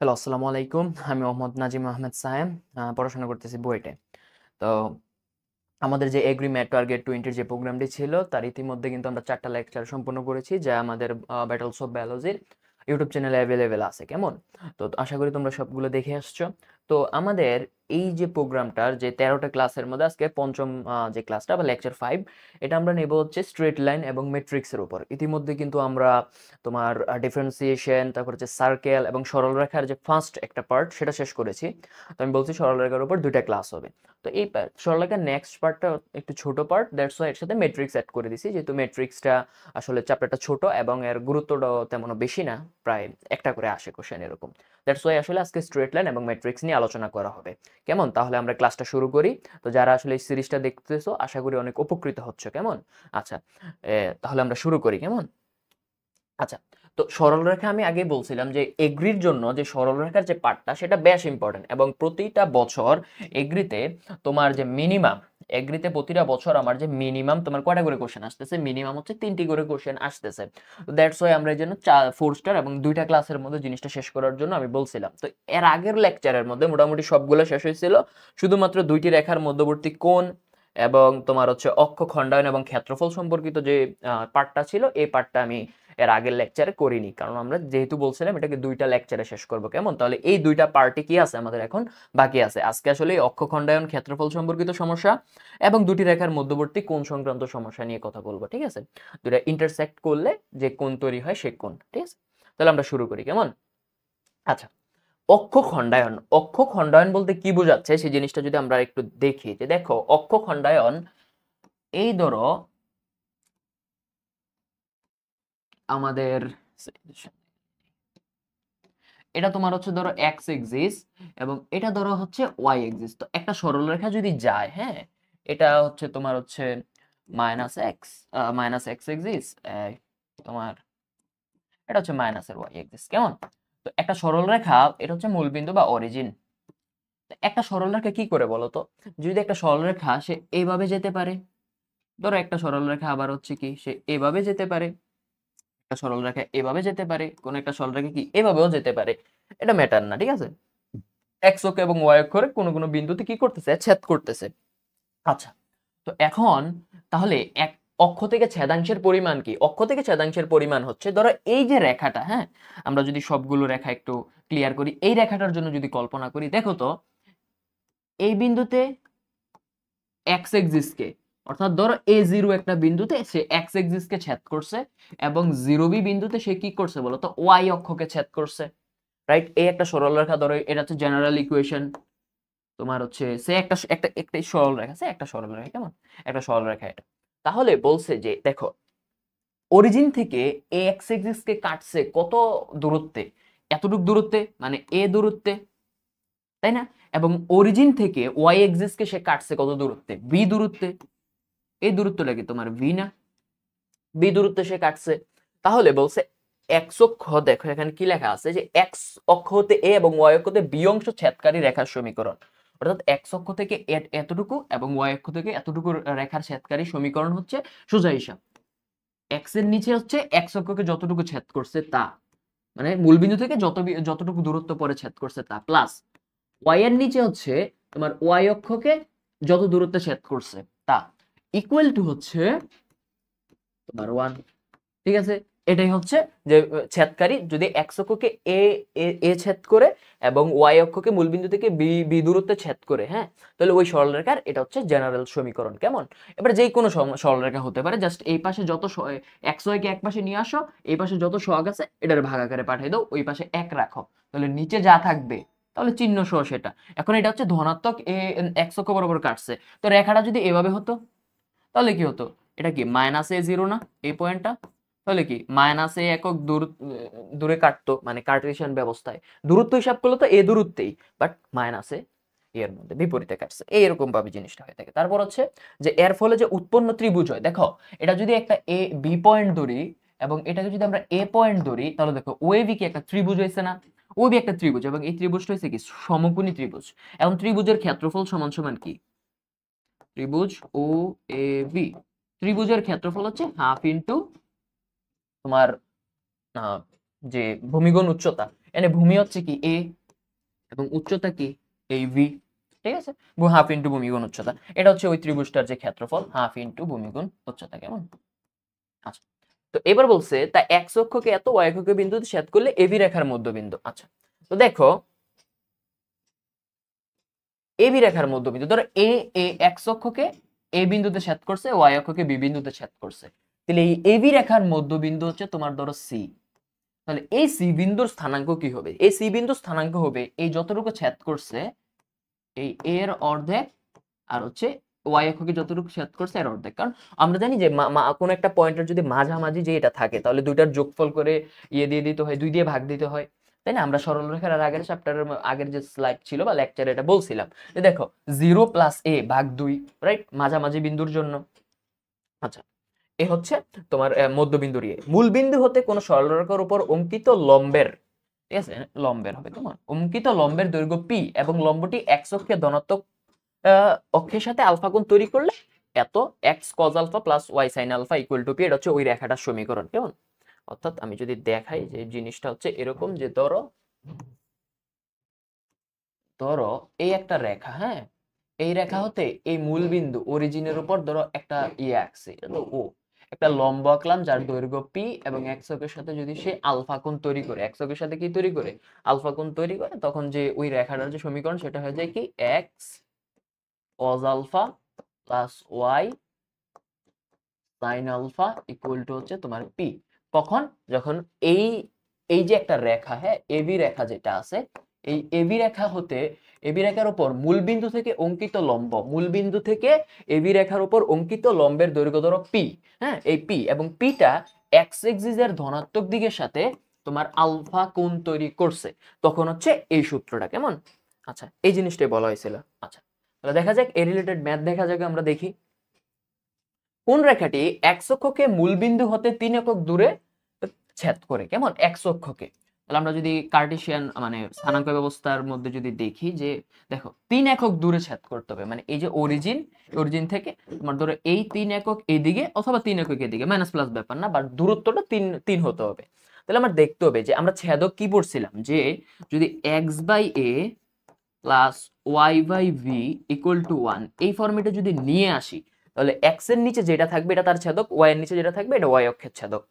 Hello, আসসালামু আলাইকুম। আমি মোহাম্মদ নাজিম আহমেদ সায়েম। পড়াশোনা করতেছি বুয়েটে। তো আমাদের যে এগ্রি ম্যাট টার্গেট 20 এর যে প্রোগ্রামটি ছিল, তার ইতিমধ্যে কিন্তু আমরা 4 টা লেকচার সম্পন্ন করেছি, যা আমাদের ব্যাটলস অফ বায়োলজির ইউটিউব চ্যানেলে অ্যাভেলেবেল আছে। কেমন? তো আশা করি তোমরা সবগুলো দেখে আসছো। তো আমাদের এই যে প্রোগ্রামটার যে 13 টা ক্লাসের মধ্যে আজকে পঞ্চম যে ক্লাসটা বা লেকচার 5, এটা আমরা নেব হচ্ছে স্ট্রেট লাইন এবং ম্যাট্রিক্সের উপর। ইতিমধ্যে কিন্তু আমরা তোমার ডিফারেন্সিয়েশন, তারপর হচ্ছে সার্কেল এবং সরলরেখার যে ফার্স্ট একটা পার্ট সেটা শেষ করেছি। তো আমি বলছি সরলরেখার উপর 2টা ক্লাস হবে। তো এই সরলরেখার নেক্সট পার্টটা একটু ছোট পার্ট, দ্যাটস ওয়াই এর সাথে ম্যাট্রিক্স অ্যাড করে দিছি, যেহেতু ম্যাট্রিক্সটা আসলে চ্যাপ্টারটা ছোট এবং এর গুরুত্বটাও তেমন বেশি না, প্রায় একটা করে আসে কোশ্চেন এরকম। দ্যাটস ওয়াই আসলে আজকে স্ট্রেট লাইন এবং ম্যাট্রিক্স নিয়ে আলোচনা করা হবে। কেমন? তাহলে আমরা ক্লাসটা শুরু করি। তো যারা আসলে এই সিরিজটা দেখতেছো আশা করি অনেক উপকৃত হচ্ছ। কেমন? আচ্ছা, তাহলে আমরা শুরু করি। কেমন? আচ্ছা, তো সরলরেখা আমি আগেই বলছিলাম যে এগ্রির জন্য যে সরলরেখার যে পার্টটা সেটা বেশ ইম্পর্টেন্ট, এবং প্রতিটা বছর এগ্রিতে তোমার যে মিনিমাম, এগ্রিতে প্রতিটা বছর আমার যে মিনিমাম তোমার কয়টা করে কোশ্চেন আসতেছে, মিনিমাম হচ্ছে 3টি করে কোশ্চেন আসতেছে। তো দ্যাটস ওয়াই আমরা এই জন্য 4 স্টার এবং 2টা ক্লাসের মধ্যে জিনিসটা শেষ করার জন্য আমি বলছিলাম। তো এর আগের লেকচারের মধ্যে মোটামুটি সবগুলো শেষ হয়েছিল, শুধুমাত্র 2টি রেখার মধ্যবর্তী কোণ এবং তোমার হচ্ছে অক্ষ খণ্ডায়ন এবং ক্ষেত্রফল সম্পর্কিত যে পার্টটা ছিল, এই পার্টটা আমি এর আগের লেকচারে করিনি, কারণ আমরা যেহেতু বলছিলাম এটাকে 2টা লেকচারে শেষ করব। কেমন? তাহলে এই 2টা পার্টে কি আছে আমাদের এখন বাকি আছে। আজকে আসলে এই অক্ষখণ্ডায়ন ক্ষেত্রফল সম্পর্কিত সমস্যা এবং 2টি রেখার মধ্যবর্তী কোণ সংক্রান্ত সমস্যা নিয়ে কথা বলবো। ঠিক আছে? দুটা ইন্টারসেক্ট করলে যে কোণ তৈরি হয় সেই কোণ। ঠিক আছে? তাহলে আমরা শুরু করি। কেমন? আচ্ছা, অক্ষখণ্ডায়ন। অক্ষখণ্ডায়ন বলতে কি বোঝাচ্ছে সেই জিনিসটা যদি আমরা একটু দেখি, যে দেখো অক্ষখণ্ডায়ন, এই ধরো আমাদের এটা তোমার হচ্ছে ধরো এক্স এক্সিস এবং এটা ধরো হচ্ছে ওয়াই এক্সিস। তো একটা সরলরেখা যদি যায়, হ্যাঁ, এটা হচ্ছে তোমার হচ্ছে মাইনাস এক্স এক্সিস, তোমার এটা হচ্ছে মাইনাস এর ওয়াই এক্সিস। কেমন? তো একটা সরলরেখা, এটা হচ্ছে মূলবিন্দু বা অরিজিন। একটা সরলরেখা কি করে বলো তো? যদি একটা সরলরেখা সে এইভাবে যেতে পারে, ধরো একটা সরলরেখা আবার হচ্ছে কি সে এভাবে যেতে পারে, একটা সরলরেখা এভাবে যেতে পারে, কোন একটা সরলরেখা কি এভাবেও যেতে পারে, এটা ম্যাটার না। ঠিক আছে? এক্স অক্ষ এবং ওয়াই অক্ষরে কোনো কোনো বিন্দুতে কি করতেছে, ছেদ করতেছে। আচ্ছা, তো এখন তাহলে এক অক্ষ থেকে ছেদাংশের পরিমাণ কি? অক্ষ থেকে ছেদাংশের পরিমাণ হচ্ছে, ধরো এই যে রেখাটা, হ্যাঁ, আমরা যদি সবগুলো রেখা একটু ক্লিয়ার করি, এই রেখাটার জন্য যদি কল্পনা করি, দেখো তো এই বিন্দুতে এক্স এক্সিস কে, অর্থাৎ ধরো এ জিরো একটা বিন্দুতে সে এক্স এক্সিস কে ছেদ করছে এবং জিরো বি বিন্দুতে সে কি করছে বলো তো, ওয়াই অক্ষকে ছেদ করছে। রাইট? এই একটা সরলরেখা, ধরো এটা হচ্ছে জেনারেল ইকুয়েশন। তোমার হচ্ছে সে একটা একটা একটা সরলরেখা, সে একটা সরলরেখা। কেমন? একটা সরলরেখা এটা। তাহলে বলছে যে দেখো অরিজিন থেকে এ এক্স এক্সিস কে কাটছে কত দূরত্বে? এতটুক দূরত্বে, মানে এ দূরত্বে, তাই না? এবং অরিজিন থেকে ওয়াই এক্সিস কে সে কাটছে কত দূরত্বে? বি দূরত্বে। এই দূরত্বটা কি তোমার ভি না? বি দূরত্বে সে কাটছে। তাহলে বলছে এক্স অক্ষ, দেখো এখানে কি লেখা আছে, যে এক্স অক্ষ হতে এ এবং ওয়াই অক্ষ হতে বি অংশ ছেদকারী রেখার সমীকরণ। অর্থাৎ এক্স অক্ষ থেকে এতটুকু এবং ওয়াই অক্ষ থেকে এতটুকু রেখার ছেদকারী সমীকরণ হচ্ছে সোজা হিসাব। এক্স এর নিচে হচ্ছে এক্স অক্ষকে যতটুকু ছেদ করছে তা, মানে মূলবিন্দু থেকে যতটুকু দূরত্ব পরে ছেদ করছে তা, প্লাস ওয়াই এর নিচে হচ্ছে তোমার ওয়াই অক্ষকে যত দূরত্বে ছেদ করছে তা, ইকুয়াল টু হচ্ছে তোমার 1। ঠিক আছে? এটাই হচ্ছে যে ছেদকারী যদি এক্স অক্ষকে এ এ ছেদ করে এবং ওয়াই অক্ষকে মূলবিন্দু থেকে বি বি দূরত্বে ছেদ করে, হ্যাঁ, তাহলে ওই সরলরেখার এটা হচ্ছে জেনারেল সমীকরণ। কেমন? এবার যে কোনো সরলরেখা হতে পারে, জাস্ট এই পাশে যত এক্স ওয়াই কে এক পাশে নিয়ে আসো, এই পাশে যত সহগ আছে এটার ভাগ আকারে পাঠিয়ে দাও, ওই পাশে এক রাখো, তাহলে নিচে যা থাকবে তাহলে চিহ্ন সহ সেটা। এখন এটা হচ্ছে ধনাত্মক এ এক্স অক্ষ বরাবর কাটছে, তো রেখাটা যদি এভাবে হতো তাহলে কি হতো? এটা কি মাইনাস এ জিরো না এই পয়েন্টটা? তাহলে কি মাইনাস এ একক দূরে কাটতো, মানে কার্টেশিয়ান ব্যবস্থায় দূরত্ব হিসাব করলে তো এ দূরত্বেই, বাট মাইনাসে এর মধ্যে বিপরীতে কাটছে, এইরকম ভাবে জিনিসটা হয়ে থাকে। তারপর হচ্ছে যে এর ফলে যে উৎপন্ন ত্রিভুজ হয়, দেখো এটা যদি একটা এ বি পয়েন্ট ধরি এবং এটাকে যদি আমরা এ পয়েন্ট ধরি, তাহলে দেখো ও এ বি কি একটা ত্রিভুজ হয়েছে না? ও বি একটা ত্রিভুজ, এবং এই ত্রিভুজটা হয়েছে কি সমকোণী ত্রিভুজ। এবং ত্রিভুজের ক্ষেত্রফল সমান সমান কি? ত্রিভুজ ও এ বি, ত্রিভুজের ক্ষেত্রফল হচ্ছে হাফ ইন্টু তোমার যে ভূমিগুণ উচ্চতা, এখানে ভূমি হচ্ছে কি এ এবং উচ্চতা কি এই ভি, ঠিক আছে, হাফ ইন্টু ভূমিগুণ উচ্চতা। এটা হচ্ছে ওই ত্রিভুজটার যে ক্ষেত্রফল, হাফ ইন্টু ভূমিগুণ উচ্চতা। কেমন? আচ্ছা, তো এবার বলছে তা এক্স অক্ষকে এত ওয়াই অক্ষকে বিন্দুতে ছেদ করলে এবি রেখার মধ্যবিন্দু। আচ্ছা, তো দেখো এবি রেখার মধ্যবিন্দু, ধরো এ এ এক্স অক্ষকে এ বিন্দুতে ছেদ করছে, ওয়াই অক্ষকে বি বিন্দুতে ছেদ করছে, তাহলে এই এবি রেখার মধ্যবিন্দু হচ্ছে তোমার ধরো সি। তাহলে এই সি বিন্দুর স্থানাঙ্ক কি হবে? এই সি বিন্দুর স্থানাঙ্ক হবে এই যতটুকু ছেদ করছে এই এর অর্ধেক, আর হচ্ছে ওয়াই অক্ষকে যতটুকু ছেদ করছে এর অর্ধেক। কারণ আমরা জানি যে কোন একটা পয়েন্টের যদি মাঝামাঝি যে এটা থাকে তাহলে দুইটার যোগফল করে ইয়ে দিয়ে দিতে হয়, 2 দিয়ে ভাগ দিতে হয়, তাই না? আমরা সরলরেখার আগের চ্যাপ্টারের আগের যে স্লাইড ছিল বা লেকচারে এটা বলছিলাম যে দেখো 0 + a ভাগ 2, রাইট, মাঝামাঝি বিন্দুর জন্য। আচ্ছা, এ হচ্ছে তোমার মধ্যবিন্দুর ইয়ে। মূল বিন্দু হতে কোন সরলরেখার উপর অঙ্কিত লম্বের, ঠিক আছে, লম্বের হবে তোমার অঙ্কিত লম্বের দৈর্ঘ্য পি এবং লম্বটি এক্স অক্ষে ধনাত্মক অক্ষের সাথে আলফা কোণ তৈরি করলে এত x cos alpha plus y sine alpha equal to p. এটা হচ্ছে ওই রেখাটার সমীকরণ। কেমন? অর্থাৎ আমি যদি দেখাই যে জিনিসটা হচ্ছে এরকম যে ধরো ধরো এই একটা রেখা, হ্যাঁ, এই রেখা হতে এই মূল বিন্দু অরিজিনের উপর ধরো একটা ইয়ে আঁকছে, এটা তো ও, একটা লম্ব আঁকলাম যার দৈর্ঘ্য পি এবং এক্স অক্ষের সাথে যদি সে আলফা কোণ তৈরি করে, এক্স অক্ষের সাথে কি তৈরি করে, আলফা কোণ তৈরি করে, তখন যে ওই রেখাটার যে সমীকরণ সেটা হয়ে যায় কি x cos alpha plus y sin alpha equal to হচ্ছে তোমার পি। কখন? যখন এই এই যে একটা রেখা, হ্যাঁ, এবি রেখা যেটা আছে, এই এবি রেখা হতে এবি রেখার উপর মূল বিন্দু থেকে অঙ্কিত লম্ব, মূল বিন্দু থেকে এবি রেখার উপর অঙ্কিত লম্বের দৈর্ঘ্য ধরো পি, হ্যাঁ, এই পি এবং পিটা এক্স এক্সিসের ধনাত্মক দিকের সাথে তোমার আলফা কোণ তৈরি করছে, তখন হচ্ছে এই সূত্রটা। কেমন? আচ্ছা, এই জিনিসটাই বলা হয়েছিল। আচ্ছা, তাহলে দেখা যাক এই রিলেটেড ম্যাথ দেখা যাক, আমরা দেখি কোন রেখাটি এক্স অক্ষকে মূলবিন্দু হতে 3 একক দূরে ছেদ করে। কেমন? এক্স অক্ষকে। তাহলে আমরা যদি কার্টেসিয়ান মানে স্থানাঙ্ক ব্যবস্থার মধ্যে যদি দেখি যে দেখো 3 একক দূরে ছেদ করতে হবে, মানে এই যে অরিজিন থেকে তোমার ধরো এই 3 একক এইদিকে অথবা 3 একক এদিকে, মাইনাস প্লাস ব্যাপার না, বাট দূরত্বটা 3 হতে হবে। তাহলে আমার দেখতে হবে যে আমরা ছেদক কি পড়ছিলাম যে যদি x/a plus y/v equal to 1 এই ফর্মেটে যদি নিয়ে আসি, তাহলে x এর নিচে যেটা থাকবে এটা তার ছেদক, y এর নিচে যেটা থাকবে এটা y অক্ষের ছেদক।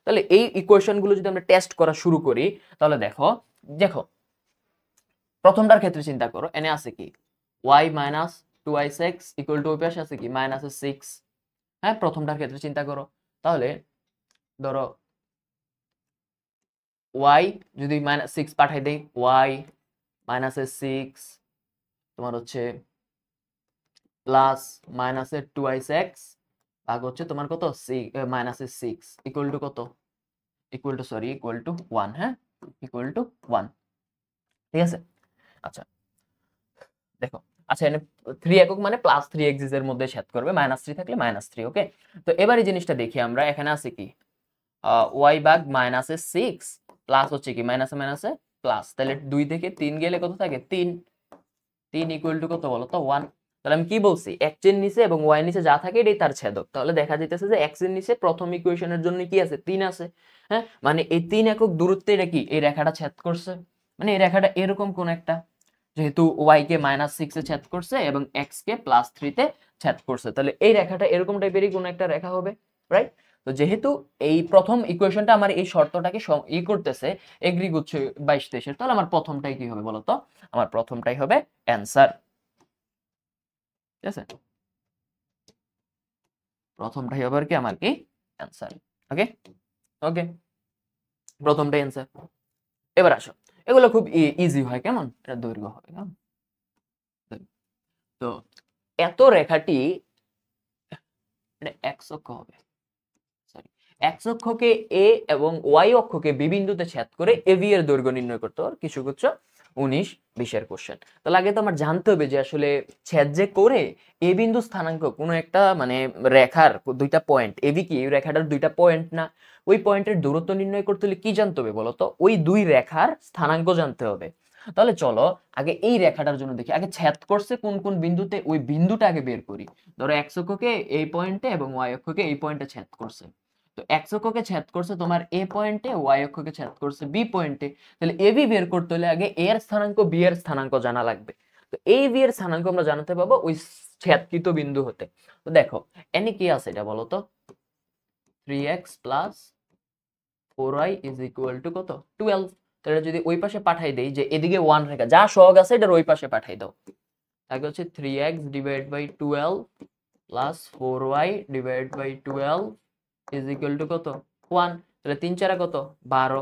তাহলে এই ইকুয়েশন গুলো যদি আমরা টেস্ট করা শুরু করি, তাহলে দেখো দেখো প্রথমটার ক্ষেত্রে চিন্তা করো, এনে আছে কি y minus 2x equal to ওই পাশে আছে কি -6। হ্যাঁ, প্রথমটার ক্ষেত্রে চিন্তা করো, তাহলে ধরো y যদি -6 পাঠাই দেই, y -6 তোমার হচ্ছে প্লাস মাইনাসের 2x ভাগ হচ্ছে তোমার কত -6 ইকুয়াল টু কত, ইকুয়াল টু 1, হ্যাঁ, ইকুয়াল টু 1, ঠিক আছে। আচ্ছা দেখো, আচ্ছা এখানে 3 একক মানে প্লাস 3 এক্সিস এর মধ্যে ছেদ করবে, -3 থাকলে -3, ওকে। তো এবার এই জিনিসটা দেখি আমরা, এখানে আছে কি y ভাগ -6 প্লাস হচ্ছে কি মাইনাসে মাইনাসে প্লাস, তাহলে 2 থেকে 3 গেলে কত থাকে 3 ইকুয়াল টু কত বলো তো 1। তাহলে আমি কি বলছি, x এর নিচে এবং y এর নিচে যা থাকে এটাই তার ছেদক। তাহলে দেখা যাইতেছে যে x এর নিচে প্রথম ইকুয়েশনের জন্য কি আছে 3 আছে, হ্যাঁ, মানে এই 3 একক দূরত্বে এটা কি এই রেখাটা ছেদ করছে, মানে এই রেখাটা এরকম কোন একটা, যেহেতু y কে -6 এ ছেদ করছে এবং x কে +3 তে ছেদ করছে, তাহলে এই রেখাটা এরকম টাইপেরই কোন একটা রেখা হবে, রাইট। তো যেহেতু এই প্রথম ইকুয়েশনটা আমার এই শর্তটাকে ই করতেছে, এগ্রি করছে 22-23 এর, তাহলে আমার প্রথমটাই কি হবে বলতো, আমার প্রথমটাই হবে অ্যানসার, ঠিক আছে, প্রথমটাই হবে আর কি আমার কি অ্যানসার, ওকে ওকে, প্রথমটাই অ্যানসার। এবার আসো, এগুলো খুব ইজি হয়, কেমন, এটা দৈর্ঘ্য হবে, কেমন। তো এত রেখাটি এটা এক্স অক্ষ হবে, সরি, এক্স অক্ষকে এ এবং ওয়াই অক্ষকে বি বিন্দুতে ছেদ করে এবি এর দৈর্ঘ্য নির্ণয় করতে হবে। কিছু করছো 19-20 এর কোশ্চেন। তাহলে আগে তো আমার জানতে হবে যে আসলে ছেদ যে করে এ বিন্দু স্থানাঙ্ক কোনো একটা মানে রেখার দুইটা পয়েন্ট, এবি কি এই রেখাটার দুইটা পয়েন্ট না, ওই পয়েন্টের দূরত্ব নির্ণয় করতে হলে কি জানতে হবে বলো তো, ওই দুই রেখার স্থানাঙ্ক জানতে হবে। তাহলে চলো আগে এই রেখাটার জন্য দেখি, আগে ছেদ করছে কোন কোন বিন্দুতে ওই বিন্দুটা আগে বের করি। ধরো এক্স অক্ষকে এই পয়েন্টে এবং ওয়াই অক্ষকে এই পয়েন্টে ছেদ করছে, তো এক্স অক্ষকে ছেদ করছে তোমার এ পয়েন্টে, ওয়াই অক্ষকে ছেদ করছে বি পয়েন্টে। তাহলে এ বি বের করতে হলে আগে এ এর স্থানাঙ্ক বি এর স্থানাঙ্ক জানা লাগবে। তো এই বি এর স্থানাঙ্ক আমরা জানাতে পাবো ওই ছেদকৃত বিন্দু হতে। তো দেখো এনে কি আছে এটা বলো তো, 3x plus 4y is equal to কত, 12। তাহলে যদি ওই পাশে পাঠাই দেই, যে এদিকে 1 রেখা যা সহগ আছে এটার ওই পাশে পাঠাই দাও, তাহলে হচ্ছে 3x divide by 12 plus 4y divide by 12 is equal to কত, 1। তাহলে 3 4 কত, 12।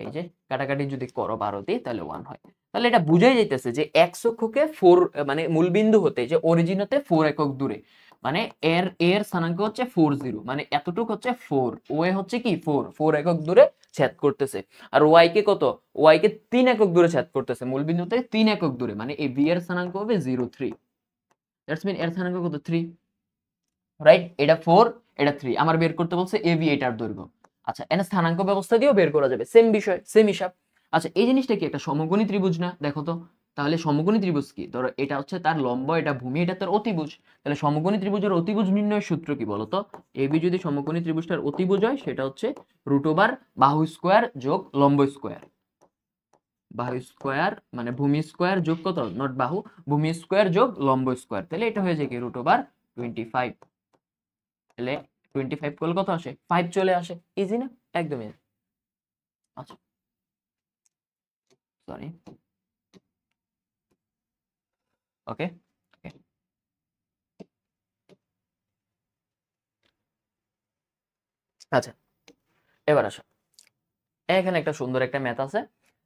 এই যে কাটাকাটি যদি করো 12 দিয়ে তাহলে 1 হয়। তাহলে এটা বুঝাই যাইতেছে যে x অক্ষকে 4 মানে মূলবিন্দু হতে, যে অরিজিন হতে 4 একক দূরে, মানে এর স্থানাঙ্ক হচ্ছে 40, মানে এতটুকু হচ্ছে 4, ও এ হচ্ছে কি 4 একক দূরে ছেদ করতেছে। আর y কে কত, y কে 3 একক দূরে ছেদ করতেছে, মূলবিন্দু থেকে 3 একক দূরে, মানে এই b এর স্থানাঙ্ক হবে 0 3। দ্যাটস মিন এর স্থানাঙ্ক কত, 3, রাইট? এটা 4, এটা 3, আমার বের করতে বলছে এ বি এটার দৈর্ঘ্য। আচ্ছা এখানে স্থানাঙ্ক ব্যবস্থা দিয়েও বের করা যাবে, সেম বিষয় সেম হিসাব। আচ্ছা এই জিনিসটা কি একটা সমকোণী ত্রিভুজ না, দেখো তো। তাহলে সমকোণী ত্রিভুজ কি, ধরো এটা হচ্ছে তার লম্ব, এটা ভূমি, এটা তার অতিভুজ। তাহলে সমকোণী ত্রিভুজের অতিভুজ নির্ণয়ের সূত্র কি বলতো, এ বি যদি সমকোণী ত্রিভুজটার অতিভুজ হয় সেটা হচ্ছে √ বাহু স্কয়ার যোগ লম্ব স্কয়ার। বাহু স্কয়ার মানে ভূমি স্কয়ার যোগ কত, নট বাহু, ভূমি স্কয়ার যোগ লম্ব স্কয়ার। তাহলে এটা হয়ে যায় কি √25। তাহলে 25 করলে কত আসে, 5 চলে আসে। ইজি না, একদম ইজি। আচ্ছা সরি, ওকে ওকে। আচ্ছা এবার আসো, এখানে একটা সুন্দর একটা ম্যাথ আছে।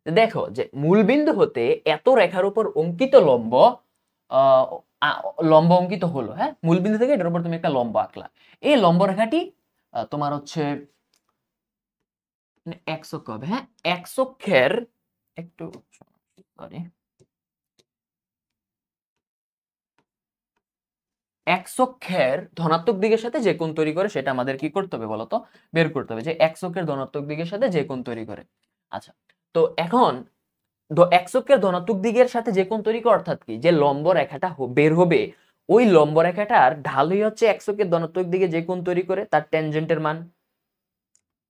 দেখো যে মূলবিন্দু হতে এত রেখার উপর অঙ্কিত লম্ব, আহ, লম্ব অঙ্কিত হলো, হ্যাঁ, মূলবিন্দু থেকে এটার উপর তুমি একটা লম্ব আঁকলা। এই লম্ব রেখাটি তোমার হচ্ছে এক্স অক্ষ হবে, হ্যাঁ, এক্স অক্ষের একটু সরি, এক্স অক্ষের ধনাত্মক দিকের সাথে যে কোণ তৈরি করে সেটা আমাদের কি করতে হবে বলতো, বের করতে হবে, যে এক্স অক্ষের ধনাত্মক দিকের সাথে যে কোণ তৈরি করে। আচ্ছা তো এখন এক্স অক্ষের ধনাত্মক দিকের সাথে যে কোণ তৈরি করে অর্থাৎ কি, যে লম্ব রেখাটা বের হবে ওই লম্ব রেখাটার ঢালই হচ্ছে এক্স অক্ষের ধনাত্মক দিকে যে কোণ তৈরি করে তার ট্যানজেন্টের মান,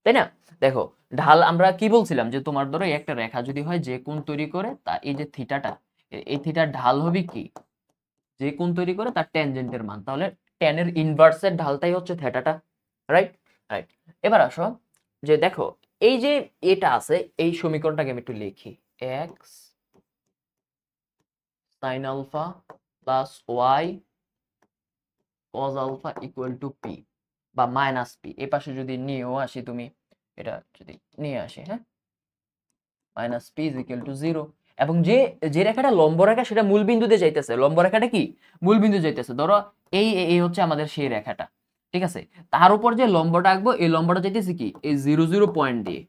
তাই না? দেখো ঢাল আমরা কি বলছিলাম, যে তোমার ধরো এই একটা রেখা যদি হয় যে কোণ তৈরি করে, তা এই যে থিটাটা, এই থিটার ঢাল হবে কি, যে কোণ তৈরি করে তার ট্যানজেন্টের মান। তাহলে tan এর ইনভার্সের ঢালটাই হচ্ছে থিটাটা, রাইট? রাইট। এবার আসো যে দেখো এই যে এটা আছে, এই সমীকরণটাকে আমি একটু লিখি, x sin alpha plus y cos alpha equal to p বা মাইনাস p। এই পাশে যদি নিয়েও আসি তুমি, এটা যদি নিয়ে আসি, হ্যাঁ, minus p is equal to 0। এবং যে যে রেখাটা লম্ব রেখা সেটা মূল বিন্দু দিয়ে যাইতেছে, লম্ব রেখাটা কি মূল বিন্দু যাইতেছে, ধরো এই এই হচ্ছে আমাদের সেই রেখাটা, ঠিক আছে? তার উপর যে লম্বটা আঁকবো এই লম্বটা যাইতেছে কি, এই 0 0 পয়েন্ট দিয়ে,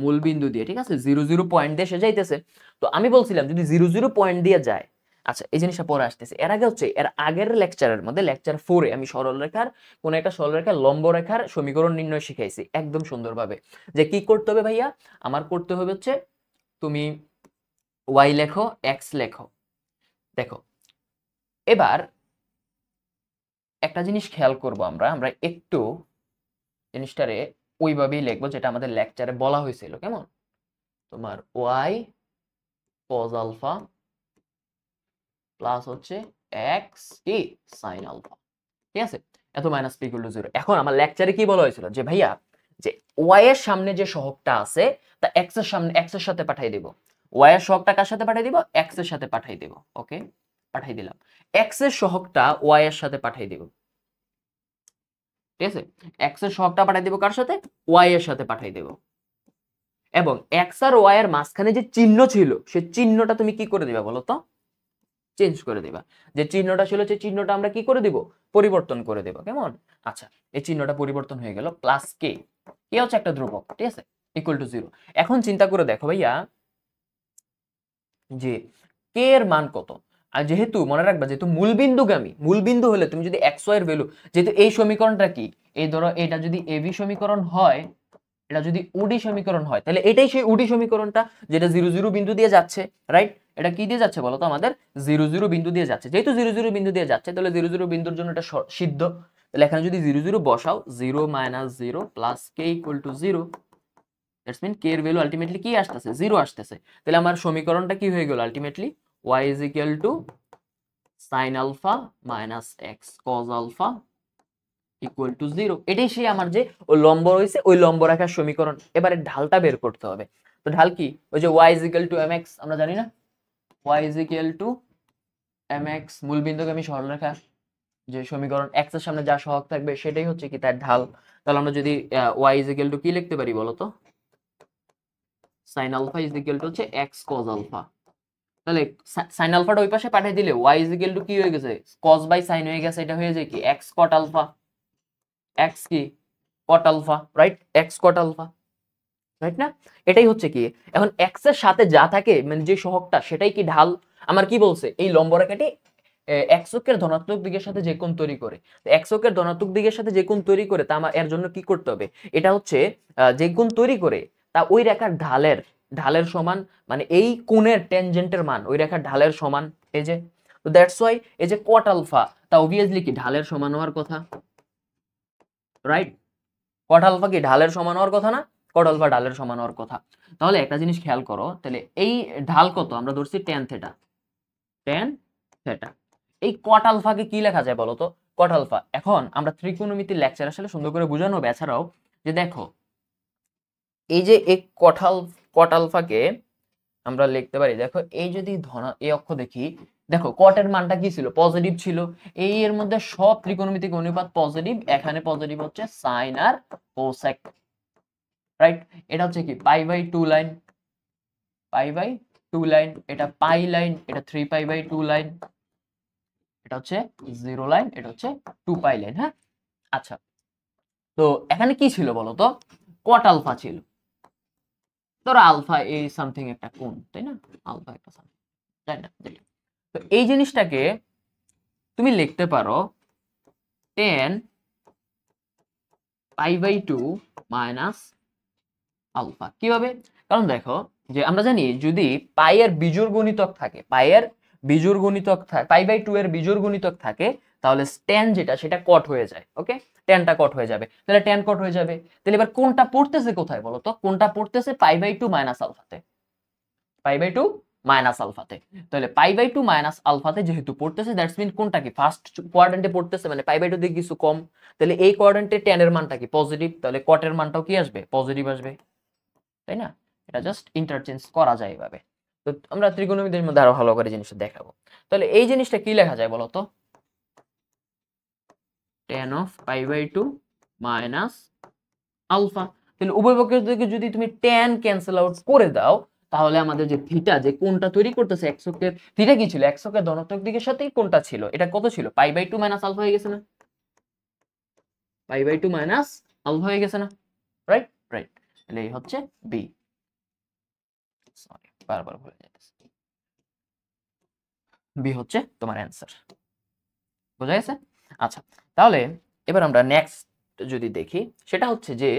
মূল বিন্দু দিয়ে, ঠিক আছে, 0 0 পয়েন্ট দিয়ে সে যাইতেছে। তো আমি বলছিলাম যদি 0 0 পয়েন্ট দিয়ে যায়, আচ্ছা এই জিনিসটা পরে আসতেছে, এর আগে হচ্ছে এর আগের লেকচারের মধ্যে লেকচার 4 এ আমি সরলরেখার কোন একটা সরলরেখার লম্ব রেখার সমীকরণ নির্ণয় শিখাইছি একদম সুন্দরভাবে, যে কি করতে হবে ভাইয়া, আমার করতে হবে হচ্ছে তুমি y লেখো, x লেখো। দেখো এবার একটা জিনিস খেয়াল করব, আমরা আমরা একটু জিনিসটারে ওইভাবেই লিখবো যেটা আমাদের লেকচারে বলা হয়েছিল, কেমন, তোমার y cos আলফা প্লাস হচ্ছে x কি sin আলফা, ঠিক আছে, এত মাইনাস p ইকুয়াল টু 0। এখন আমার লেকচারে কি বলা হয়েছিল, যে ভাইয়া যে y এর সামনে যে সহগটা আছে তা x এর সামনে x এর সাথে পাঠিয়ে দেব, y এর সহগটা কার সাথে পাঠিয়ে দিব, x এর সাথে পাঠিয়ে দেব, ওকে পাঠিয়ে দিলাম। x এর সহগটা y এর সাথে পাঠিয়ে দিব, ঠিক আছে, x এর সহগটা পাঠিয়ে দিব কার সাথে, y এর সাথে পাঠিয়ে দেব। এবং x আর y এর মাঝখানে যে চিহ্ন ছিল সেই চিহ্নটা তুমি কি করে দিবা বলো তো, চেঞ্জ করে দিবা। যে চিহ্নটা ছিল সেই চিহ্নটা আমরা কি করে দিব, পরিবর্তন করে দেব, কেমন। আচ্ছা এই চিহ্নটা পরিবর্তন হয়ে গেল, প্লাস কে, কে হচ্ছে একটা ধ্রুবক, ঠিক আছে, ইকুয়াল টু 0। এখন চিন্তা করে দেখো ভাইয়া যে কে এর মান কত, আর যেহেতু মনে রাখবা যেহেতু মূলবিন্দুগামী, মূলবিন্দু হলে তুমি যদি x y এর ভ্যালু, যেহেতু এই সমীকরণটা কি, এই ধরো এটা যদি এবি সমীকরণ হয়, এটা যদি ওডি সমীকরণ হয়, তাহলে এটাই সেই ওডি সমীকরণটা যেটা 0 0 বিন্দু দিয়ে যাচ্ছে, রাইট? এটা কি দিয়ে যাচ্ছে বলতো, আমাদের 0 0 বিন্দু দিয়ে যাচ্ছে। যেহেতু 0 0 বিন্দু দিয়ে যাচ্ছে তাহলে 0 0 বিন্দুর জন্য এটা সিদ্ধ, তাহলে এখানে যদি 0 0 বসাও 0 - 0 plus k equal to 0, that's mean k এর ভ্যালু আলটিমেটলি কি আসতেছে 0 আসতেছে। তাহলে আমার সমীকরণটা কি হয়ে গেল ultimately y is equal to sin alpha minus x cos alpha equal to 0। এটাই সেই আমার যে ওই লম্ব রয়েছে ওই লম্ব রেখার সমীকরণ। এবারে ঢালটা বের করতে হবে। তো ঢাল কি? ওই যে y is equal two mx আমরা জানি না, y is equal two mx মূল বিন্দুগামী সরলরেখা যে সমীকরণ x এর সামনে যা সহগ থাকবে সেটাই হচ্ছে কি তার ঢাল। তাহলে আমরা যদি y ইজ ইকুয়াল টু কি লিখতে পারি বলো তো, sin alpha is equal to হচ্ছে x cos আলফা। তাহলে sin আলফাটা ওই পাশে পাঠিয়ে দিলে y ইজ ইকুয়াল টু কি হয়ে গেছে cos বাই sin হয়ে গেছে, এটা হয়ে যায় কি x cot আলফা, x কি cot alpha, right, x cot alpha, right না? এটাই হচ্ছে কি এখন x এর সাথে যা থাকে মানে যে সহগটা সেটাই কি ঢাল। আমার কি বলছে এই লম্ব রেখাটি x অক্ষের ধনাত্মক দিকের সাথে যে কোণ তৈরি করে, x অক্ষের ধনাত্মক দিকের সাথে যে কোণ তৈরি করে তা আমার এর জন্য কি করতে হবে, এটা হচ্ছে যে কোণ তৈরি করে তা ওই রেখার ঢালের সমান, মানে এই কোণের ট্যানজেন্টের মান ওই রেখার ঢালের সমান। এই যে তো দ্যাটস ওয়াই এই যে cot আলফা তা অবভিয়াসলি কি ঢালের সমান হওয়ার কথা, রাইট? cot আলফা কি ঢালের সমান হওয়ার কথা না? cot আলফা ঢালের সমান হওয়ার কথা। তাহলে একটা জিনিস খেয়াল করো, তাহলে এই ঢাল কত আমরা ধরছি tan থিটা, tan থিটা। এই cot আলফাকে কি লেখা যায় বলো তো? cot আলফা এখন আমরা ত্রিকোণমিতির লেকচার আসলে সুন্দর করে বোঝানো হবে। এছাড়াও যে দেখো এই যে এই cot আলফাকে আমরা লিখতে পারি, দেখো এই যদি এই অক্ষ দেখি, দেখো cot এর মানটা কি ছিল পজিটিভ ছিল, এই এর মধ্যে সব ত্রিকোণমিতিক অনুপাত পজিটিভ, এখানে পজিটিভ হচ্ছে sin আর cosec, রাইট? এটা হচ্ছে কি pi by 2 line, pi by 2 line, এটা পাই লাইন, এটা 3 পাই বাই 2 লাইন, এটা হচ্ছে 0 লাইন, এটা হচ্ছে 2 পাই লাইন। হ্যাঁ, আচ্ছা, তো এখানে কি ছিল বলো তো? cot আলফা ছিল, ধরো আলফা এই সামথিং একটা কোণ, তাই না? আলফা একটা সামথিং, তাই না? তো এই জিনিসটাকে তুমি লিখতে পারো tan pi by 2 minus alpha. কিভাবে? কারণ দেখো যে আমরা জানি যদি পাই এর বিজোড় গুণিতক থাকে, পাই বাই 2 এর বিজোড় গুণিতক থাকে তাহলে tan যেটা সেটা কট হয়ে যায়। ওকে, ট্যানটা কট হয়ে যাবে, তাহলে ট্যান কট হয়ে যাবে। তাহলে এবার কোনটা পড়তেছে কোথায় বলো তো? কোনটা পড়তেছে পাই বাই 2 মাইনাস আলফাতে, পাই বাই 2 মাইনাস আলফাতে। তাহলে পাই বাই 2 মাইনাস আলফাতে যেহেতু পড়তেছে দ্যাটস মিন কোনটা কি ফার্স্ট কোয়াড্রেন্টে পড়তেছে, মানে পাই বাই 2 থেকে কিছু কম। তাহলে এই কোয়াড্রেন্টে tan এর মানটা কি পজিটিভ, তাহলে cot এর মানটাও কি আসবে পজিটিভ আসবে, তাই না? এটা জাস্ট ইন্টারচেঞ্জ করা যায় এভাবে। তো আমরা ত্রিকোণমিতির মধ্যে আরো ভালো করে জিনিসটা দেখাবো। তাহলে এই জিনিসটা কি লেখা যায় বলো তো? tan of pi by 2 minus alpha. তাহলে উভয় পক্ষের থেকে যদি তুমি tan ক্যান্সেল আউট করে দাও তাহলে আমাদের যে থিটা যে কোণটা তৈরি করতেছে x অক্ষের, থিটা কি ছিল x অক্ষের ধনাত্মক দিকের সাথেই কোণটা ছিল, এটা কত ছিল পাই বাই 2 মাইনাস আলফা হয়ে গেছে না? পাই বাই 2 মাইনাস আলফা হয়ে গেছে না? Right, right. তাহলে এই হচ্ছে বি, সরি বারবার ভুলে যাইতেছি, বি হচ্ছে তোমার অ্যান্সার। বোঝা গেছে? আচ্ছা, তাহলে এবার আমরা নেক্সট যদি দেখি সেটা হচ্ছে যে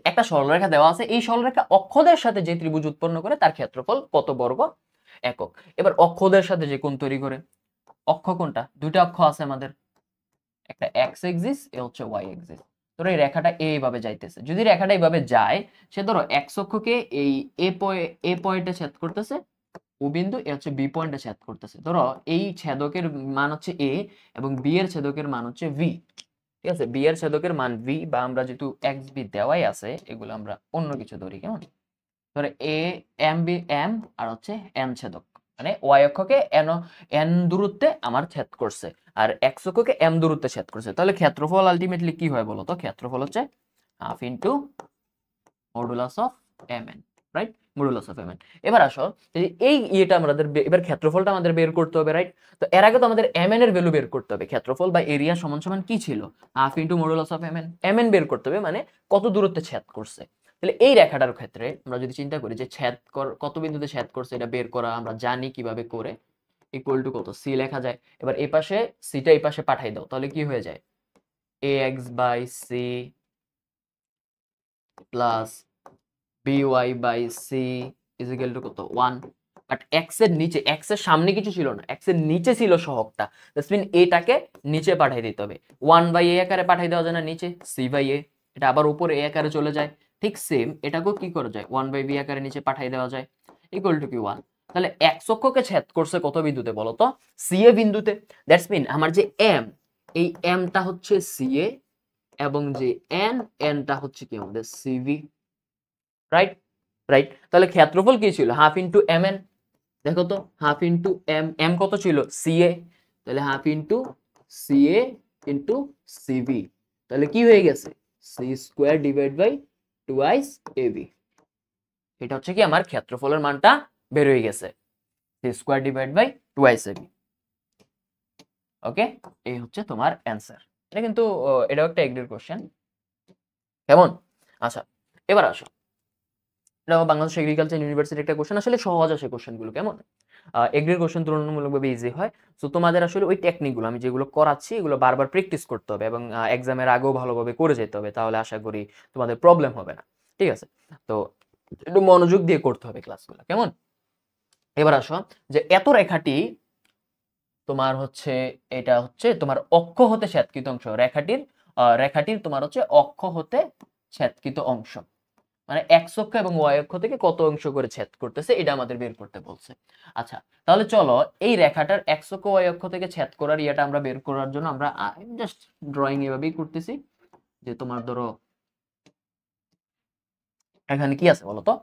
একটা সরলরেখা দেওয়া আছে, এই সরলরেখা অক্ষদের সাথে যে ত্রিভুজ উৎপন্ন করে তার ক্ষেত্রফল কত বর্গ একক। এবার অক্ষদের সাথে যে কোণ তৈরি করে, অক্ষ কোনটা? দুইটা অক্ষ আছে আমাদের, একটা এক্স এক্সিস এ হচ্ছে ওয়াই এক্সিস। ধরো এই রেখাটা এইভাবে যাইতেছে, যদি রেখাটা এইভাবে যায় সে ধরো এক্স অক্ষকে এই এ পয়েন্টে ছেদ করতেছে, ও বিন্দু এ হচ্ছে বি পয়েন্টে ছেদ করতেছে। ধরো এই ছেদকের মান হচ্ছে এ এবং বি এর ছেদকের মান হচ্ছে ভি, ঠিক আছে? বি এর ছেদকের মান ভি, বা আমরা যেহেতু এক্স বি দেওয়াই আছে এগুলো আমরা অন্য কিছু ধরি, কেমন? ধরে A M B M R হচ্ছে এন ছেদক, মানে ওয়াই অক্ষকে এন দূরত্বে আমার ছেদ করছে আর এক্স অক্ষকে এম দূরত্বে ছেদ করছে। তাহলে ক্ষেত্রফল আলটিমেটলি কি হয় বলো তো? ক্ষেত্রফল হচ্ছে half into modulus of m n, right? Modulus of m n. এবার আসো এই ইয়েটা আমাদের এবার ক্ষেত্রফলটা আমাদের বের করতে হবে, রাইট? তো এর আগে তো আমাদের এম এন এর ভ্যালু বের করতে হবে। ক্ষেত্রফল বা এরিয়া সমান সমান কি ছিল? Half into modulus of m n. M n বের করতে হবে, মানে কত দূরত্বে ছেদ করছে। তাহলে এই রেখাটার ক্ষেত্রে আমরা যদি চিন্তা করি যে কত বিন্দুতে ছেদ করছে এটা বের করা আমরা জানি কিভাবে করে, ইকুয়াল টু কত সি লেখা যায়। এবার এই পাশে সিটা এই পাশে পাঠাই দাও, তাহলে কি হয়ে যায়? A x by c plus by by c is equal to কত 1। বাট এক্স এর নিচে, এক্স এর সামনে কিছু ছিল না, এক্স এর নিচে ছিল সহগটা, দ্যাটস মিন এটাকে নিচে পাঠিয়ে দিতে হবে। 1/a আকারে পাঠিয়ে দেওয়া যায় না নিচে, c/a, এটা আবার উপরে a আকারে চলে যায়। ঠিক সেম এটাকেও কি করা যায়, 1/b আকারে নিচে পাঠিয়ে দেওয়া যায়, ইকুয়াল টু কি 1। তাহলে এক্স অক্ষকে ছেদ করছে কত বিন্দুতে বলো তো, সি এ বিন্দুতে। দ্যাটস মিন আমার যে এম, এই এমটা হচ্ছে সি এ, এবং যে এন, এনটা হচ্ছে কি আমাদের সিভি, রাইট? রাইট। তাহলে ক্ষেত্রফল কি ছিল, হাফ ইন্টু এম এন। দেখো তো, হাফ ইন্টু এম, এম কত ছিল, সি এ, তাহলে half into c a into c v, তাহলে কি হয়ে গেছে, c square divide by twice a b. এটা হচ্ছে কি আমার ক্ষেত্রফলের মানটা বের হয়ে গেছে, c square divide by twice a b. Okay, এই হচ্ছে তোমার অ্যান্সার। এটা কিন্তু এটাও একটা এগ্রির কোশ্চেন, কেমন? আচ্ছা, এবার আসো, এটা বাংলাদেশ এগ্রিকালচার ইউনিভার্সিটি একটা কোশ্চেন, আসলে সহজ আসে কোশ্চেনগুলো, কেমন? এগ্রির কোশ্চেন তুলনামূলকভাবে ইজি হয়। সো তোমাদের আসলে ওই টেকনিকগুলো আমি যেগুলো করাচ্ছি এগুলো বারবার প্র্যাকটিস করতে হবে, এবং এক্সামের আগেও ভালোভাবে করে যেতে হবে, তাহলে আশা করি তোমাদের প্রবলেম হবে না। ঠিক আছে? তো একটু মনোযোগ দিয়ে করতে হবে ক্লাসগুলো, কেমন? এবার আসো, যে এত রেখাটি তোমার হচ্ছে, এটা হচ্ছে তোমার অক্ষ হতে ছেদকৃত অংশ, রেখাটির তোমার হচ্ছে অক্ষ হতে ছেদকৃত অংশ, মানে এক্স অক্ষ এবং ওয়াই অক্ষ থেকে কত অংশ করে ছেদ করতেছে এটা আমাদের বের করতে বলছে। আচ্ছা, তাহলে চলো এই রেখাটার এক্স অক্ষ ওয়াই অক্ষ থেকে ছেদ করার ইয়েটা আমরা বের করার জন্য আমরা জাস্ট ড্রয়িং এভাবেই করতেছি, যে তোমার ধরো এখানে কি আছে বলো তো,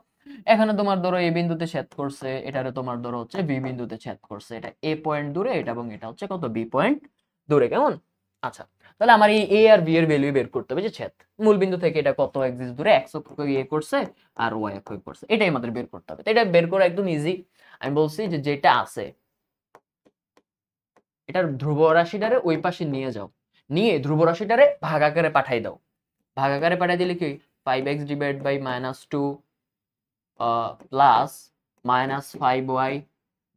এখানে তোমার ধরো এ বিন্দুতে ছেদ করছে, এটারে তোমার ধরো হচ্ছে বি বিন্দুতে ছেদ করছে, এটা এ পয়েন্ট দূরে, এটা এবং এটা হচ্ছে কত, বি পয়েন্ট দূরে, কেমন? আচ্ছা, তাহলে আমার এই এ আর বি এর ভ্যালু বের করতে হবে, যে ছেদ মূল বিন্দু থেকে এটা কত এক্সিস দূরে, এক্স অক্ষ এ করছে আর ওয়াই অক্ষ করছে, এটাই আমাদের বের করতে হবে। তো এটা বের করা একদম ইজি। আমি বলছি যে যেটা আছে এটার ধ্রুব রাশিটারে ওই পাশে নিয়ে যাও, নিয়ে ধ্রুব রাশিটারে ভাগ আকারে পাঠাই দাও। ভাগ আকারে পাঠাই দিলে কি, 5x divide by -2 plus -5y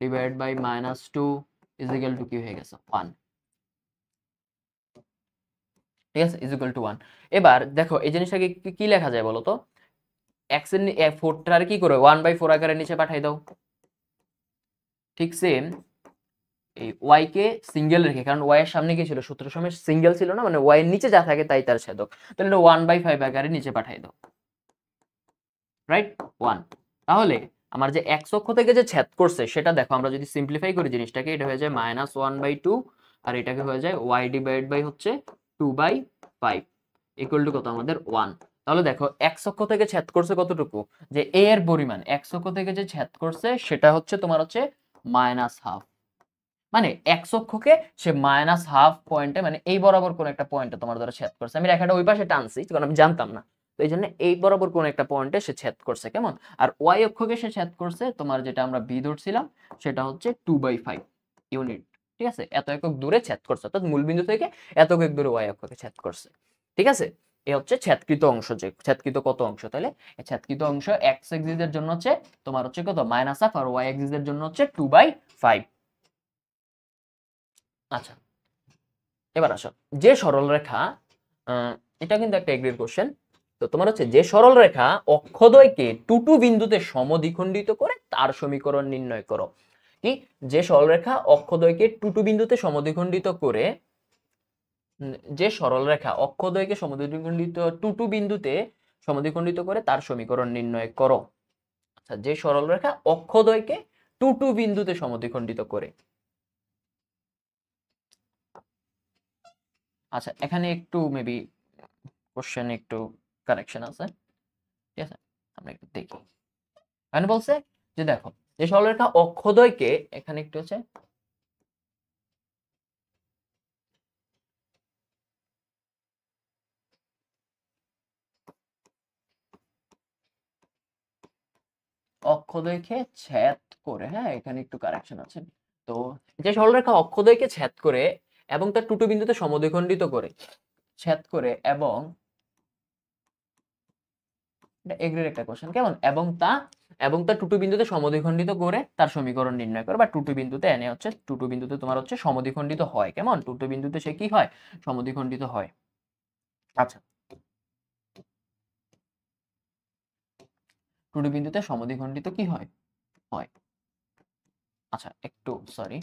divide by -2 is equal to কি হয়ে গেছে, 1। ঠিক আছে, ইজ ইকুয়াল টু 1। এবার দেখো এই জিনিসটাকে কি লেখা যায় বলো তো, x এর 4টার কি করে 1/4 আকারে নিচে পাঠাই দাও। ঠিক সেম এই y কে সিঙ্গেল রেখে, কারণ y এর সামনে কি ছিল, সূত্রের সময় সিঙ্গেল ছিল না, মানে y এর নিচে যা থাকে তাই তার ছেদক, তাহলে এটা 1/5 আকারে নিচে পাঠাই দাও, রাইট? 1। তাহলে আমার যে x অক্ষ থেকে যে ছেদ করছে সেটা দেখো, আমরা যদি সিম্পলিফাই করি জিনিসটাকে, এটা হয়ে যায় -1/2, আর এটাকে হয়ে যায় y ডিভাইড বাই হচ্ছে 2/5 ইকুয়াল টু কত আমাদের 1। তাহলে দেখো x অক্ষ থেকে ছেদ করছে কতটুকু, যে a এর পরিমাণ x অক্ষ থেকে যে ছেদ করছে সেটা হচ্ছে তোমার হচ্ছে -1/2, মানে x অক্ষকে সে -1/2 পয়েন্টে, মানে এই বরাবর কোন একটা পয়েন্টে তোমার ধরো ছেদ করছে, আমি রেখাটা ওই পাশে টানছি কারণ আমি জানতাম না, তো এই জন্য এই বরাবর কোন একটা পয়েন্টে সে ছেদ করছে, কেমন? আর y অক্ষকে সে ছেদ করছে তোমার, যেটা আমরা b ধরছিলাম সেটা হচ্ছে 2/5 ইউনিট। ঠিক আছে, এত একক দূরে ছেদ করছে, অর্থাৎ মূলবিন্দু থেকে এত একক দূরে y অক্ষকে ছেদ করছে। ঠিক আছে, এই হচ্ছে ছেদকৃত অংশ, যে ছেদকৃত কত অংশ, তাহলে এই ছেদকৃত অংশ x এক্সিস এর জন্য হচ্ছে তোমার হচ্ছে কত, -1/2, আর y এক্সিস এর জন্য হচ্ছে 2/5। আচ্ছা, এবার আসো, যে সরল রেখা, এটা কিন্তু একটা এগ্রির কোশ্চেন, তো তোমার হচ্ছে যে সরল রেখা অক্ষদ্বয়কে টুটু বিন্দুতে সমদ্বিখণ্ডিত করে তার সমীকরণ নির্ণয় করো। কি, যে সরল রেখা অক্ষদ্বয়কে টুটু বিন্দুতে সমদ্বিখণ্ডিত করে, যে সরল রেখা অক্ষদ্বয়কে সমদ্বিখণ্ডিত টুটু বিন্দুতে সমদ্বিখণ্ডিত করে তার সমীকরণ নির্ণয় করো। আচ্ছা, যে সরল রেখা অক্ষদ্বয়কে টুটু বিন্দুতে সমদ্বিখণ্ডিত করে। আচ্ছা, এখানে একটু মেবি কোশ্চেন একটু কারেকশন আছে, ঠিক আছে, আমরা একটু দেখি। এখানে বলছে যে দেখো, যে সরলরেখা অক্ষদ্বয়কে, এখানে একটু হচ্ছে অক্ষদ্বয়কে ছেদ করে, হ্যাঁ এখানে একটু কারেকশন আছে। তো যে সরলরেখা অক্ষদ্বয়কে ছেদ করে এবং তার টুটু বিন্দুতে সমদ্বিখণ্ডিত করে, ছেদ করে এবং, এটা এগ্রির একটা কোশ্চেন, কেমন, এবং তা টুটু বিন্দুতে সমদ্বিখণ্ডিত করে তার সমীকরণ নির্ণয় করে, বা টুটু বিন্দুতে এনে হচ্ছে, টুটু বিন্দুতে তোমার হচ্ছে সমদ্বিখণ্ডিত হয়, কেমন, টুটু বিন্দুতে সে কি হয়, সমদ্বিখণ্ডিত হয়। আচ্ছা, টুটু বিন্দুতে সমদ্বিখণ্ডিত কি হয়, হয়। আচ্ছা একটু সরি,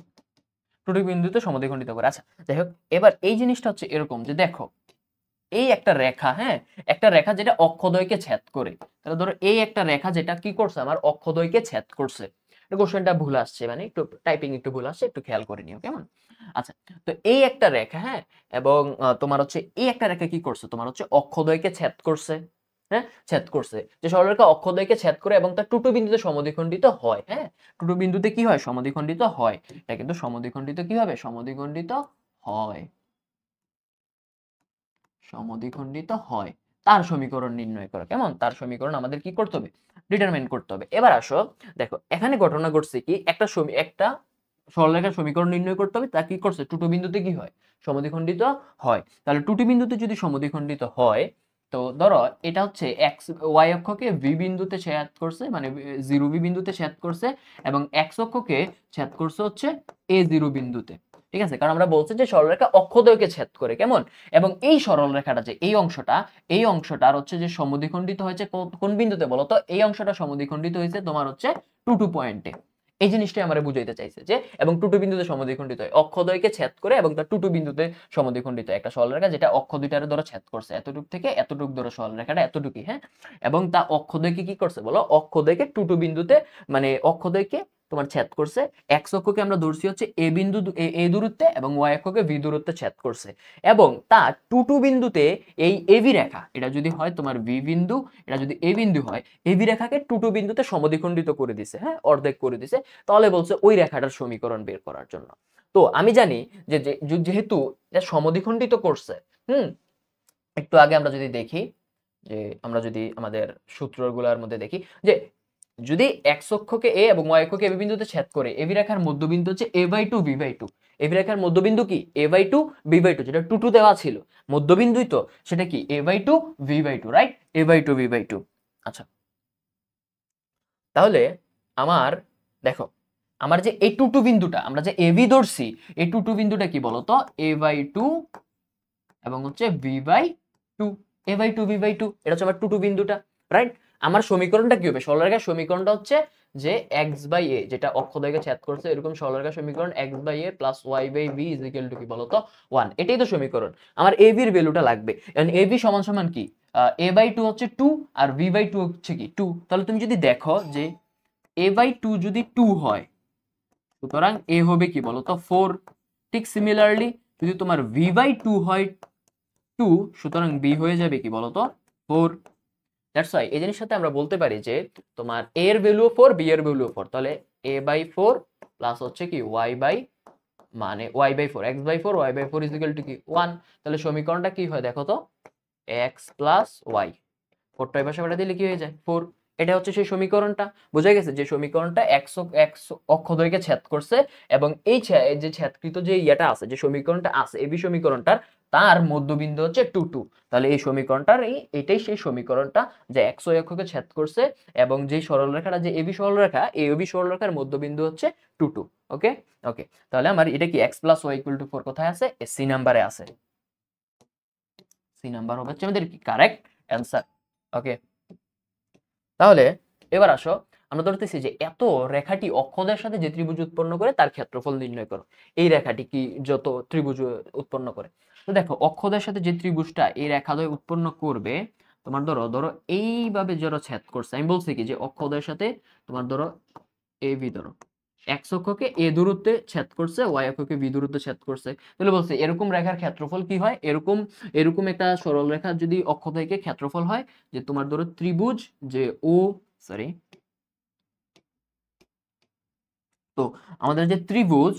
টুটু বিন্দুতে সমদ্বিখণ্ডিত করে। আচ্ছা যাই হোক, এবার এই জিনিসটা হচ্ছে এরকম যে দেখো এই একটা রেখা, হ্যাঁ, একটা রেখা যেটা অক্ষদ্বয়কে ছেদ করে। তাহলে ধরো এই একটা রেখা যেটা কি করছে, আমার অক্ষদ্বয়কে ছেদ করছে। কোশ্চেনটা ভুল আসছে, মানে একটু টাইপিং একটু ভুল আসছে, একটু খেয়াল করে নিও কেমন। আচ্ছা, তো এই একটা রেখা, হ্যাঁ, এবং তোমার হচ্ছে এই একটা রেখা কি করছে, তোমার হচ্ছে অক্ষদ্বয়কে ছেদ করছে। হ্যাঁ, ছেদ করছে, যে সরলরেখা অক্ষদ্বয়কে ছেদ করে এবং তার টুটু বিন্দুতে সমদ্বিখণ্ডিত হয়। হ্যাঁ, টুটু বিন্দুতে কি হয়, সমদ্বিখণ্ডিত হয়। এটা কিন্তু সমদ্বিখণ্ডিত কি হবে, সমদ্বিখণ্ডিত হয়, সমদ্বিখণ্ডিত হয়। তার সমীকরণ নির্ণয় করো কেমন, তার সমীকরণ আমাদের কি করতে হবে, ডিটারমাইন করতে হবে। এবার আসো দেখো এখানে ঘটনা ঘটছে কি, একটা সরলরেখার সমীকরণ নির্ণয় করতে হবে, তা কি করছে, টুটু বিন্দুতে কি হয়, সমদ্বিখণ্ডিত হয়। তাহলে টুটু বিন্দুতে যদি সমদ্বিখণ্ডিত হয়, তো ধরো এটা হচ্ছে এক্স ওয়াই অক্ষকে ভি বিন্দুতে ছেদ করছে, মানে জিরো বি বিন্দুতে ছেদ করছে, এবং এক্স অক্ষকে ছেদ করছে হচ্ছে এ জিরো বিন্দুতে। ঠিক আছে, কারণ আমরা বলছি যে সরলরেখা অক্ষদ্বয়কে ছেদ করে কেমন, এবং এই সরলরেখাটা যে এই অংশটার হচ্ছে যে সমদ্বিখণ্ডিত হয়েছে কোন বিন্দুতে বলতো, এই অংশটা সমদ্বিখণ্ডিত হয়েছে তোমার হচ্ছে টু পয়েন্টে। এই জিনিসটাই আমরা বুঝাইতে চাইছে যে, এবং টু বিন্দুতে সমদ্বিখণ্ডিত হয়, অক্ষদ্বয়কে ছেদ করে এবং তার টু বিন্দুতে সমদ্বিখণ্ডিত হয় একটা সরলরেখা যেটা অক্ষ দুইটার দ্বারা ছেদ করছে, এতটুক থেকে এতটুক ধরো সরলরেখাটা এতটুকুই, হ্যাঁ, এবং তা অক্ষদ্বয়কে কি করছে বলো, অক্ষদ্বয়কে টু বিন্দুতে, মানে অক্ষদ্বয়কে তোমার ছেদ করছে। এক্স অক্ষকে আমরা ধরছি হচ্ছে এ বিন্দু এ দূরত্বে, এবং ওয়াই অক্ষকে ভি দূরত্বে ছেদ করছে, এবং তার টু বিন্দুতে এই এবি রেখা, এটা যদি হয় তোমার ভি বিন্দু, এটা যদি এ বিন্দু হয়, এবি রেখাকে টু বিন্দুতে সমদ্বিখণ্ডিত করে দিছে, হ্যাঁ, অর্ধেক করে দিছে। তাহলে বলছে ওই রেখাটার সমীকরণ বের করার জন্য। তো আমি জানি যে যেহেতু এটা সমদ্বিখণ্ডিত করছে, একটু আগে আমরা যদি দেখি, যে আমরা যদি আমাদের সূত্রগুলোর মধ্যে দেখি, যে যদি এক্স অক্ষকে এ এবং ওয়াই অক্ষকে এবি বিন্দুতে ছেদ করে, এবি রেখার মধ্যবিন্দু হচ্ছে a by two b by two. A b রেখার মধ্যবিন্দু কি a by two b by two, যেটা টু দেওয়া ছিল মধ্যবিন্দুই, তো সেটা কি a by two v by two, right, a by two b by two. আচ্ছা, তাহলে আমার দেখো, আমার যে এই টু বিন্দুটা আমরা যে এবি ধরছি, এই টু বিন্দুটা কি বলতো, এ বাই টু এবং হচ্ছে v by two, a by two v by two, এটা হচ্ছে আমার টু বিন্দুটা, রাইট। আমার সমীকরণটা কি হবে, সরলরেখার সমীকরণটা হচ্ছে যে এক্স বাই এ, যেটা অক্ষদ্বয়কে ছেদ করছে, এরকম সরলরেখার সমীকরণ x by a plus y by b is equal to কি বলতো, 1। এটাই তো সমীকরণ। আমার এ বির ভ্যালুটা লাগবে, কারণ এ বি সমান সমান কি, এ বাই টু হচ্ছে 2 আর ভি বাই টু হচ্ছে কি 2। তাহলে তুমি যদি দেখো যে এ বাই টু যদি 2 হয়, সুতরাং এ হবে কি বলতো 4। ঠিক সিমিলারলি যদি তোমার ভি বাই টু হয় 2, সুতরাং বি হয়ে যাবে কি বলতো 4। দ্যাটস ওয়াই এই জিনিসটাতে আমরা বলতে পারি যে তোমার এ এর ভ্যালু 4, বি এর ভ্যালু 4, তাহলে এ বাই 4 প্লাস হচ্ছে কি ওয়াই বাই, মানে y by 4, x by 4, y by 4 is equal to কি 1। তাহলে সমীকরণটা কি হয় দেখো তো, এক্স প্লাস ওয়াই, 4টা এই পাশে পাঠিয়ে দিলে কি হয়ে যায় 4। এটা হচ্ছে সেই সমীকরণটা, বোঝা গেছে, যে সমীকরণটা এক্স অক্ষদ্বয়কে ছেদ করছে, এবং এই যে ছেদকৃত যে ইয়েটা আছে, যে সমীকরণটা আছে এবি সমীকরণটার, তার মধ্যবিন্দু হচ্ছে 2। তাহলে এই সমীকরণটার এটাই সেই সমীকরণটা, যে এক্স ওয়াই অক্ষকে ছেদ করছে, এবং যে সরলরেখাটা যে এবি সরলরেখা, এই এবি সরলরেখার মধ্যবিন্দু হচ্ছে 2। ওকে, ওকে, তাহলে আমার এটা কি x plus y equal to 4 কোথায় আছে, সি নাম্বারে আছে। সি নাম্বার হবে হচ্ছে আমাদের কি কারেক্ট অ্যান্সার। ওকে, তাহলে এবার আসো, আমরা ধরতেছি যে এত রেখাটি অক্ষদের সাথে যে ত্রিভুজ উৎপন্ন করে তার ক্ষেত্রফল নির্ণয় করো। এই রেখাটি কি যত ত্রিভুজ উৎপন্ন করে, তো দেখো অক্ষদের সাথে যে ত্রিভুজটা এই রেখাদ্বয় উৎপন্ন করবে, তোমার ধরো ধরো এইভাবে যারা ছেদ করছে, আমি বলছি কি যে অক্ষদের সাথে তোমার ধরো এ বি, ধরো এক্স অক্ষকে এ দূরত্বে ছেদ করছে, ওয়াই অক্ষকে বি দূরত্বে ছেদ করছে, তাহলে বলছে এরকম রেখার ক্ষেত্রফল কি হয়, এরকম এরকম একটা সরল রেখা যদি অক্ষ থেকে ক্ষেত্রফল হয়, যে তোমার ধরো ত্রিভুজ যে ও সরি, তো আমাদের যে ত্রিভুজ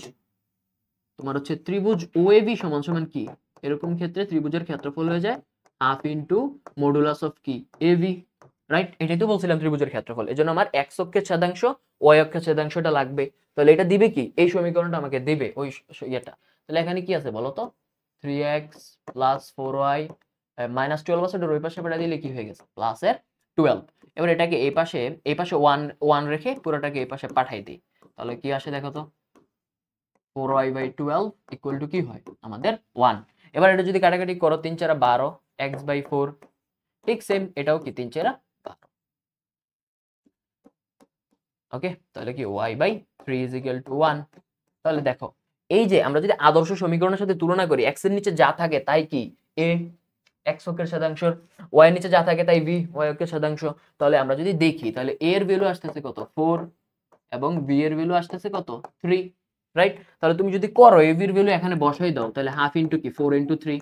তোমার হচ্ছে ত্রিভুজ ও এ বি সমান সমান কি, এরকম ক্ষেত্রে ত্রিভুজের ক্ষেত্রফল হয়ে যায় হাফ ইন্টু মডুলাস অফ কি এ বি, রাইট। এটাই তো বলছিলাম ত্রিভুজের ক্ষেত্রফল, এজন্য আমার এক্স অক্ষের ছেদাংশ ওয়াই অক্ষের ছেদাংশটা লাগবে। তাহলে এটা দিবে কি, এই সমীকরণটা আমাকে দিবে ওই ইয়েটা। তাহলে এখানে কি আছে বলো তো, 3x প্লাস 4y মাইনাস 12 আছে, ওই পাশে পাঠিয়ে দিলে কি হয়ে গেছে প্লাস এর 12। এবার এটাকে এই পাশে 1 রেখে পুরোটাকে এই পাশে পাঠাই দিই, তাহলে কি আসে দেখো তো, 4y/12 ইকুয়াল টু কি হয় আমাদের 1। এবার এটা যদি কাটাকাটি করো, 3 4 12, x/4, ঠিক সেম এটাও কি 3 4 12। ওকে, তাহলে কি y/3 = 1। তাহলে দেখো, এই যে আমরা যদি আদর্শ সমীকরণের সাথে তুলনা করি, x এর নিচে যা থাকে তাই কি a, x অক্ষের সাধাংশ, y এর নিচে যা থাকে তাই v, y অক্ষের সাধাংশ। তাহলে আমরা যদি দেখি, তাহলে a এর ভ্যালু আসতেছে কত 4 এবং b এর ভ্যালু আসতেছে কত 3, রাইট? তাহলে তুমি যদি করো a b এর ভ্যালু এখানে বসাই দাও, তাহলে হাফ ইনটু কি 4 × 3,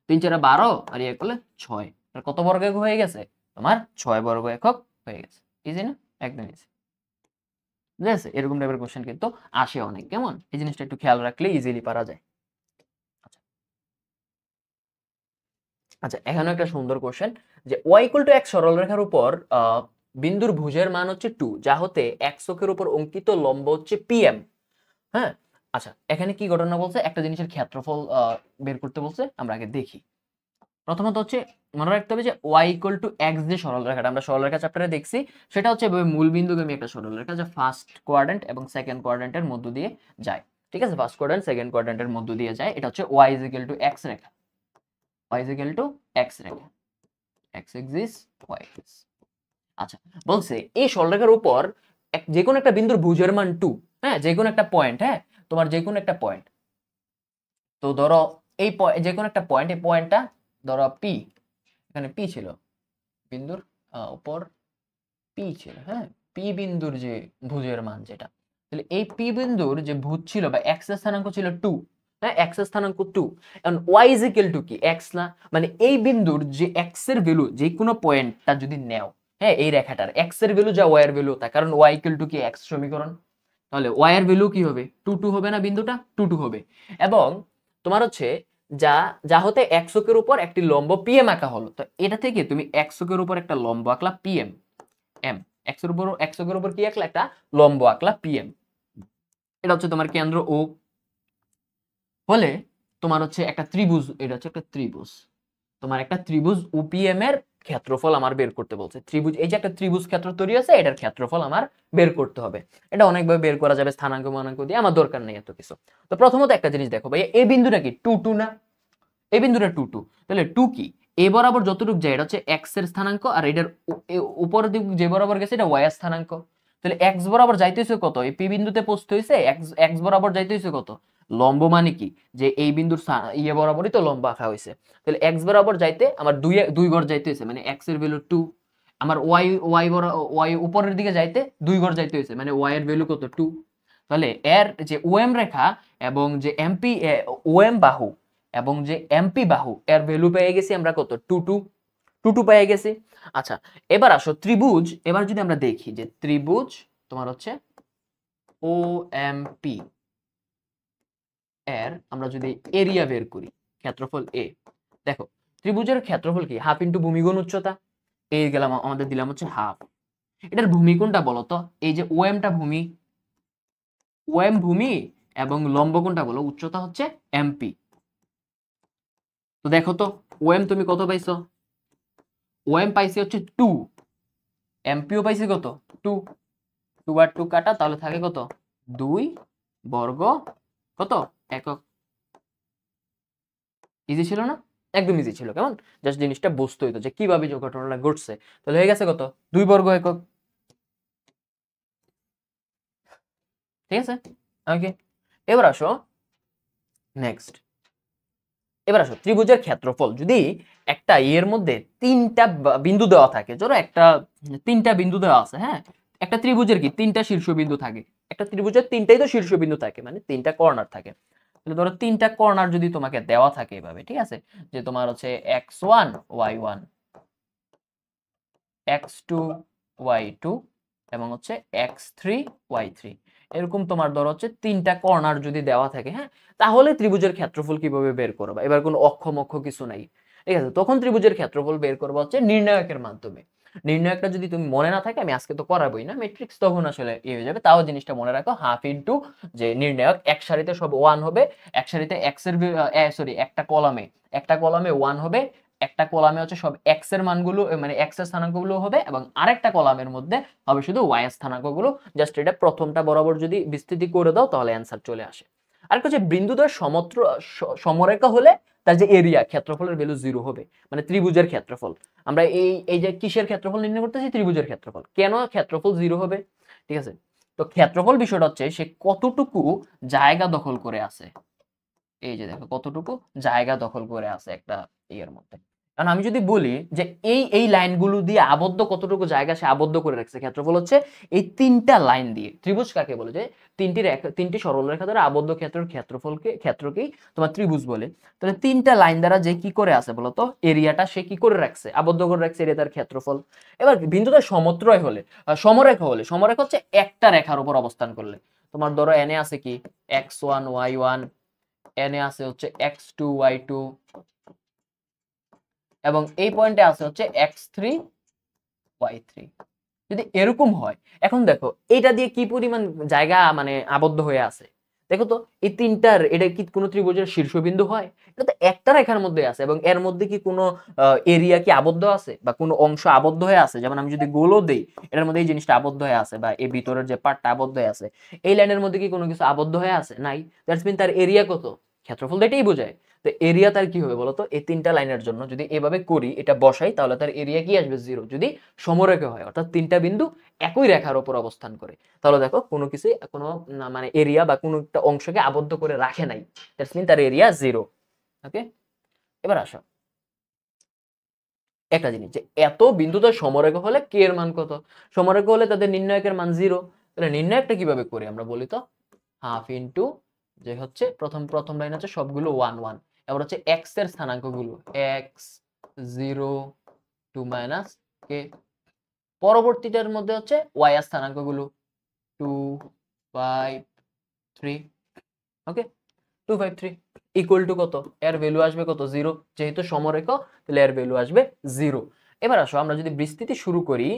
3 × 4 = 12 আর ইয়ে করলে 6। আর কত বর্গ একক হয়ে গেছে? তোমার 6 বর্গ একক হয়ে গেছে। ইজি না? একদম ইজি। ঠিক আছে, এরকম টাইপের কোশ্চেন কিন্তু আসে অনেক, কেমন? এই জিনিসটা একটু খেয়াল রাখলে ইজিলি পারা যায়। আচ্ছা, এখানেও একটা সুন্দর কোশ্চেন যে y = x সরলরেখার উপর বিন্দুর ভুজের মান হচ্ছে 2, যা হতে x অক্ষের উপর অঙ্কিত লম্ব হচ্ছে pm। হ্যাঁ, আচ্ছা, এখানে কি ঘটনা বলছে? একটা জিনিসের ক্ষেত্রফল বের করতে বলছে, আমরা আগে দেখি। প্রথমত হচ্ছে মনে রাখতে হবে যে y = x যে সরলরেখাটা আমরা সরলরেখা চ্যাপ্টারে দেখছি, সেটা হচ্ছে মূল বিন্দুগামী একটা সরলরেখা যা ফার্স্ট কোয়াড্র্যান্ট এবং সেকেন্ড কোয়াড্র্যান্টের মধ্য দিয়ে যায়। ঠিক আছে, ফার্স্ট কোয়াড্র্যান্ট সেকেন্ড কোয়াড্র্যান্টের মধ্য দিয়ে যায়। এটা হচ্ছে y = x রেখা, y = x রেখা, x axis y axis। আচ্ছা, বলছে এই সরলরেখার উপর যে কোনো একটা বিন্দুর ভুজের মান 2, হ্যাঁ, যে কোনো একটা পয়েন্ট, হ্যাঁ, তোমার যে কোনো একটা পয়েন্ট। তো ধরো এই যে কোনো একটা পয়েন্ট, এই পয়েন্টটা ধরো p, এখানে p ছিল বিন্দুর উপর p ছিল, হ্যাঁ, p বিন্দুর যে ভুজের মান যেটা, তাহলে এই p বিন্দুর যে ভুজ ছিল বা x এর স্থানাঙ্ক ছিল 2, হ্যাঁ, x এর স্থানাঙ্ক 2, এখন y = কি x না, মানে এই বিন্দুর যে x এর ভ্যালু যে কোনো পয়েন্টটা যদি নেও, হ্যাঁ, এই রেখাটার x এর ভ্যালু যা y এর ভ্যালু তা, কারণ y = কি x সমীকরণ, তাহলে y এর ভ্যালু কি হবে 2 2 হবে না, বিন্দুটা 2 2 হবে। এবং তোমার হচ্ছে যা যা হতে x অক্ষের উপর একটি লম্ব pm আঁকা হলো, তো এটা থেকে তুমি x অক্ষের উপর একটা লম্ব আঁকলা pm, m, x অক্ষের উপর কি আঁকলা? একটা লম্ব আঁকলা pm। এটা হচ্ছে তোমার কেন্দ্র ও হলে তোমার হচ্ছে একটা ত্রিভুজ, এটা হচ্ছে একটা ত্রিভুজ, তোমার একটা ত্রিভুজ OPM এর ক্ষেত্রফল আমার বের করতে বলছে। ত্রিভুজ, এই যে একটা ত্রিভুজ ক্ষেত্র তৈরি আছে, এটার ক্ষেত্রফল আমার বের করতে হবে। এটা অনেকভাবে বের করা যাবে, স্থানাঙ্ক মানাঙ্ক দিয়ে, আমার দরকার নেই এত কিছু। তো প্রথমত একটা জিনিস দেখো ভাই, এই বিন্দুটা কি 2 2 না? এই বিন্দুটা 2 2, তাহলে 2 কি এ বরাবর যতটুকু যায় এটা হচ্ছে x এর স্থানাঙ্ক, আর এটার উপরের দিক যে বরাবর গেছে এটা y এর স্থানাঙ্ক। তাহলে x বরাবর যাইতে হইছে কত? এই p বিন্দুতে পৌঁছতে হইছে x বরাবর যাইতে হইছে কত? লম্ব মানে কি, যে এই বিন্দুর ইয়ে বরাবরই তো লম্ব আঁকা হইছে। তাহলে x বরাবর যাইতে আমার 2 ঘর যাইতে হইছে, মানে x এর ভ্যালু 2। আমার y উপরের দিকে যাইতে 2 ঘর যাইতে হইছে, মানে y এর ভ্যালু কত 2। তাহলে এর যে OM রেখা এবং যে MP OM বাহু এবং যে MP বাহু, এর ভ্যালু পেয়ে গেছি আমরা কত 2 2 2 2 পেয়ে গেছি। আচ্ছা, এবার আসো ত্রিভুজ, এবার যদি আমরা দেখি যে ত্রিভুজ তোমার হচ্ছে OMP এর আমরা যদি এরিয়া বের করি, ক্ষেত্রফল a, দেখো ত্রিভুজের ক্ষেত্রফল কি হাফ ইনটু ভূমি গুণ উচ্চতা, এই গেলাম আমাদের দিলাম হচ্ছে হাফ। এটার ভূমি কোনটা বলো তো? এই যে OM টা ভূমি, OM ভূমি এবং লম্ব কোনটা বলো? উচ্চতা হচ্ছে MP। তো দেখো তো OM তুমি কত পাইছো? OM পাইছি হচ্ছে 2, MP ও পাইছি কত 2, 2 আর 2 কাটা, তাহলে থাকে কত 2 বর্গ কত একক। ইজি ছিল না? একদম ইজি ছিল, কেমন? জাস্ট জিনিসটা বুঝতে হইতো যে কিভাবে যে ঘটনাটা ঘটছে। তাহলে হয়ে গেছে কত 2 বর্গ একক। ঠিক আছে, ওকে। এবার আসো নেক্সট, এবার আসো ত্রিভুজের ক্ষেত্রফল যদি একটা এর মধ্যে 3টা বিন্দু দেওয়া থাকে, ধরো একটা 3টা বিন্দু দেওয়া আছে, হ্যাঁ, একটা ত্রিভুজের কি 3টা শীর্ষবিন্দু থাকে, একটা ত্রিভুজের 3টাই তো শীর্ষবিন্দু থাকে, মানে 3টা কর্নার থাকে। তাহলে ধরো 3টা কর্নার যদি তোমাকে দেওয়া থাকে এভাবে, ঠিক আছে, যে তোমার হচ্ছে x1 y1 x2 y2 এবং হচ্ছে x3 y3, এরকম তোমার ধরো হচ্ছে 3টা কর্নার যদি দেওয়া থাকে, হ্যাঁ, তাহলে ত্রিভুজের ক্ষেত্রফল কিভাবে বের করবা? এবার কোনো অক্ষ কিছু নাই, ঠিক আছে, তখন ত্রিভুজের ক্ষেত্রফল বের করবা হচ্ছে নির্ণায়কের মাধ্যমে। নির্ণায়কটা যদি তুমি মনে না থাকে, আমি আজকে তো করাবোই না ম্যাট্রিক্স, তখন আসলে হয়ে যাবে। তাও জিনিসটা মনে রাখো, হাফ ইনটু যে নির্ণায়ক, এক সারিতে সব 1 হবে, এক সারিতে x এর সরি একটা কলামে 1 হবে, একটা কলামে হচ্ছে সব x এর মানগুলো, মানে x এর স্থানাঙ্কগুলো হবে, এবং আরেকটা কলামের মধ্যে হবে শুধু y এর স্থানাঙ্কগুলো। জাস্ট এটা প্রথমটা বরাবর যদি বিস্তৃতি করে দাও তাহলে অ্যান্সার চলে আসে। আরেকটা হচ্ছে বিন্দুদ্বয় সমরেখা হলে তার যে এরিয়া ক্ষেত্রফলের ভ্যালু 0 হবে, মানে ত্রিভুজের ক্ষেত্রফল। আমরা এই যে কিসের ক্ষেত্রফল নির্ণয় করতেছি, ত্রিভুজের ক্ষেত্রফল। কেন ক্ষেত্রফল 0 হবে, ঠিক আছে? তো ক্ষেত্রফল বিষয়টা হচ্ছে সে কতটুকু জায়গা দখল করে আছে। এই যে দেখো কতটুকু জায়গা দখল করে আছে একটা ইয়ের মধ্যে। কারণ আমি যদি বলি যে এই লাইনগুলো দিয়ে আবদ্ধ কতটুকু জায়গা সে আবদ্ধ করে রাখছে, ক্ষেত্রফল হচ্ছে এই 3টা লাইন দিয়ে। ত্রিভুজ কাকে বলে, যে তিনটি সরলরেখা দ্বারা আবদ্ধ ক্ষেত্রকেই তোমার ত্রিভুজ বলে। তাহলে 3টা লাইন দ্বারা যে কি করে আছে বলতো, এরিয়াটা সে কি করে রাখছে, আবদ্ধ করে রাখছে, এরিয়া তার ক্ষেত্রফল। এবার বিন্দুটা সমত্রয় হলে, সমরেখা হচ্ছে একটা রেখার উপর অবস্থান করলে। তোমার ধরো এনে আছে কি x1 y1, এনে আছে হচ্ছে x2 y2, এবং এই পয়েন্টে আছে হচ্ছে x3 y3। যদি এরকম হয়, এখন দেখো এটা দিয়ে কি পরিমাণ জায়গা মানে আবদ্ধ হয়ে আছে, দেখো তো এই তিনটার, এটা কি কোনো ত্রিভুজের শীর্ষবিন্দু হয়? এটা তো একটা রেখার মধ্যে আছে, এবং এর মধ্যে কি কোনো এরিয়া কি আবদ্ধ আছে বা কোনো অংশ আবদ্ধ হয়ে আছে? যেমন আমি যদি গোলও দেই, এটার মধ্যে এই জিনিসটা আবদ্ধ হয়ে আছে, বা এই ভিতরের যে পার্টটা আবদ্ধ হয়ে আছে, এই লাইনের মধ্যে কি কোনো কিছু আবদ্ধ হয়ে আছে? নাই। দ্যাটস মিন তার এরিয়া কত? ক্ষেত্রফল তো এটাই বোঝায়। তো এরিয়া তার কি হবে বলতো, এই 3টা লাইনের জন্য যদি এভাবে করি, এটা বসাই, তাহলে তার এরিয়া কি আসবে? 0। যদি সমরেখা হয়, অর্থাৎ 3টা বিন্দু একই রেখার উপর অবস্থান করে, তাহলে দেখো কোনো কিছু কোনো মানে এরিয়া বা কোনো একটা অংশকে আবদ্ধ করে রাখে নাই, দ্যাটস মিন তার এরিয়া 0। ওকে, এবার আসো একটা জিনিস, যে এত বিন্দুদ্বয় সমরেখা হলে কে এর মান কত? সমরেখা হলে তাদের নির্ণায়কের মান 0। তাহলে নির্ণায়কটা কিভাবে করি আমরা বলি তো, হাফ ইনটু, যে হচ্ছে প্রথম লাইন হচ্ছে সবগুলো 1 1, এবার হচ্ছে x এর স্থানাঙ্কগুলো x 0 2 মাইনাস কে, পরবর্তীটার মধ্যে হচ্ছে y এর স্থানাঙ্কগুলো 2 5 3। ওকে, 2 5 3 ইকুয়াল টু কত? এর ভ্যালু আসবে কত? 0। যেহেতু সমরেখা, তাহলে এর ভ্যালু আসবে 0। এবার আসো আমরা যদি বিস্তৃতি শুরু করি,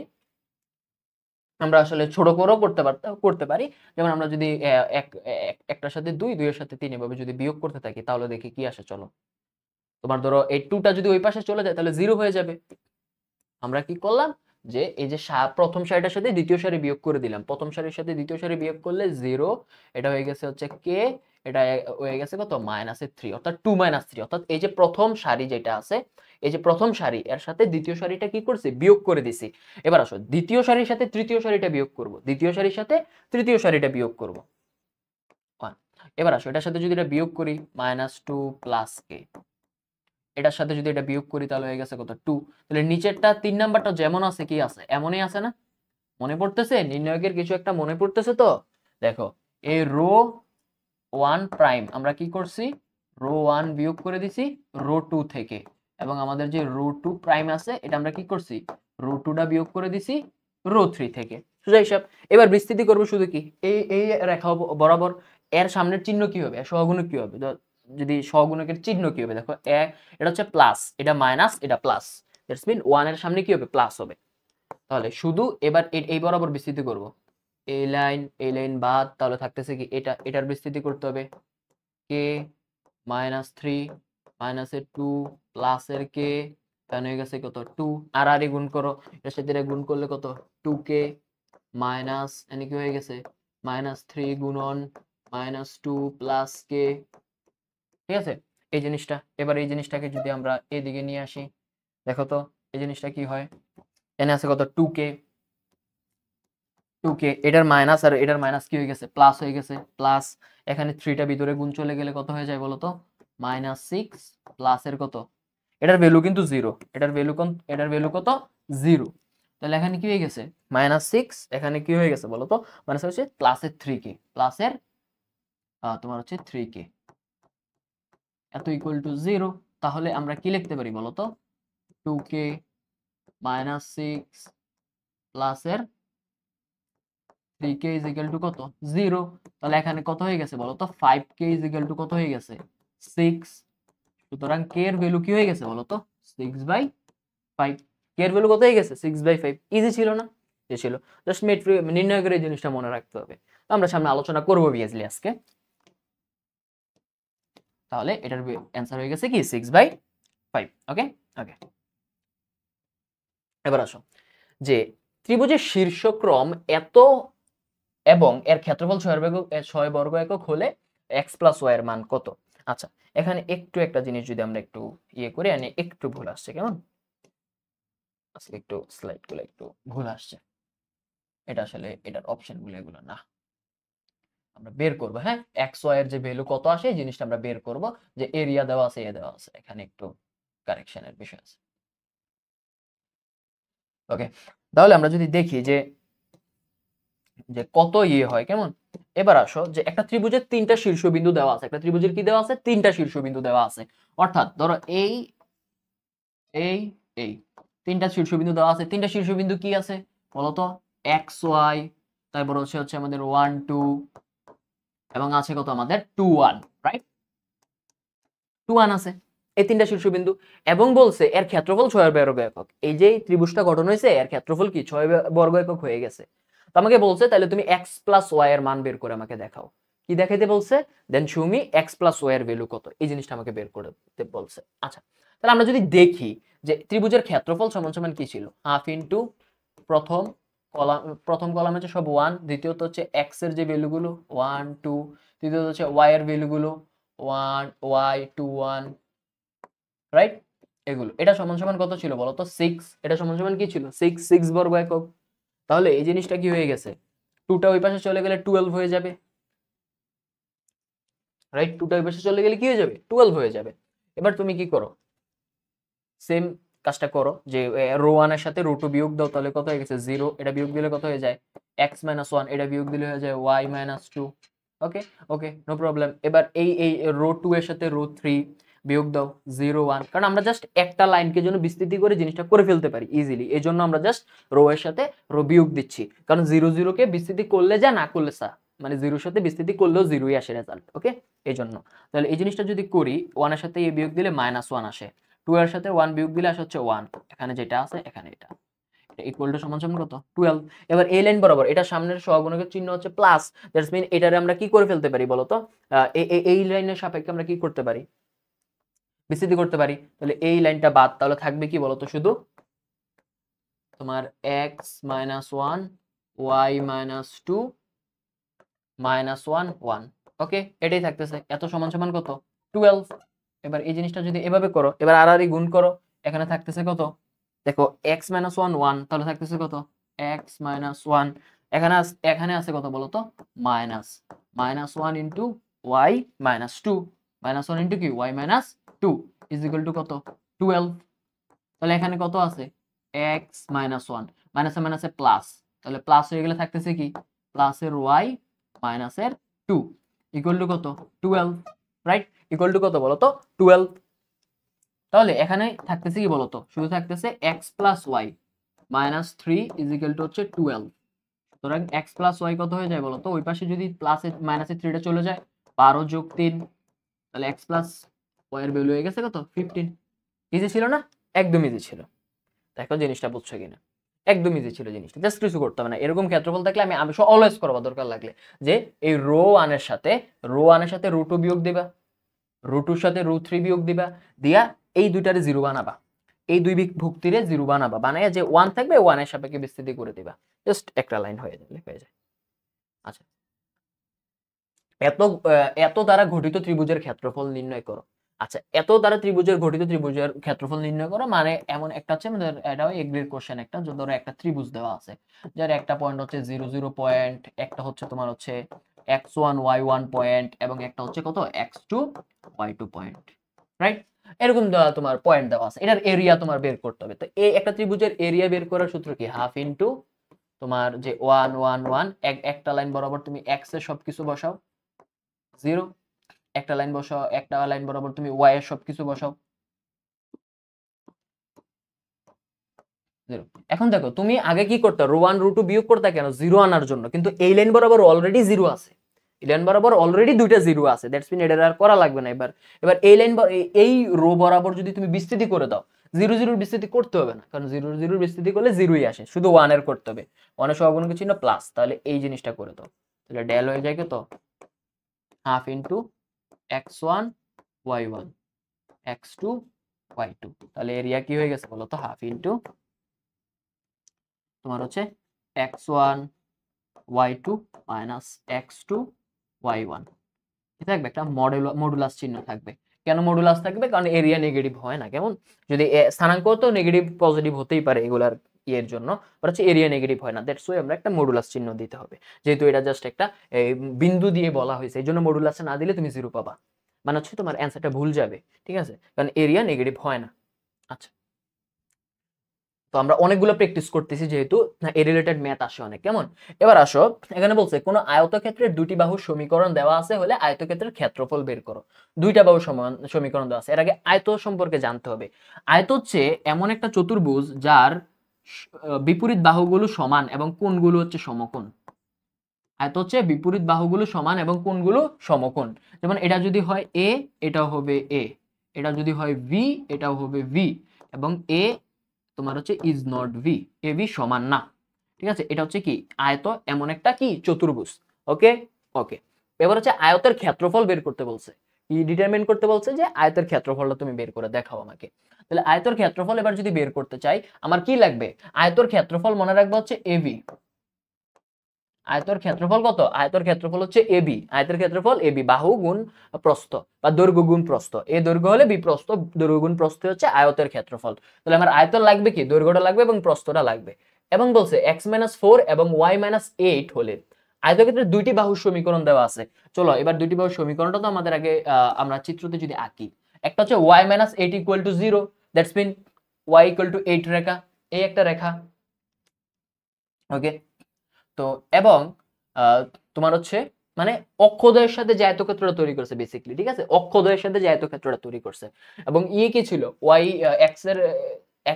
আমরা আসলে ছোট করেও করতে পারি। যেমন আমরা যদি একটার সাথে 2, 2 এর সাথে 3 এভাবে যদি বিয়োগ করতে থাকি, তাহলে দেখি কি আসে। চলো, তোমার ধরো এই 2 টা যদি ওই পাশে চলে যায়, তাহলে 0 হয়ে যাবে। আমরা কি করলাম, যে এই যে প্রথম সারিটার সাথে দ্বিতীয় সারি বিয়োগ করে দিলাম। প্রথম সারির সাথে দ্বিতীয় সারি বিয়োগ করলে 0, এটা হয়ে গেছে হচ্ছে কে, এটা হয়ে গেছে কত? -3, অর্থাৎ 2 3। অর্থাৎ এই যে প্রথম সারি যেটা আছে, এই যে প্রথম সারি, এর সাথে দ্বিতীয় সারিটা কি করছি? বিয়োগ করে দিছি। এবার আসো দ্বিতীয় সারির সাথে তৃতীয় সারিটা বিয়োগ করব, দ্বিতীয় সারির সাথে তৃতীয় সারিটা বিয়োগ করব। এবার আসো এটার সাথে যদি এটা বিয়োগ করি, -2 কে, এটার সাথে যদি এটা বিয়োগ করি, তাহলে হয়ে গেছে কত? 2। তাহলে নিচেরটা 3 নাম্বারটা যেমন আছে কি আছে? এমনই আছে না? মনে পড়তেছে? নির্ণায়কের কিছু একটা মনে পড়তেছে তো? দেখো এই রো 1 প্রাইম আমরা কি করছি? রো 1 বিয়োগ করে দিছি রো 2 থেকে, এবং আমাদের যে রো 2 প্রাইম আছে, এটা আমরা কি করছি? রো 2টা বিয়োগ করে দিছি রো 3 থেকে। সোজা হিসাব। এবার বিস্তৃতি করব শুধু কি এই রেখা বরাবর। এর সামনের চিহ্ন কি হবে? সহগুণক কি হবে? যদি সহগুণকের চিহ্ন কি হবে, দেখো এটা হচ্ছে প্লাস, এটা মাইনাস, এটা প্লাস, দ্যাটস মিন 1 এর সামনে কি হবে? প্লাস হবে। তাহলে শুধু এবার এই বরাবর বিস্তৃতি করব, এই লাইন বাদ, তাহলে থাকতেছে কি? এটার বিস্তৃতি করতে হবে, কে -3 মাইনাসের 2 প্লাসের কে, এখানে হয়ে গেছে কত? 2। আর গুণ করো, এর সাথে এটা গুণ করলে কত? 2k মাইনাস এনে কি হয়ে গেছে? -3 গুণন -2 প্লাস কে। ঠিক আছে, এই জিনিসটা। এবার এই জিনিসটাকে যদি আমরা এদিকে নিয়ে আসি, দেখো তো এই জিনিসটা কি হয়? এনে আছে কত? 2k, এটার মাইনাস আর এটার মাইনাস কি হয়ে গেছে? প্লাস হয়ে গেছে। প্লাস এখানে 3টা ভিতরে গুণ চলে গেলে কত হয়ে যায় বলো তো? -6 প্লাস এর কত? এটার ভ্যালু কিন্তু 0। এটার ভ্যালু কত? 0। তাহলে এখানে কি হয়ে গেছে? -6, এখানে কি হয়ে গেছে বলো তো? মানে হচ্ছে প্লাসের 3k, প্লাসের তোমার হচ্ছে 3k, এত ইকুয়াল টু 0। তাহলে আমরা কি লিখতে পারি বলো তো? 2k -6 প্লাসের 3k is equal to কত? 0। তাহলে এখানে কত হয়ে গেছে বলো তো? 5k is equal to কত হয়ে গেছে? 6। সুতরাং k এর ভ্যালু কি হয়ে গেছে বলো তো? 6/5। k এর ভ্যালু কত হয়ে গেছে? 6/5। ইজি ছিল না? যে ছিল। জাস্ট নির্ণয় করে এই জিনিসটা মনে রাখতে হবে। তো আমরা সামনে আলোচনা করব বিয়াজলি আজকে। তাহলে এটার অ্যান্সার হয়ে গেছে কি? 6/5। ওকে ওকে, এবার আসো যে ত্রিভুজের শীর্ষক্রম এত এবং এর ক্ষেত্রফল 6 বর্গ একক হলে এক্স প্লাস ওয়াই এর মান কত। আচ্ছা এখানে একটু একটা জিনিস যদি আমরা একটু ইয়ে করে আনি, একটু ভুল আসছে কেমন, আজকে একটু স্লাইড গুলো একটু ভুল আসছে, এটা আসলে এটার অপশন গুলো এগুলো না, আমরা বের করবো। হ্যাঁ এক্স ওয়াই এর যে ভ্যালু কত আসে এই জিনিসটা আমরা বের করব, যে এরিয়া দেওয়া আছে এ দেওয়া আছে, এখানে একটু কারেকশনের বিষয় আছে। ওকে তাহলে আমরা যদি দেখি যে যে কত ইয়ে হয় কেমন, এবার আসো যে একটা ত্রিভুজের তিনটা শীর্ষবিন্দু দেওয়া আছে, একটা ত্রিভুজের কি দেওয়া আছে, তিনটা শীর্ষবিন্দু দেওয়া আছে, অর্থাৎ ধরো এই এই এই তিনটা শীর্ষবিন্দু দেওয়া আছে, তিনটা শীর্ষবিন্দু কি আছে বলতো, এক্স ওয়াই, তারপর হচ্ছে আমাদের 1 2 এবং আছে কত আমাদের 2 1, রাইট, 2 1 আছে এই তিনটা শীর্ষবিন্দু, এবং বলছে এর ক্ষেত্রফল 6 বর্গ একক। এই যে ত্রিভুজটা গঠন হয়েছে এর ক্ষেত্রফল কি 6 বর্গ একক হয়ে গেছে। তো আমাকে বলছে তাহলে তুমি x প্লাস ওয়াই এর মান বের করে আমাকে দেখাও, কি দেখাইতে বলছে, then show me x plus y এর ভ্যালু কত, এই জিনিসটা আমাকে বের করতে বলছে। আচ্ছা তাহলে আমরা যদি দেখি যে ত্রিভুজের ক্ষেত্রফল সমান সমান কি ছিল, হাফ ইনটু প্রথম কলাম, প্রথম কলামে হচ্ছে সব 1, দ্বিতীয়ত হচ্ছে x এর যে ভ্যালুগুলো 1 2, তৃতীয়ত হচ্ছে y এর ভ্যালুগুলো 1 y 2 1, রাইট, এগুলো এটা সমান সমান কত ছিল বলো তো 6, এটা সমান সমান কি ছিল 6 6 বর্গ একক। তাহলে এই জিনিসটা কি হয়ে গেছে, 2টা ওই পাশে চলে গেলে 12 হয়ে যাবে, রাইট, 2টা ওই পাশে চলে গেলে কি হয়ে যাবে 12 হয়ে যাবে। এবার তুমি কি করো, সেম কাজটা করো, যে রো 1 এর সাথে রো 2 বিয়োগ দাও, তাহলে কত হয়ে গেছে 0, এটা বিয়োগ দিলে কত হয়ে যায় x 1, এটা বিয়োগ দিলে হয়ে যায় y 2। ওকে ওকে নো প্রবলেম। এবার এই রো 2 এর সাথে রো 3 বিয়োগ দাও 0 1, কারণ আমরা জাস্ট একটা লাইনকে জন্য বিস্তৃতি করে জিনিসটা করে ফেলতে পারি ইজিলি, এই জন্য আমরা জাস্ট রো এর সাথে রো বিয়োগ দিচ্ছি, কারণ 0 0 কে বিস্তৃতি করলে যা না করলে সা, মানে 0 এর সাথে বিস্তৃতি করলেও 0ই আসে রেজাল্ট। ওকে এই জন্য তাহলে এই জিনিসটা যদি করি 1 এর সাথে এ বিয়োগ দিলে -1 আসে, 2 এর সাথে 1 বিয়োগ দিলে আসে হচ্ছে 1, এখানে যেটা আছে এখানে এটা, এটা ইকুয়াল টু সমান সমান কত 12। এবার এই লাইন বরাবর এটা সামনের সহগুণকের চিহ্ন হচ্ছে প্লাস, দ্যাটস মিন এটারে আমরা কি করে ফেলতে পারি বলতো, এই লাইনের সাপেক্ষে আমরা কি করতে পারি, বিস্তৃতি করতে পারি, তাহলে এই লাইনটা বাদ, তাহলে থাকবে কি বলতো শুধু তোমার x 1 y 2 -1 1, ওকে এটাই থাকতেছে, এত সমান সমান কত 12। এবার এই জিনিসটা যদি এভাবে করো, এবার আর গুণ করো, এখানে থাকতেছে কত দেখো x 1 1, তাহলে থাকতেছে কত x 1, এখানে আছে কত বলতো মাইনাস 1 ইন্টু y 2, -1 ইন্টু কি y 2 ইজ ইকুয়াল টু কত 12। তাহলে এখানে কত আছে x 1, মাইনাসে মাইনাসে প্লাস, তাহলে প্লাস হয়ে গেলে থাকতেছে কি প্লাসের y মাইনাসের 2 ইকুয়াল টু কত 12, রাইট, ইকুয়াল টু কত বলতো 12। তাহলে এখানে থাকতেছে কি বলতো, শুধু থাকতেছে x plus y minus 3 is equal to হচ্ছে 12। সুতরাং x প্লাস ওয়াই কত হয়ে যায় বলতো, ওই পাশে যদি প্লাসে মাইনাসে 3টা চলে যায় 12 যোগ 3, তাহলে x প্লাস ওয়াই এর ভ্যালু হয়ে গেছে কত 15। ইজি ছিল না, একদম ইজি ছিল, দেখো জিনিসটা বুঝছো কিনা, একদম ইজি ছিল জিনিসটা, জাস্ট কিছু করতে হবে না। এরকম ক্ষেত্রফল থাকলে আমি আমি অলওয়েজ করবো দরকার লাগলে, যে এই রো 1 এর সাথে রো 2 বিয়োগ দিবা, রো 2 এর সাথে রো 3 বিয়োগ দিবা, দিয়া এই দুইটারে জিরো বানাবা, এই দুই ভুক্তিরে জিরো বানাবা, বানায় যে 1 থাকবে 1 এর সাপেক্ষে বিস্তৃতি করে দিবা, জাস্ট একটা লাইন হয়ে যায়। আচ্ছা এত দ্বারা গঠিত ত্রিভুজের ক্ষেত্রফল নির্ণয় করো। আচ্ছা এত দ্বারা গঠিত ত্রিভুজের ক্ষেত্রফল নির্ণয় করো, মানে এমন একটা হচ্ছে আমাদের এটা এগ্রির কোশ্চেন, একটা ধরো একটা ত্রিভুজ দেওয়া আছে, যার একটা পয়েন্ট হচ্ছে 0 0 পয়েন্ট, একটা হচ্ছে তোমার হচ্ছে x1 y1 পয়েন্ট, এবং একটা হচ্ছে কত x2 y2 পয়েন্ট, রাইট, এরকম তোমার পয়েন্ট দেওয়া আছে, এটার এরিয়া তোমার বের করতে হবে। তো এই একটা ত্রিভুজের এরিয়া বের করার সূত্র কি, হাফ ইনটু তোমার যে 1 1 1, একটা লাইন বরাবর তুমি x এর সবকিছু বসাও 0, একটা লাইন বসাও, একটা লাইন বরাবর তুমি y এর সবকিছু বসাও 0। এখন দেখো তুমি আগে কি করতে, রো 1 রো 2 বিয়োগ করতে কেন 0 আনার জন্য, কিন্তু এই লাইন বরাবর অলরেডি 0 আছে, এই লাইন বরাবর অলরেডি দুইটা 0 আছে, দ্যাটস মিন এটা আর করা লাগবে না। এবার এই লাইন এই রো বরাবর যদি তুমি বিস্তৃতি করে দাও, 0 0 বিস্তৃতি করতে হবে না, কারণ 0 0 বিস্তৃতি করলে 0ই আসে, শুধু 1 এর করতে হবে, 1 এর সহগুণকের চিহ্ন প্লাস, তাহলে এই জিনিসটা করে দাও, তাহলে ডেল হয়ে যায় কত half into x1 y1 x2 y2, তাহলে এরিয়া কি হয়ে গেছে বলো তো, হাফ ইনটু তোমার হচ্ছে x1 y2 minus x2 y1, থাকবে একটা মডুলাস চিহ্ন থাকবে। কেন মডুলাস থাকবে? কারণ এরিয়া নেগেটিভ হয় না, কেমন? যদি স্থানাঙ্ক তো নেগেটিভ পজিটিভ হতেই পারে এগুলার এর জন্য, বাট হচ্ছে এরিয়া নেগেটিভ হয় না, দ্যাটস ওয়াই আমরা একটা মডুলাস চিহ্ন দিতে হবে, যেহেতু এটা জাস্ট একটা বিন্দু দিয়ে বলা হয়েছে, এই জন্য মডুলাসটা না দিলে তুমি 0 পাবা, মানে হচ্ছে তোমার অ্যান্সারটা ভুল যাবে, ঠিক আছে, কারণ এরিয়া নেগেটিভ হয় না। আচ্ছা, তো আমরা অনেকগুলো প্র্যাকটিস করতেছি, যেহেতু এ রিলেটেড ম্যাথ আসে অনেক, কেমন? এবার আসো, এখানে বলছে কোন আয়তক্ষেত্রের দুটি বাহুর সমীকরণ দেওয়া আছে হলে আয়তক্ষেত্রের ক্ষেত্রফল বের করো। দুইটা বাহু সমান সমীকরণ দেওয়া আছে, এর আগে আয়ত সম্পর্কে জানতে হবে। আয়ত হচ্ছে এমন একটা চতুর্ভুজ যার বিপরীত বাহুগুলো সমান এবং কোণগুলো হচ্ছে সমকোণ। আয়ত হচ্ছে বিপরীত বাহুগুলো সমান এবং কোণগুলো সমকোণ। যেমন এটা যদি হয় এ, এটাও হবে এ, এটা যদি হয় ভি, এটাও হবে ভি, এবং এ তোমার হচ্ছে is not V, A V সমান না, ঠিক আছে? এটা হচ্ছে কি আয়ত, এমন একটা কি চতুর্ভুজ। ওকে, ওকে। এবার হচ্ছে আয়তের ক্ষেত্রফল বের করতে বলছে, কি ডিটারমিন করতে বলছে যে আয়তের ক্ষেত্রফলটা তুমি বের করে দেখাও আমাকে। তাহলে আয়তের ক্ষেত্রফল এবার যদি বের করতে চাই, আমার কি লাগবে? আয়তের ক্ষেত্রফল মনে রাখবো হচ্ছে এবি। আয়তর ক্ষেত্রফল কত? আয়তর ক্ষেত্রফল হচ্ছে এবি, আয়তের ক্ষেত্রফল এবি, বাহু গুণ প্রস্থ বা দৈর্ঘ্য গুণ প্রস্থ, এ দৈর্ঘ্য হলে বি প্রস্থ, দৈর্ঘ্য গুণ প্রস্থ হচ্ছে আয়তের ক্ষেত্রফল। তাহলে আমার আয়তন লাগবে কি? দৈর্ঘ্যটা লাগবে এবং প্রস্থটা লাগবে। এবং বলছে x-4 এবং y-8 হলে আয়তক্ষেত্রের দুইটি বাহুর সমীকরণ দেওয়া আছে। চলো এবার দুইটি বাহুর সমীকরণটা তো আমাদের আগে আমরা চিত্রতে যদি আঁকি, একটা হচ্ছে y-8 equal to 0, that's mean y equal to 8 রেখা, এই একটা রেখা, ওকে। তো এবং তোমার হচ্ছে মানে অক্ষদ্বয়ের সাথে যে আয়তক্ষেত্রটা তৈরি করছে বেসিক্যালি, ঠিক আছে, অক্ষদ্বয়ের সাথে যে আয়তক্ষেত্রটা তৈরি করছে, এবং কি ছিল y x এর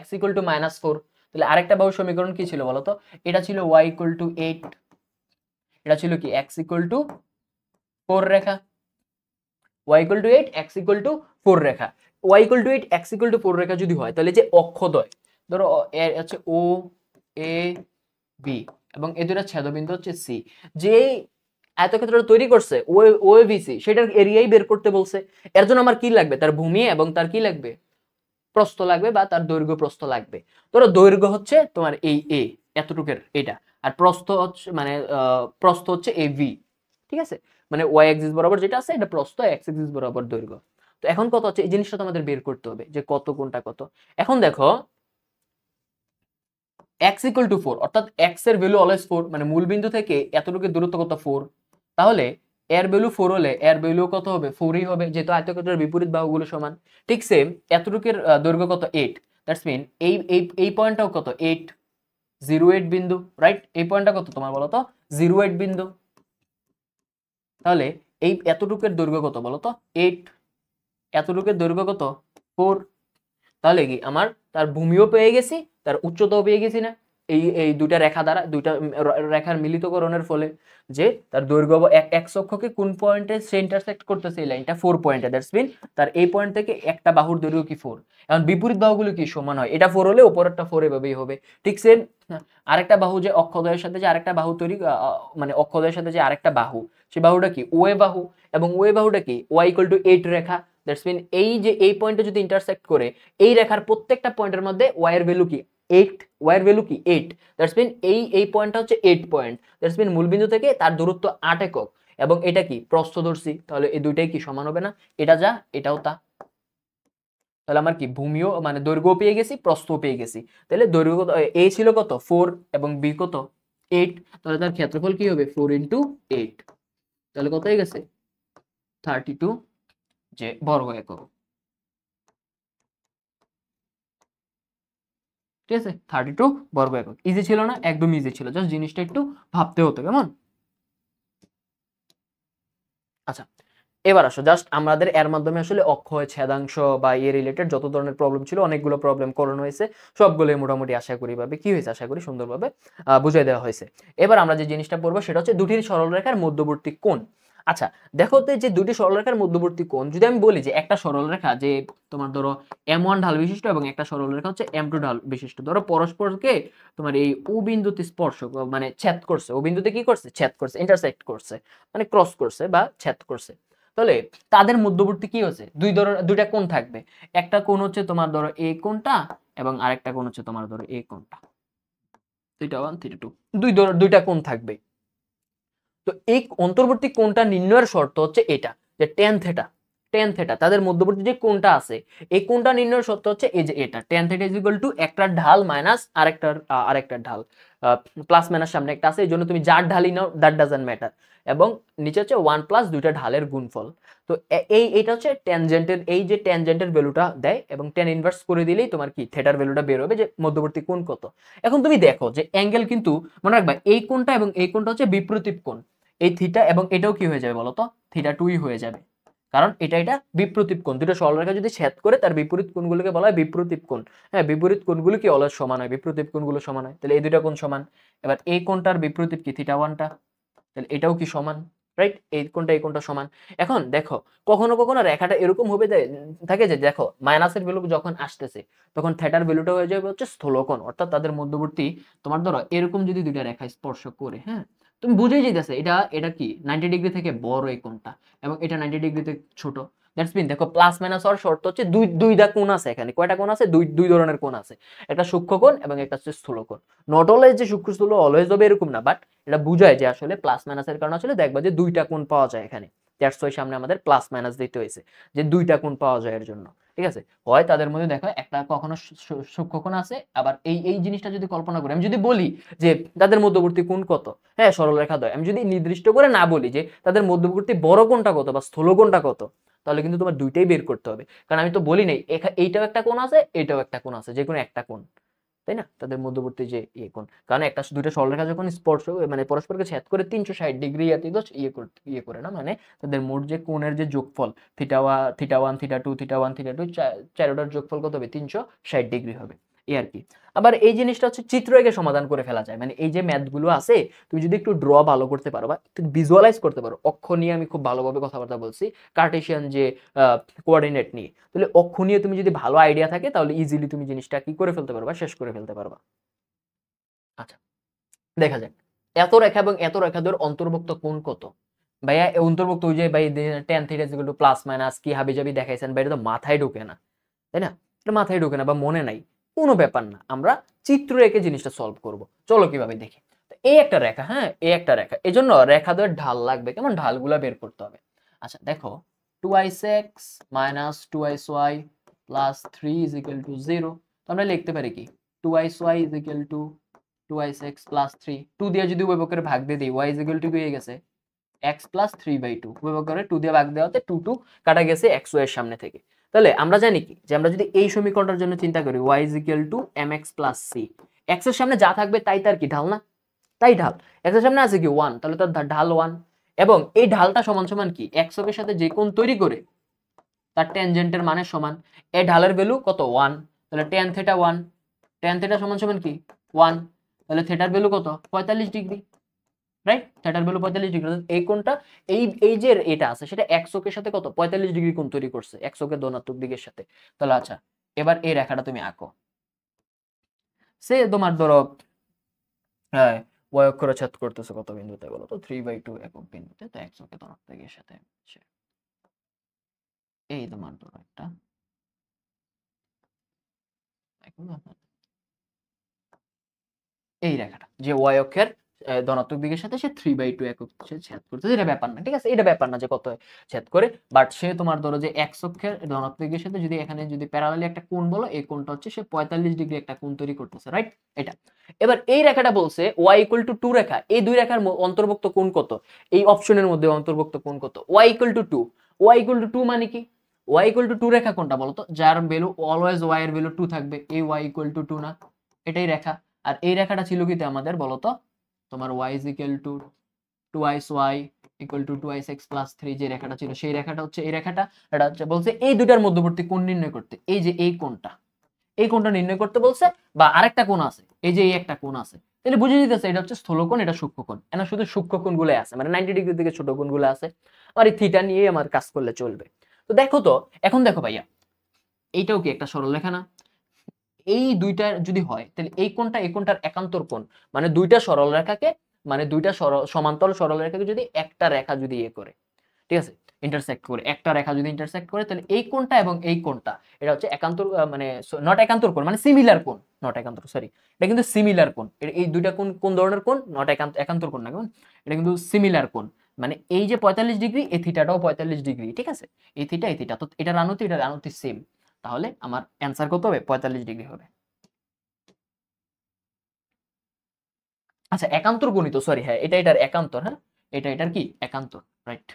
x ইকুয়াল টু -4। তাহলে আরেকটা বাহু সমীকরণ কি ছিল বলতো? এটা ছিল y ইকুয়াল টু 8, এটা ছিল কি x equal to 4 Rekha, y equal to 8, x equal to 4 Rekha. y equal to 8, x equal to 4 রেখা যদি হয়, তাহলে যে অক্ষদ্বয়, ধরো হচ্ছে ও এ বি এবং এই দুটো ছেদবিন্দু হচ্ছে সি, যে আয়তক্ষেত্রটা তৈরি করছে ও এ বি সি, সেটার এরিয়াই বের করতে বলছে। এর জন্য আমার কি লাগবে? তার ভূমি এবং তার কি লাগবে? প্রস্থ লাগবে, বা তার দৈর্ঘ্য প্রস্থ লাগবে। ধরো দৈর্ঘ্য হচ্ছে তোমার এই এ এতটুকের এটা, আর প্রস্থ হচ্ছে মানে প্রস্থ হচ্ছে এ ভি, ঠিক আছে, মানে ওয়াই অ্যাক্সিস বরাবর যেটা আছে এটা প্রস্থ, এক্স অ্যাক্সিস বরাবর দৈর্ঘ্য। তো এখন কত হচ্ছে, এই জিনিসটা তো আমাদের বের করতে হবে যে কত কোনটা কত। এখন দেখো x ইকুয়াল টু 4, অর্থাৎ x এর ভ্যালু অলওয়েজ 4, মানে মূল বিন্দু থেকে এতটুকু দূরত্ব কত? 4। তাহলে এর ভ্যালু 4 হলে এর ভ্যালু কত হবে? 4ই হবে, যেহেতু আয়তক্ষেত্রের বিপরীত বাহুগুলো সমান। ঠিক সেম এতটুকুর দৈর্ঘ্য কত? 8, দ্যাটস মিন এই এই এই পয়েন্টটাও কত? 8, 08 বিন্দু, রাইট? এই পয়েন্টটা কত তোমার বলো তো? 08 বিন্দু। তাহলে এই এতটুকুর দৈর্ঘ্য কত বলো তো? 8, এতটুকুর দৈর্ঘ্য কত? 4। তাহলে কি আমার তার ভূমিও পেয়ে গেছি, তার উচ্চতাও পেয়ে গেছি না? এই এই দুইটা রেখা দ্বারা, দুইটা রেখার মিলিতকরণের ফলে, যে তার দৈর্ঘ্য এক্স অক্ষকে কোন পয়েন্টে সে ইন্টারসেক্ট করতেছে, এই লাইনটা 4 পয়েন্টে, দ্যাটস মিন তার এই পয়েন্ট থেকে একটা বাহুর দৈর্ঘ্য কি 4। এখন বিপরীত বাহুগুলো কি সমান হয়? এটা 4 হলে উপরেরটা 4 এভাবেই হবে। ঠিক সেম আরেকটা বাহু, যে অক্ষদ্বয়ের সাথে যে আরেকটা বাহু তৈরি, মানে অক্ষদ্বয়ের সাথে যে আরেকটা বাহু, সেই বাহুটা কি? ওয়ে বাহু, এবং ওয়ে বাহুটা কি? y ইকুয়াল টু 8 রেখা, দ্যাটস মিন এই যে এই পয়েন্টে যদি ইন্টারসেক্ট করে, এই রেখার প্রত্যেকটা পয়েন্টের মধ্যে y এর ভ্যালু কি? 8, y এর ভ্যালু কি? 8, দ্যাটস মিন এই পয়েন্টটা হচ্ছে 8 পয়েন্ট, দ্যাটস মিন মূলবিন্দু থেকে তার দূরত্ব 8 একক, এবং এটা কি? প্রস্থ ধরছি, তাহলে এই দুইটাই কি সমান হবে না? এটা যা, এটাও তা। তাহলে আমার কি ভূমিও মানে দৈর্ঘ্য পেয়ে গেছি, প্রস্থও পেয়ে গেছি। তাহলে দৈর্ঘ্য কত? এ ছিল কত? 4 এবং বি কত? 8। তাহলে তার ক্ষেত্রফল কি হবে? 4 ইন্টু 8, তাহলে কত হয়ে গেছে? 32 যে বর্গ একক, ঠিক আছে, 32 বর্গ একক। ইজি ছিল না? একদম ইজি ছিল, জাস্ট জিনিসটা একটু ভাবতে হতো, কেমন? আচ্ছা, এবার আসো জাস্ট আমাদের এর মাধ্যমে আসলে অক্ষয়, ছেদাংশ বা এ রিলেটেড যত ধরনের প্রবলেম ছিল, অনেকগুলো প্রবলেম করানো হয়েছে, সবগুলোই মোটামুটি আশা করি ভাবে কি হয়েছে, আশা করি সুন্দরভাবে বুঝিয়ে দেওয়া হয়েছে। এবার আমরা যে জিনিসটা পড়বো সেটা হচ্ছে দুটি সরলরেখার মধ্যবর্তী কোণ। আচ্ছা, দেখো তো যে দুটি সরলরেখার মধ্যবর্তী কোণ, যদি আমি বলি যে একটা সরলরেখা যে তোমার ধরো m1 ঢাল বিশিষ্ট এবং একটা সরলরেখা হচ্ছে m2 ঢাল বিশিষ্ট, ধরো পরস্পরকে তোমার এই ও বিন্দুতে স্পর্শ মানে ছেদ করছে, ও বিন্দুতে কি করছে? ছেদ করছে, ইন্টারসেক্ট করছে, মানে ক্রস করছে বা ছেদ করছে। তাহলে তাদের মধ্যবর্তী কি হচ্ছে? দুইটা কোণ থাকবে। একটা কোণ হচ্ছে তোমার ধরো এই কোণটা, এবং আরেকটা কোণ হচ্ছে তোমার ধরো এই কোণটা, থিটা 1 থিটা 2, দুইটা কোণ থাকবে। তো এই অন্তর্বর্তী কোণটা নির্ণয়ের শর্ত হচ্ছে এটা, যে tan থিটা তাদের মধ্যবর্তী যে কোণটা আছে এই কোণটা নির্ণয়ের সূত্র হচ্ছে এই যে এটা tan theta is equal two একটা ঢাল মাইনাস আরেকটা ঢাল, প্লাস মাইনাস সামনে একটা আছে, এই জন্য তুমি যার ঢালই নাও দ্যাট ডাজন্ট ম্যাটার, এবং নিচে হচ্ছে 1 প্লাস দুইটা ঢালের গুণফল। তো এইটা হচ্ছে ট্যানজেন্টের, এই যে ট্যানজেন্টের ভ্যালুটা দেয় এবং tan ইনভার্স করে দিলেই তোমার কি থিটার ভ্যালুটা বের হবে যে মধ্যবর্তী কোণ কত। এখন তুমি দেখো যে অ্যাঙ্গেল কিন্তু মনে রাখবা এই কোণটা এবং এই কোণটা হচ্ছে বিপরীত কোণ, এই থিটা এবং এটাও কি হয়ে যাবে বলো তো, থিটা 2 হয়ে যাবে, কারণ এটা বিপরীত কোণ, দুটো সরলরেখা যদি ছেদ করে তার বিপরীত কোণগুলোকে বলা হয় বিপরীত কোণ। হ্যাঁ, বিপরীত কোণগুলো কি অলওয়েজ সমান হয়, বিপরীত কোণগুলো সমান হয়, তাহলে এই দুটো কোণ সমান। এবার এই কোণটার বিপরীত কি থিটা 1টা, তাহলে এটাও কি সমান, রাইট, এই কোণটা সমান। এখন দেখো কখনো কখনো রেখাটা এরকম হবে থাকে যে দেখো মাইনাসের ভ্যালু যখন আসতেছে তখন থিটার ভ্যালুটা হয়ে যাবে হচ্ছে স্থূলকোণ, অর্থাৎ তাদের মধ্যবর্তী তোমার ধরো এরকম যদি দুইটা রেখা স্পর্শ করে, হ্যাঁ, তুমি বুঝেই যাইতেছে এটা কি 90 ডিগ্রি থেকে বড় এই কোণটা এবং এটা 90 ডিগ্রিতে ছোট। দ্যাটস মিন দেখো প্লাস মাইনাস হওয়ার শর্ত হচ্ছে দুইটা কোণ আছে এখানে, কয়টা কোণ আছে, দুই ধরনের কোণ আছে, একটা সূক্ষ্ম কোণ এবং একটা হচ্ছে স্থূল কোণ। নট অলওয়েজ যে সূক্ষ্ম স্থূল অলওয়েজ হবে এরকম না, বাট এটা বুঝায় যে আসলে প্লাস মাইনাসের কারণে আসলে দেখবা যে দুইটা কোণ পাওয়া যায় এখানে, দ্যাটস ওয়াই সামনে আমাদের প্লাস মাইনাস দিতে হয়েছে যে দুইটা কোণ পাওয়া যায় এর জন্য, ঠিক আছে। হয় তাদের মধ্যে দেখো একটা কখনো সূক্ষ্ম কোণ আছে, আবার এই জিনিসটা যদি কল্পনা করি, আমি যদি বলি যে তাদের মধ্যবর্তী কোণ কত, হ্যাঁ সরলরেখা দ্বয়, আমি যদি নির্দিষ্ট করে না বলি যে তাদের মধ্যবর্তী বড় কোণটা কত বা স্থূল কোণটা কত, তাহলে কিন্তু তোমার দুইটাই বের করতে হবে, কারণ আমি তো বলি নাই এইটাও একটা কোণ আছে এটাও একটা কোণ আছে, যে কোনো একটা কোণ, তাই না, তাদের মধ্যবর্তী যে কোণ, কারণ একটা দুইটা সরলরেখা যখন স্পর্শ মানে পরস্পরকে ছেদ করে 360 ডিগ্রি ইয়ে করে না, মানে তাদের মোট যে কোণের যে যোগফল থিটা 1 থিটা 2 থিটা 1 থিটা 2 চারোটার যোগফল কত হবে, 360 ডিগ্রি হবে, এই আর কি। আবার এই জিনিসটা হচ্ছে চিত্র এঁকে সমাধান করে ফেলা যায়, মানে এই যে ম্যাথ গুলো আছে তুমি যদি একটু ড্র ভালো করতে পারো বা একটু ভিজুয়ালাইজ করতে পারো, অক্ষ নিয়ে আমি খুব ভালোভাবে কথাবার্তা বলছি, কার্টেশিয়ান যে কোঅর্ডিনেট নিয়ে, তাহলে অক্ষ নিয়ে তুমি যদি ভালো আইডিয়া থাকে তাহলে ইজিলি তুমি জিনিসটা কি করে ফেলতে পারবা, শেষ করে ফেলতে পারবা। আচ্ছা দেখা যাক এত রেখা এবং এত রেখাদের অন্তর্ভুক্ত কোণ কত। ভাইয়া অন্তর্ভুক্ত ওই যে ভাই tan theta is equal two plus minus কি হাবিজাবি দেখাইছেন ভাই, এটা তো মাথায় ঢোকে না, তাই না, এটা মাথায় ঢোকে না বা মনে নাই, কোনো ব্যাপার না, আমরা চিত্র এঁকে জিনিসটা সলভ করব, চলো কিভাবে দেখি। এই একটা রেখা, হ্যাঁ এই একটা রেখা, এই জন্য রেখাদের ঢাল লাগবে, কেমন ঢালগুলা বের করতে হবে। আচ্ছা দেখো 2x minus 2y plus 3 is equal to 0, তো আমরা লিখতে পারি কি 2y is equal to 2x plus 3, 2 দিয়ে যদি উভয়পক্ষের ভাগ দিয়ে দিই y is equal to হয়ে গেছে x plus 3/2, উভয়পক্ষের 2 দিয়ে ভাগ দেওয়াতে 2 কাটা গেছে xy এর সামনে থেকে। তাহলে আমরা জানি কি যে আমরা যদি এই সমীকরণটার জন্য চিন্তা করি y is equal to mx plus c, x এর সামনে যা থাকবে তাই তার কি ঢাল না, তাই ঢাল, x এর সামনে আছে কি 1, তাহলে তার ঢাল 1, এবং এই ঢালটা সমান সমান কি x অক্ষের সাথে যে কোণ তৈরি করে তার ট্যানজেন্টের মানের সমান, এই ঢালের ভ্যালু কত 1, তাহলে tan থিটা 1, tan থিটা সমান সমান কি 1, তাহলে থিটার ভ্যালু কত 45 ডিগ্রি, রাইট, থিটার ভ্যালু 45 ডিগ্রি, এই কোণটা এই যে এটা আছে সেটা x অক্ষের সাথে কত 45 ডিগ্রি কোণ তৈরি করছে, x অক্ষের ধনাত্মক দিকের সাথে। তাহলে আচ্ছা এবার এই রেখাটা তুমি আঁকো, সে তোমার ধরো হ্যাঁ y অক্ষরে ছেদ করতেছে কত বিন্দুতে বলো তো 3/2 একক বিন্দুতে, তো x অক্ষের ধনাত্মক দিকের সাথে এই তোমার ধরো একটা এই রেখাটা যে y অক্ষের ধনাত্মক দিকের সাথে সে 3/2 একক সে ছেদ করতেছে, এটা ব্যাপার না, ঠিক আছে, এটা ব্যাপার না যে কত ছেদ করে, বাট সে তোমার ধরো যে x অক্ষের ধনাত্মক দিকের সাথে যদি এখানে যদি প্যারালালি একটা কোণ বলো, এই কোণটা হচ্ছে সে 45 ডিগ্রি একটা কোণ তৈরি করতেছে, রাইট, এটা। এবার এই রেখাটা বলছে y = 2 রেখা, এই দুই রেখার অন্তর্ভুক্ত কোণ কত, এই অপশনের মধ্যে অন্তর্ভুক্ত কোণ কত, y = 2, y = 2 মানে কি, y = 2 রেখা কোনটা বলতো, যার ভ্যালু অলওয়েজ y এর ভ্যালু 2 থাকবে, এই y = 2 না, এটাই রেখা। আর এই রেখাটা ছিল কি আমাদের বলতো তোমার y is equal to 2y equal to 2x plus 3, যে রেখাটা ছিল সেই রেখাটা হচ্ছে এই রেখাটা, এটা হচ্ছে বলছে এই দুটার মধ্যবর্তী কোণ নির্ণয় করতে, এই যে এই কোণটা নির্ণয় করতে বলছে, বা আরেকটা কোণ আছে এই যে এই একটা কোণ আছে, তাহলে বুঝে যেতেছে এটা হচ্ছে স্থূলকোণ এটা সূক্ষ্মকোণ, এনা শুধু সূক্ষ্মকোণগুলো আছে মানে 90 ডিগ্রি থেকে ছোট কোণগুলো আছে, আর এই থিটা নিয়ে আমার কাজ করলে চলবে। তো দেখো তো এখন দেখো ভাইয়া এইটাও কি একটা সরলরেখা না, এই দুইটার যদি হয় তাহলে এই কোণটার একান্তর কোণ, মানে দুইটা সরলরেখাকে মানে দুইটা সমান্তরাল সরলরেখাকে যদি একটা রেখা যদি ইয়ে করে, ঠিক আছে, ইন্টারসেক্ট করে, একটা রেখা যদি ইন্টারসেক্ট করে তাহলে এই কোণটা এবং এই কোণটা এটা হচ্ছে একান্তর মানে নট একান্তর কোণ মানে সিমিলার কোণ, নট একান্তর সরি, এটা কিন্তু সিমিলার কোণ, এই দুইটা কোণ কোন ধরনের কোণ, নট একান্তর কোণ না, কেমন এটা কিন্তু সিমিলার কোণ, মানে এই যে 45 ডিগ্রি, এই থিটাটাও 45 ডিগ্রি, ঠিক আছে, এই থিটা তো এটা রানুতি সেম, তাহলে আমার অ্যান্সার কত হবে? 45 ডিগ্রি হবে। আচ্ছা, একান্তর গণিত, সরি, হ্যাঁ এটা এটার একান্তর, হ্যাঁ এটা এটার কি একান্তর, রাইট,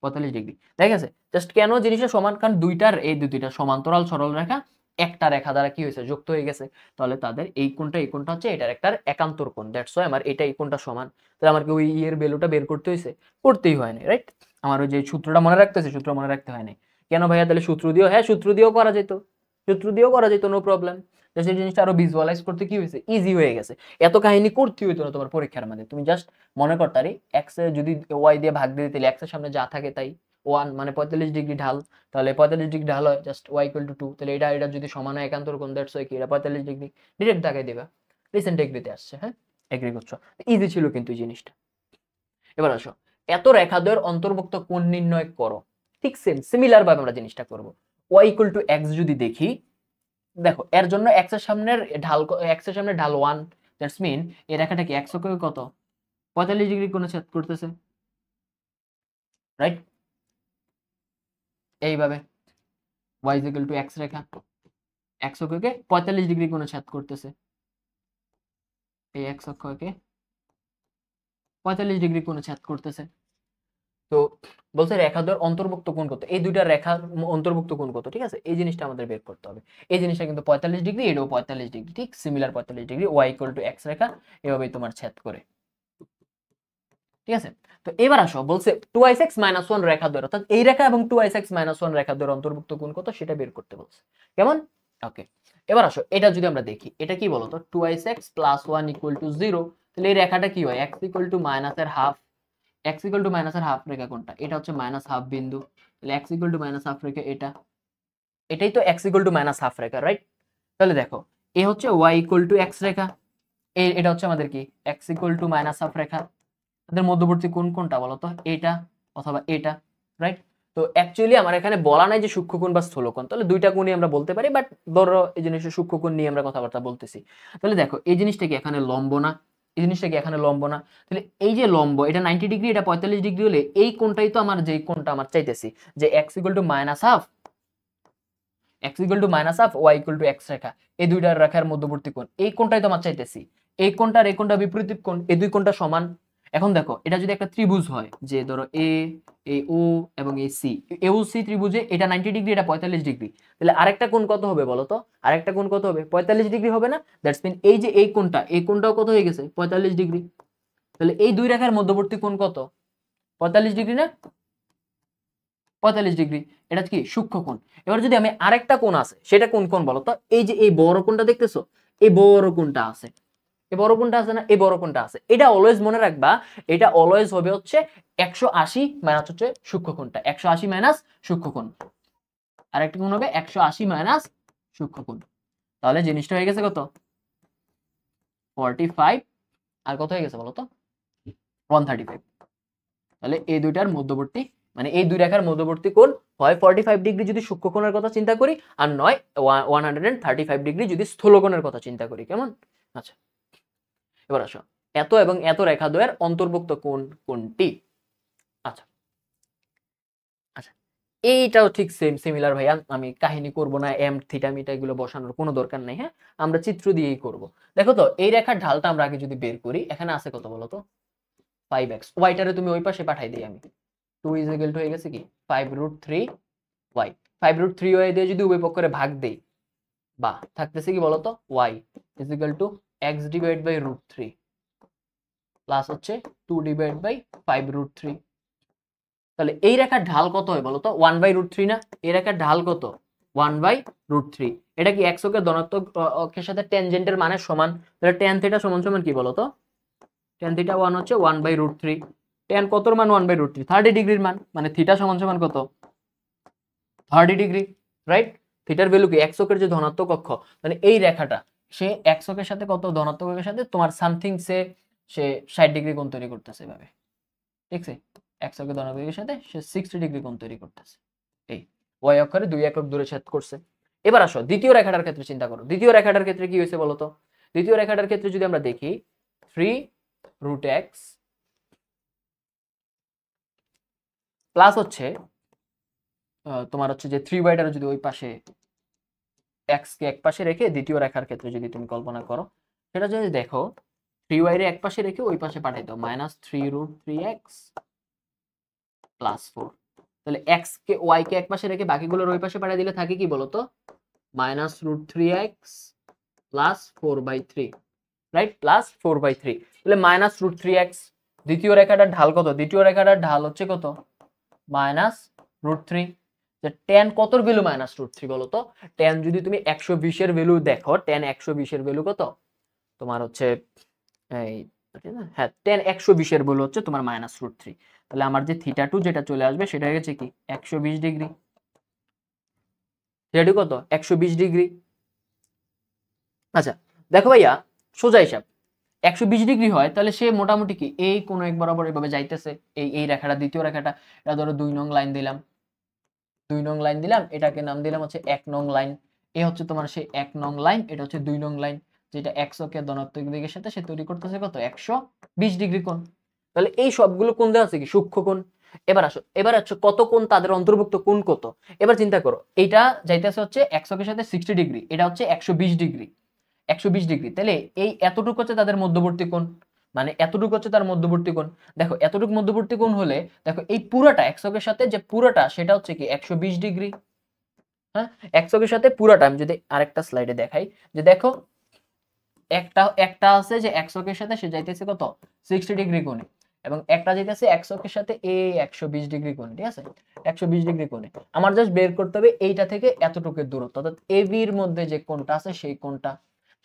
45 ডিগ্রি। ঠিক আছে, জাস্ট কেন জিনিসটা সমান, কারণ দুইটার এই দুইটা সমান্তরাল সরল রেখা একটা রেখা দ্বারা কি হয়েছে? যুক্ত হয়ে গেছে, তাহলে তাদের এই কোণটা হচ্ছে এটার একটা একান্তর কোণ, দ্যাটস ওয়াই আমার এটা এই কোণটা সমান। তাহলে আমার কি ওই এর ভ্যালুটা বের করতে হয়েছে? করতেই হয়নি, রাইট। আমার ওই যে সূত্রটা মনে রাখতেছে, সূত্র মনে রাখতে হয়নি। কেন ভাইয়া? তাহলে সূত্র দিয়েও, হ্যাঁ সূত্র দিয়েও করা যেত, নো প্রবলেম। সেই জিনিসটা আরো ভিজুয়ালাইজ করতে কি হয়েছে? ইজি হয়ে গেছে। এত কাহিনী করতে হইতো না তোমার পরীক্ষার মধ্যে, তুমি জাস্ট মনে করতারি এক্স এ যদি ওয়াই দিয়ে ভাগ দিয়ে দিলে এক্স এর সামনে যা থাকে তাই, 1 মানে 45 ডিগ্রি ঢাল, তাহলে 45 ডিগ্রি ঢাল হয় জাস্ট y = 2, তাহলে এটা যদি সমান হয় একান্তর কোণ, দ্যাটস ওয়াই কি এটা 45 ডিগ্রি, ডিরেক্ট দাগাই দিবা। রিসেন্ট এগ্রিতে আসছে, হ্যাঁ এগ্রি করছো, ইজি ছিল কিন্তু এই জিনিসটা। এবার আসো, এত রেখাদ্বয়ের অন্তর্ভুক্ত কোণ নির্ণয় করো। ঠিক সিমিলার ভাবে আমরা জিনিসটা করব। y = x যদি দেখি, দেখো এর জন্য x এর সামনের ঢাল 1, দ্যাটস মিন এই রেখাটা কি x অক্ষে কত? 45 ডিগ্রি কোণে ছেদ করতেছে, রাইট। এইভাবে y = x রেখা x অক্ষকে 45 ডিগ্রি কোণে ছেদ করতেছে, এই x অক্ষকে 45 ডিগ্রি কোণে ছেদ করতেছে। তো বলছে রেখাদ্বয়ের অন্তর্ভুক্ত কোণ কত, এই দুইটা রেখার অন্তর্ভুক্ত কোণ কত, ঠিক আছে, এই জিনিসটা আমাদের বের করতে হবে। এই জিনিসটা কিন্তু 45 ডিগ্রি, এটাও 45 ডিগ্রি, ঠিক সিমিলার 45 ডিগ্রি, y = x রেখা এভাবেই তোমার ছেদ করে, ঠিক আছে। তো এবার আসো, বলছে 2x - 1 রেখাদ্বয়, অর্থাৎ এই রেখা এবং 2x - 1 রেখাদ্বয়ের অন্তর্ভুক্ত কোণ কত সেটা বের করতে বলছে, কেমন? ওকে, এবার আসো এটা যদি আমরা দেখি, এটা কি বলতো 2x + 1 = 0, তাহলে এই রেখাটা কি হয়? x = মাইনাসের হাফ, x = মাইনাসের হাফ রেখা কোনটা? এটা হচ্ছে মাইনাস হাফ বিন্দু, তাহলে x = মাইনাস হাফ রেখা এটা, এটাই তো x = মাইনাস হাফ রেখা, রাইট। তাহলে দেখো এ হচ্ছে y = x রেখা, এটা হচ্ছে আমাদের কি x = মাইনাস হাফ রেখা। তাদের মধ্যবর্তী কোণ কোনটা বলতো? এটা অথবা এটা, রাইট। তো অ্যাকচুয়ালি আমার এখানে বলা নাই যে সূক্ষ্মকোণ বা স্থূলকোণ, তাহলে দুইটা কোণই আমরা বলতে পারি, বাট ধরো এই জিনিসের সূক্ষ্মকোণ নিয়ে আমরা কথাবার্তা বলতেছি। তাহলে দেখো এই জিনিসটা কি এখানে লম্ব না? এই জিনিসটা কি এখানে লম্ব না? তাহলে এই যে লম্ব, এটা 90 ডিগ্রি, এটা 45 ডিগ্রি হলে এই কোণটাই তো আমার, যেই কোণটা আমার চাইতেছি, যে x = minus half, y = x রেখা, এই দুইটা রেখার মধ্যবর্তী কোণ, এই কোণটাই তো আমার চাইতেছি। এই কোণটা আর এই কোণটা বিপরীত কোণ, এই দুই কোণটা সমান। এখন দেখো এটা যদি একটা ত্রিভুজ হয়, যে ধরো এ ও এবং A C, A O C ত্রিভুজে এটা 90 ডিগ্রি, এটা 45 ডিগ্রি, তাহলে আরেকটা কোণ কত হবে বলো তো? আরেকটা কোণ কত হবে? 45 ডিগ্রি হবে না? দ্যাটস মিন এই যে এই কোণটা, এই কোণটাও কত হয়ে গেছে? 45 ডিগ্রি। তাহলে এই দুই রেখার মধ্যবর্তী কোণ কত? 45 ডিগ্রি না? 45 ডিগ্রি, এটা কি সূক্ষ্মকোণ। এবার যদি আমি আরেকটা কোণ আছে, সেটা কোন কোণ বলো তো? এই যে এই বড় কোণটা দেখতেছো, এই বড় কোণটা আছে, এই বড় কোণটা আছে না? এই বড় কোণটা আছে, এটা অলওয়েজ মনে রাখবা, এটা অলওয়েজ হবে হচ্ছে 180 মাইনাস হচ্ছে সূক্ষ্মকোণটা, 180 মাইনাস সূক্ষ্মকোণ, আর একটা কোণ হবে 180 মাইনাস সূক্ষ্মকোণ। তাহলে জিনিসটা হয়ে গেছে কত? 45, আর কত হয়ে গেছে বলো তো? 135। তাহলে এই দুইটার মধ্যবর্তী, মানে এই দুই রেখার মধ্যবর্তী কোণ হয় 45 ডিগ্রি যদি সূক্ষ্মকোণের কথা চিন্তা করি, আর নয় 135 ডিগ্রি যদি স্থূলকোণের কথা চিন্তা করি, কেমন? আচ্ছা, এবার আসো, এত এবং এত রেখাদ্বয়ের অন্তর্ভুক্ত কোণ কোনটি? আচ্ছা আচ্ছা, এইটাও ঠিক সিমিলার ভাইয়া, আমি কাহিনী করব না, এম থিটা মিটা এগুলো বসানোর কোনো দরকার নেই, হ্যাঁ আমরা চিত্র দিয়েই করব। দেখো তো এই রেখার ঢালটা আমরা আগে যদি বের করি, এখানে আছে কত বলো তো? 5x, ওয়াইটারে তুমি ওই পাশে পাঠাই দিই আমি, 2 = হয়ে গেছে কি 5√3 y, 5√3y দিয়ে যদি উভয় পক্ষে ভাগ দেই, বা থাকতেছে কি বলতো y = x /√3 প্লাস হচ্ছে 2/5√3। তাহলে এই রেখার ঢাল কত হয় বলতো? 1/√3 না? এই রেখার ঢাল কত? 1/√3। এটা কি x অক্ষের ধনাত্মক অক্ষের সাথে ট্যানজেন্টের মানের সমান, তাহলে tan থিটা সমান সমান কি বলতো? tan থিটা 1 হচ্ছে 1/√3, tan কতর মান? 1/√3, 30 ডিগ্রির মান, মানে থিটা সমান সমান কত? 30 ডিগ্রি, রাইট। থিটার ভ্যালু কি? x অক্ষের যে ধনাত্মক অক্ষ, মানে এই রেখাটা, সে x অক্ষের সাথে কত? ধনাত্মক অক্ষের সাথে তোমার সামথিং সে 60 ডিগ্রি কোণ তৈরি করতেছে এভাবে, ঠিক আছে, x অক্ষের ধনাত্মক অক্ষের সাথে সে 60 ডিগ্রি কোণ তৈরি করতেছে, এই y অক্ষরে 2 একক দূরে ছেদ করছে। এবার আসো দ্বিতীয় রেখাটার ক্ষেত্রে চিন্তা করো, দ্বিতীয় রেখাটার ক্ষেত্রে কি হয়েছে বলতো? দ্বিতীয় রেখাটার ক্ষেত্রে যদি আমরা দেখি 3√x প্লাস হচ্ছে তোমার হচ্ছে যে 3y যদি ওই পাশে x কে এক পাশে রেখে দ্বিতীয় রেখার ক্ষেত্রে যদি তুমি কল্পনা করো, সেটা যদি দেখো 3y রে এক পাশে রেখে ওই পাশে পাঠাই দাও -3√3x +4। তাহলে x কে y কে এক পাশে রেখে বাকিগুলোর ওই পাশে পাঠিয়ে দিলে থাকে কি বলতো, -√3x +4/3, রাইট, +4/3। তাহলে -√3x, দ্বিতীয় রেখাটার ঢাল কত? দ্বিতীয় রেখাটার ঢাল হচ্ছে কত? -√3। যে tan কতর ভ্যালু -√3 বলো তো? tan যদি তুমি 120 এর ভ্যালু দেখো, tan 120 এর ভ্যালু কত? তোমার হচ্ছে এই, হ্যাঁ, tan 120 এর ভ্যালু হচ্ছে তোমার -√3। তাহলে আমার যে θ2 যেটা চলে আসবে সেটা হয়ে গেছে কি 120 ডিগ্রি। θ2 কত? 120 ডিগ্রি। আচ্ছা দেখো ভাইয়া, সোজা হিসাব 120 ডিগ্রি হয়, তাহলে সে মোটামুটি কি এই কোন এক বরাবর এভাবে যাইতেছে। এই রেখাটা, দ্বিতীয় রেখাটা, এটা ধরো 2 নং লাইন দিলাম, 2 নং লাইন দিলাম, এটাকে নাম দিলাম হচ্ছে 1 নং লাইন। এ হচ্ছে তোমার সেই 1 নং লাইন, এটা হচ্ছে 2 নং লাইন, যেটা x অক্ষের ধনাত্মক দিকের সাথে সে তৈরি করতেছে কত? 120 ডিগ্রি কোণ। তাহলে এই সবগুলো কোণ দেওয়া আছে কি সূক্ষ্ম কোণ। এবার আসো কত কোণ তাদের অন্তর্ভুক্ত কোণ কত। এবার চিন্তা করো, এইটা যাইতেছে হচ্ছে x অক্ষের সাথে 60 ডিগ্রি, এটা হচ্ছে 120 ডিগ্রি, 120 ডিগ্রি। তাহলে এই এতটুকু হচ্ছে তাদের মধ্যবর্তী কোণ, মানে এতটুকু হচ্ছে তার মধ্যবর্তী কোণ। দেখো এতটুকু মধ্যবর্তী কোণ হলে দেখো এই পুরাটা x অক্ষের সাথে যে পুরাটা সেটা হচ্ছে কি 120 ডিগ্রি। হ্যাঁ, x অক্ষের সাথে পুরাটা আমি যদি আরেকটা স্লাইডে দেখাই, যে দেখো একটা আছে যে x অক্ষের সাথে সে যাইতেছে কত? 60 ডিগ্রি কোণে, এবং একটা যাইতেছে x অক্ষের সাথে এই 120 ডিগ্রি কোণে, ঠিক আছে, 120 ডিগ্রি কোণে। আমার জাস্ট বের করতে হবে এইটা থেকে এতটুকু দূরত্ব, অর্থাৎ AB এর মধ্যে যে কোণটা আছে সেই কোণটা।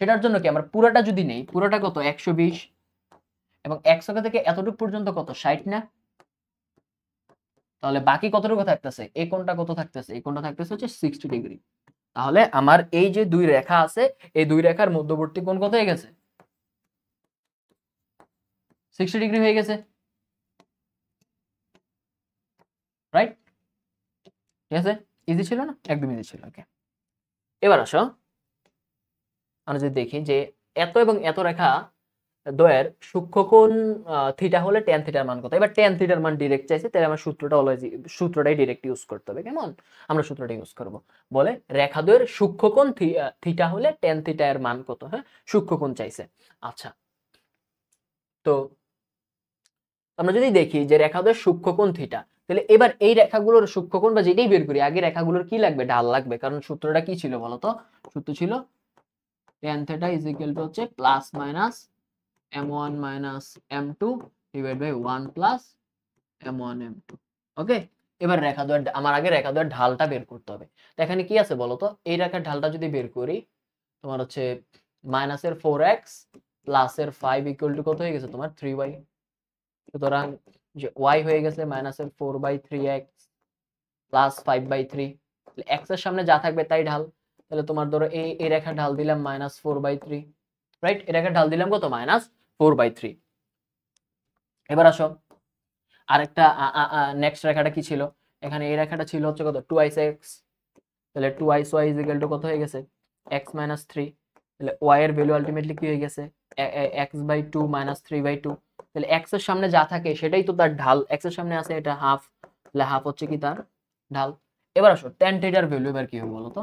সেটার জন্য কি আমরা পুরাটা যদি নেই, পুরাটা কত? 120, এবং x অক্ষ থেকে এতটুকু পর্যন্ত কত? 60 না? তাহলে বাকি কতটুকু থাকতেছে? এই কোণটা কত থাকতেছে? এই কোণটা থাকতেছে হচ্ছে 60 ডিগ্রি। তাহলে আমার এই যে দুই রেখা আছে, এই দুই রেখার মধ্যবর্তী কোণ কত হয়ে গেছে? 60 ডিগ্রি হয়ে গেছে, রাইট? ঠিক আছে, ইজি ছিল না? একদম ইজি ছিল। ওকে, এবার আসো আমরা যদি দেখি যে এত এবং এত রেখা দ্বয়ের সূক্ষ্মকোণ থিটা হলে tan থিটার মান কত। এবার tan থিটার মান ডাইরেক্ট চাইছে, তাহলে আমরা সূত্রটাই ডাইরেক্ট ইউজ করতে হবে। কেমন? আমরা সূত্রটা ইউজ করব। বলে রেখা দ্বয়ের সূক্ষ্মকোণ থিটা হলে tan থিটা এর মান কত। হ্যাঁ, সূক্ষ্মকোণ চাইছে। আচ্ছা, তো আমরা যদি দেখি যে রেখা দ্বয়ের সূক্ষ্মকোণ থিটা, তাহলে এবার এই রেখাগুলোর সূক্ষ্মকোণ বা যেটাই বের করি, আগে রেখাগুলোর কি লাগবে? ঢাল লাগবে। কারণ সূত্রটা কি ছিল বলতো? সূত্র ছিল tan theta is equal to হচ্ছে plus minus m1 minus m2 divide by 1 plus m1 m2। Okay, এবার আমার আগে রেখা দ্বয়ের ঢালটা বের করতে হবে। তো এখানে কি আছে বলতো? এই রেখার ঢালটা যদি বের করি, তোমার হচ্ছে মাইনাসের 4x প্লাসের 5 ইকুয়াল টু কত হয়ে গেছে তোমার? 3y। সুতরাং যে y হয়ে গেছে মাইনাসের 4/3x প্লাস 5/3। x এর সামনে যা থাকবে তাই ঢাল। তাহলে তোমার ধরো এই রেখার ঢাল দিলাম -4/3, রাইট? এই রেখার ঢাল দিলাম কত? -4/3। এবার আসো আরেকটা নেক্সট রেখাটা কি ছিল? এখানে এই রেখাটা ছিল হচ্ছে কত? 2x। তাহলে 2y ইজ কত হয়ে গেছে? x - 3। তাহলে y এর ভ্যালু আলটিমেটলি কি হয়ে গেছে? x/2 - 3/2। তাহলে x এর সামনে যা থাকে সেটাই তো তার ঢাল। x এর সামনে আছে এটা হাফ, তাহলে হাফ হচ্ছে কি তার ঢাল। এবার আসো tan থিটার ভ্যালু এবার কি হবে বলো তো?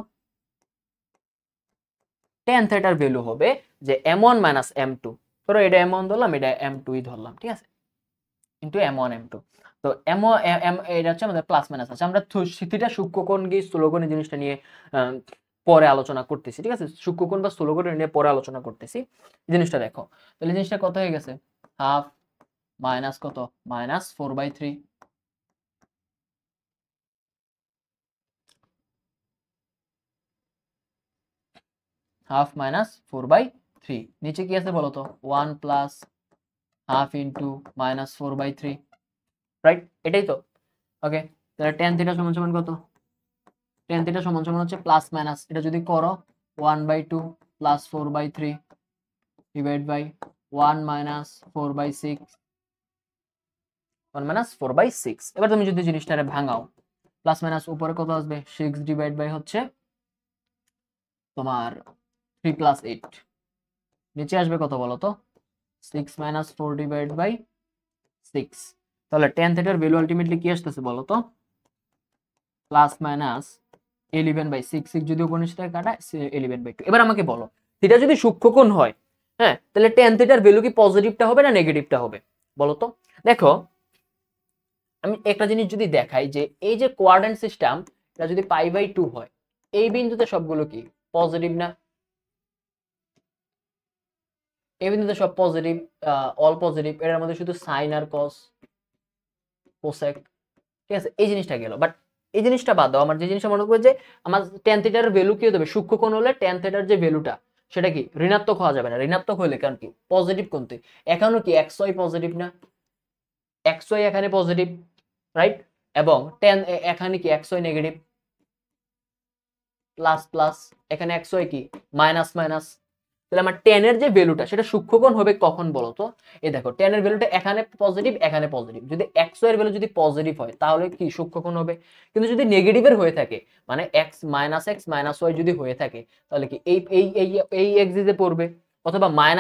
tan থিটার ভ্যালু হবে যে m1 - m2। ধরো এটা m1 ধরলাম, এটা m2 ধরলাম, ঠিক আছে, ইনটু m1 m2। তো এটা হচ্ছে আমাদের প্লাস মাইনাস আছে। আমরা থিটা সূক্ষ্মকোণ কি স্থূলকোণ এই জিনিসটা নিয়ে পরে আলোচনা করতেছি, ঠিক আছে? সূক্ষ্মকোণ বা স্থূলকোণ নিয়ে পরে আলোচনা করতেছি। জিনিসটা দেখো, তাহলে জিনিসটা কত হয়ে গেছে? হাফ মাইনাস কত? -4/3। হাফ -4/3। নিচে কি আছে বলো তো? 1 প্লাস হাফ ইনটু -4/3, রাইট? এটাই তো। ওকে, তাহলে tan থিটা সমান সমান কত? tan থিটা সমান সমান হচ্ছে প্লাস মাইনাস, এটা যদি করো 1/2 plus 4/3 divide by 1 minus 4/6, 1 minus 4/6। এবার তুমি যদি জিনিসটারে ভাঙাও, প্লাস মাইনাস উপরে কত আসবে? 6 ডিভাইড বাই হচ্ছে তোমার 3 প্লাস 8। নিচে আসবে কত বলো তো? 6 - 4 ডিভাইড বাই 6। তাহলে tan থিটার ভ্যালু আলটিমেটলি কি আসতেছে বলো তো, প্লাস মাইনাস 11/6, 6 যদি উপনিষদ থেকে কাটায় 11/2। এবার আমাকে বলো থিটা যদি সূক্ষ্মকোণ হয়, হ্যাঁ, তাহলে tan থিটার ভ্যালু কি পজিটিভটা হবে না নেগেটিভটা হবে বলো তো। দেখো আমি একটা জিনিস যদি দেখাই যে এই যে কোয়াড্রেন্ট সিস্টেম, এটা যদি π/2 হয়, এই বিন্দুতে সবগুলো কি পজিটিভ না? এই বিন্দুতে সব পজিটিভ, অল পজিটিভ, এর মধ্যে শুধু সাইন আর কস, কোসেক, ঠিক আছে, এই জিনিসটা গেল। বাট এই জিনিসটা বাদ দাও, আমার যে জিনিসটা মনে করবে যে আমার tan থিটার ভ্যালু কি হতে হবে, সূক্ষ্মকোণ হলে tan থিটার যে ভ্যালুটা সেটা কি ঋণাত্মক হওয়া যাবে না। ঋণাত্মক হলে কারণ কি পজিটিভ কোণতে, এখানেও কি xy পজিটিভ না, xy এখানে পজিটিভ, রাইট, এবং tan এখানে কি xy নেগেটিভ, প্লাস প্লাস, এখানে xy কি মাইনাস মাইনাস। তাহলে আমার tan এর যে ভ্যালুটা সেটা সূক্ষ্মকোণ হবে কখন বলো তো, এই দেখো tan এর ভ্যালুটা এখানে পজিটিভ এখানে পজিটিভ, যদি xy এর ভ্যালু যদি পজিটিভ হয় তাহলে কি সূক্ষ্মকোণ হবে। কিন্তু যদি নেগেটিভের হয়ে থাকে, মানে x মাইনাস y যদি হয়ে থাকে, তাহলে কি এই এই এই এই এক্সিসে পড়বে, অথবা -y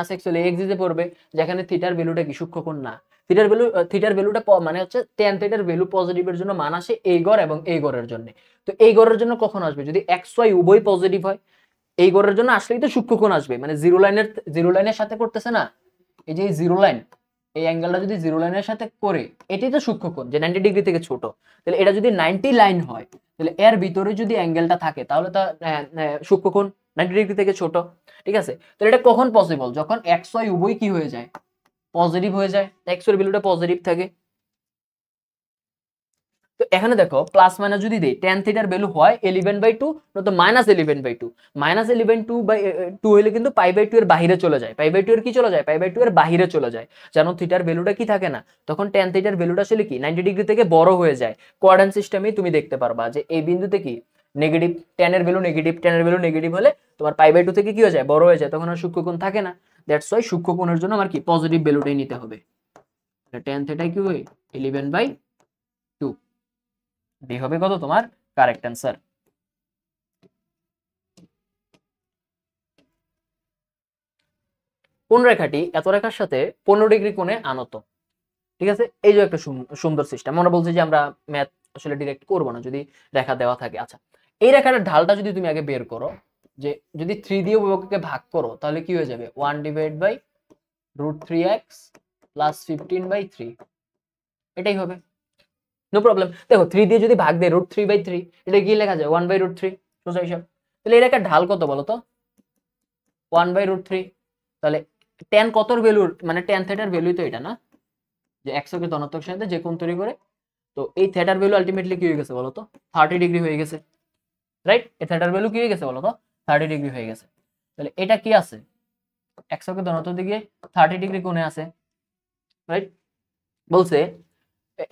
- x হলে এই এক্সিসে পড়বে, যেখানে থিটার ভ্যালুটা কি সূক্ষ্মকোণ না। থিটার ভ্যালুটা মানে হচ্ছে tan থিটার ভ্যালু পজিটিভের জন্য মান আসে এই গড় এবং এই গড়ের জন্য। তো এই গড়ের জন্য কখন আসবে, যদি xy উভয় পজিটিভ হয়। এই গড়ের জন্য আসলেই তো সূক্ষ্মকোণ আসবে, মানে জিরো লাইনের সাথে করতেছে না, এই যে জিরো লাইন, এই অ্যাঙ্গেলটা যদি জিরো লাইনের সাথে করে, এটাই তো সূক্ষ্মকোণ যে 90 ডিগ্রি থেকে ছোট। তাহলে এটা যদি 90 লাইন হয়, তাহলে এর ভিতরে যদি অ্যাঙ্গেলটা থাকে তাহলে তা সূক্ষ্মকোণ 90 ডিগ্রি থেকে ছোট, ঠিক আছে। তাহলে এটা কখন পসিবল, যখন এক্স ওয়াই উভয় কি হয়ে যায়, পজিটিভ হয়ে যায়, এক্স এর ভ্যালুটা পজিটিভ থাকে। তো এখানে দেখো প্লাস মাইনাস যদি দেই, tan থিটার ভ্যালু হয় 11/2 নয়তো -11/2। -11/2 হলে কিন্তু π/2 এর বাইরে চলে যায়, π/2 এর কি চলে যায়, π/2 এর বাইরে চলে যায়, যেন থিটার ভ্যালুটা কি থাকে না, তখন tan থিটার ভ্যালুটা আসলে কি 90 ডিগ্রি থেকে বড় হয়ে যায়। কোয়াড্রেন্ট সিস্টেমেই তুমি দেখতে পারবা যে এই বিন্দুতে কি নেগেটিভ, tan এর ভ্যালু নেগেটিভ, tan এর ভ্যালু নেগেটিভ হলে তোমার π/2 থেকে কি হয়ে যায়, বড় হয়ে যায়, তখন আর সূক্ষ্মকোণ থাকে না। দ্যাটস ওয়াই সূক্ষ্মকোণের জন্য আমার কি পজিটিভ ভ্যালুটাই নিতে হবে। tan থিটা কি হয় 11/2, ডি হবে কত তোমার কারেক্ট অ্যান্সার। কোন রেখাটি এত রেখার সাথে 15 ডিগ্রি কোণে আনত, ঠিক আছে, এই যে একটা সুন্দর সিস্টেম। আমরা বলছি যে আমরা ম্যাথ আসলে ডিরেক্ট করব না যদি রেখা দেওয়া থাকে। আচ্ছা, এই রেখাটার ঢালটা যদি তুমি আগে বের করো, যে যদি 3 দিয়ে উভয়কে ভাগ করো তাহলে কি হয়ে যাবে, 1/√3x প্লাস 15/3, এটাই হবে, নো প্রবলেম। দেখো 3 দিয়ে যদি ভাগ দেয় √3/3, এটা কি লেখা যায় 1/√3, সোজা হিসাব। তাহলে এই রেখার ঢাল কত বলো তো, 1/√3। তাহলে tan কতর ভ্যালু, মানে tan থিটার ভ্যালু তো এটা না, যে x অক্ষের ধনাত্মক সাথে যে কোণ তৈরি করে। তো এই থিটার ভ্যালু আলটিমেটলি কি হয়ে গেছে বলো তো, 30 ডিগ্রি হয়ে গেছে, রাইট। এই থিটার ভ্যালু কি হয়ে গেছে বলো তো, 30 ডিগ্রি হয়ে গেছে। তাহলে এটা কি আছে, x অক্ষের ধনাত্মক দিকে 30 ডিগ্রি কোণে আছে, রাইট। বলছে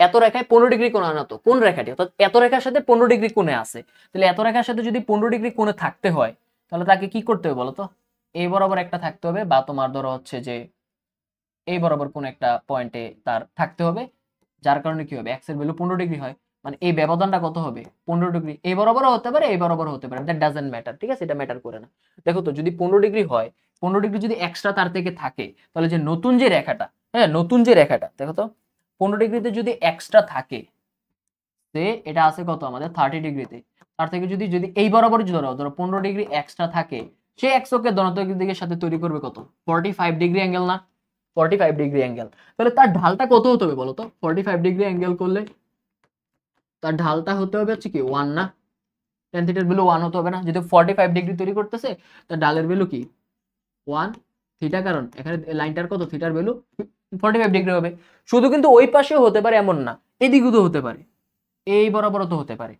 এত রেখায় 15 ডিগ্রি কোণ আনাতো, কোন রেখাটি, অর্থাৎ এত রেখার সাথে 15 ডিগ্রি কোণে আছে। তাহলে এত রেখার সাথে যদি 15 ডিগ্রি কোণে থাকতে হয়, তাহলে তাকে কি করতে হবে বলো তো, এই বরাবর একটা থাকতে হবে, বা তোমার ধরো হচ্ছে যে এই বরাবর কোন একটা পয়েন্টে তার থাকতে হবে, যার কারণে কি হবে, x এর ভ্যালু 15 ডিগ্রি হয়, মানে এই ব্যবধানটা কত হবে 15 ডিগ্রি। এই বরাবরও হতে পারে, এই বরাবরও হতে পারে, দ্যাট ডাজন্ট ম্যাটার, ঠিক আছে, এটা ম্যাটার করে না। দেখো তো যদি 15 ডিগ্রি হয়, 15 ডিগ্রি যদি এক্সট্রা তার থেকে থাকে, তাহলে যে নতুন যে রেখাটা, হ্যাঁ নতুন যে রেখাটা দেখো তো, 15 ডিগ্রিতে যদি এক্সট্রা থাকে, সে এটা আছে কত আমাদের 30 ডিগ্রিতে, তার থেকে যদি যদি এই বরাবর ধরো ধরো 15 ডিগ্রি এক্সট্রা থাকে, সে এক্স অক্ষের ধনাত্মক দিকের সাথে তৈরি করবে কত 45 ডিগ্রি অ্যাঙ্গেল না, 45 ডিগ্রি অ্যাঙ্গেল। তাহলে তার ঢালটা কত হতে হবে বলো তো, 45 ডিগ্রি অ্যাঙ্গেল করলে তার ঢালটা হতে হবে হচ্ছে কি 1 না, tan থিটার ভ্যালু 1 হতে হবে না, যেহেতু 45 ডিগ্রি তৈরি করতেছে, তার ঢালের ভ্যালু কি 1 থিটা, কারণ এখানে লাইনটার কত থিটার ভ্যালু 45 ডিগ্রি হবে। শুধু কিন্তু ওই পাশেও হতে পারে এমন না, এদিকেও তো হতে পারে, এই বরাবরও তো হতে পারে,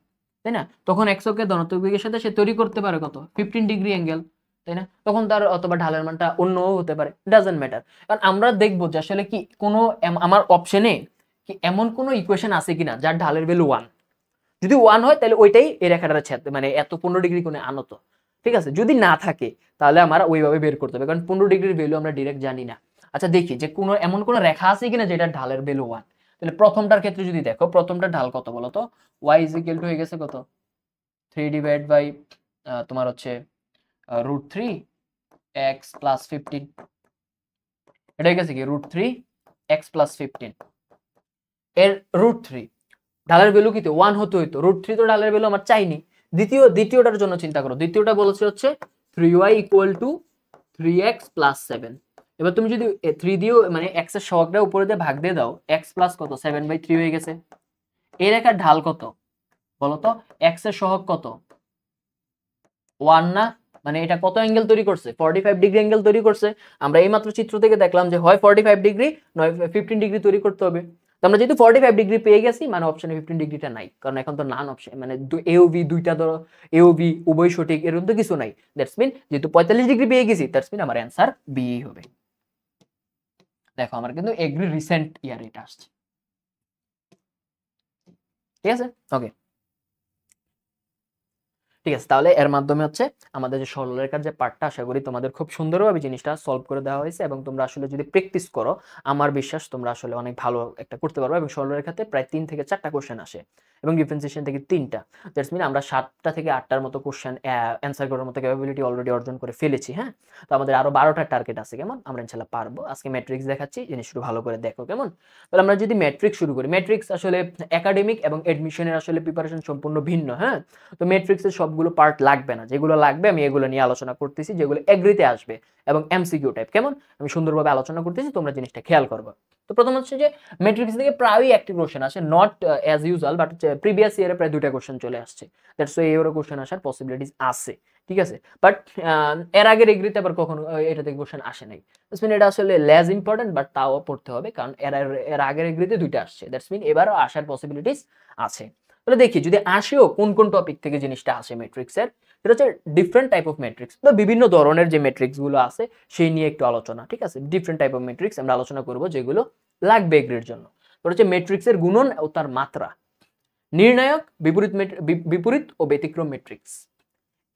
তাই না। তখন এক্স অক্ষের ধনাত্মক দিকের সাথে সে তৈরি করতে পারে কত 15 ডিগ্রি অ্যাঙ্গেল, তাই না। তখন তার অথবা ঢালের মানটা অন্যও হতে পারে, ডাজন্ট ম্যাটার। কারণ আমরা দেখবো যে আসলে কি কোনো আমার অপশনে কি এমন কোনো ইকুয়েশন আছে কিনা যার ঢালের ভ্যালু 1, যদি 1 হয় তাহলে ওইটাই এই রেখাটার ছেদ, মানে এত 15 ডিগ্রি কোণে আনত, ঠিক আছে। যদি না থাকে তাহলে আমরা ওইভাবে বের করতে হবে, কারণ 15 ডিগ্রির ভ্যালু আমরা ডিরেক্ট জানি না। আচ্ছা দেখি যে কোনো এমন কোনো রেখা আছে কিনা যেটা ঢালের ভ্যালু 1। তাহলে প্রথমটার ক্ষেত্রে যদি দেখো, প্রথমটার ঢাল কত বলো তো, y = হয়ে গেছে কত 3 ডিভাইড বাই তোমার হচ্ছে √3 x প্লাস 15, এটা হয়ে গেছে কি √3 x প্লাস 15। এর √3 ঢালের ভ্যালু কি 1 হতে হইতো, √3 তো ঢালের ভ্যালু আমার চাইনি। দ্বিতীয়টার জন্য চিন্তা করো, দ্বিতীয়টা বলেছে হচ্ছে 3y = 3x + 7। এবার তুমি যদি 3 দিও মানে x এর সহগটা উপরে দিয়ে ভাগ দিয়ে দাও, x প্লাস কত 7/3 হয়ে গেছে। এই রেখার ঢাল কত বলো তো, x এর সহগ কত 1 না, মানে এটা কত অ্যাঙ্গেল তৈরি করছে 45 ডিগ্রি অ্যাঙ্গেল তৈরি করছে। আমরা এইমাত্র চিত্র থেকে দেখলাম যে হয় 45 ডিগ্রি নয় 15 ডিগ্রি তৈরি করতে হবে। তো আমরা যেহেতু 45 ডিগ্রি পেয়ে গেছি, মানে অপশনে 15 ডিগ্রিটা নাই, কারণ এখন তো নান অপশন, মানে এওবি দুইটা ধরো, এওবি উভয় সঠিক এরকম তো কিছু নাই। দ্যাটস মিন যেহেতু 45 ডিগ্রি পেয়ে গেছি, দ্যাটস মিন আমার অ্যান্সার বি হবে। দেখো আমার কিন্তু এগ্রি রিসেন্ট ইয়ার এটা আসছে, ঠিক আছে ওকে। ঠিক আছে, তাহলে এর মাধ্যমে হচ্ছে আমাদের যে সরলরেখার যে পার্টটা, আশা করি তোমাদের খুব সুন্দরভাবে জিনিসটা সলভ করে দেওয়া হয়েছে, এবং তোমরা আসলে যদি প্র্যাকটিস করো আমার বিশ্বাস তোমরা আসলে অনেক ভালো একটা করতে পারবে। এবং সরলরেখাতে প্রায় 3 থেকে 4টা কোশ্চেন আসে এবং ডিফারেন্সিয়েশন থেকে 3টা। দ্যাটস মিন আমরা 7টা থেকে 8টার মতো কোশ্চেন অ্যান্সার করার মতো ক্যাপাবিলিটি অলরেডি অর্জন করে ফেলেছি। হ্যাঁ, তো আমাদের আরো 12টার টার্গেট আছে, কেমন আমরা ইনশাআল্লাহ পারবো। আজকে ম্যাট্রিক্স দেখাচ্ছি, জিনিস একটু ভালো করে দেখো কেমন। তাহলে আমরা যদি ম্যাট্রিক্স শুরু করি, ম্যাট্রিক্স আসলে একাডেমিক এবং এডমিশনের আসলে প্রিপারেশন সম্পূর্ণ ভিন্ন। হ্যাঁ, তো ম্যাট্রিক্সের সবগুলো পার্ট লাগবে না, যেগুলো লাগবে আমি এগুলো নিয়ে আলোচনা করতেছি, যেগুলো এগ্রিতে আসবে এবং এমসিকিউ টাইপ, কেমন আমি সুন্দরভাবে আলোচনা করতেছি, তোমরা জিনিসটা খেয়াল করবে। তো প্রথম হচ্ছে যে ম্যাট্রিক্স থেকে প্রায়ই একটি কোশ্চেন আসে, not as usual, but previous ইয়ারে প্রায় 2টা কোশ্চেন চলে আসছে। দ্যাটস ওয়াই এরও কোশ্চেন আসার পসিবিলিটিস আছে, ঠিক আছে। বাট এর আগের এগ্রিতে আবার কখনো এটা থেকে কোশ্চেন আসে নাই। দ্যাটস মিন এটা আসলে লেস ইম্পর্টেন্ট, বাট তাও পড়তে হবে, কারণ এর আগের এগ্রিতে 2টা আসছে। দ্যাটস মিন এবারও আসার পসিবিলিটিস আছে। তাহলে দেখি যদি আসেও কোন কোন টপিক থেকে জিনিসটা আসে ম্যাট্রিক্সের, সেটা হচ্ছে ডিফারেন্ট টাইপ অফ ম্যাট্রিক্স, তো বিভিন্ন ধরনের যে ম্যাট্রিক্স গুলো আছে সেই নিয়ে একটু আলোচনা, ঠিক আছে। ডিফারেন্ট টাইপ অফ ম্যাট্রিক্স আমরা আলোচনা করব যেগুলো লাগবে এগ্রির জন্য। তো হচ্ছে ম্যাট্রিক্সের গুণন ও তার মাত্রা, নির্ণায়ক, বিপরীত ও ব্যতিক্রম ম্যাট্রিক্স।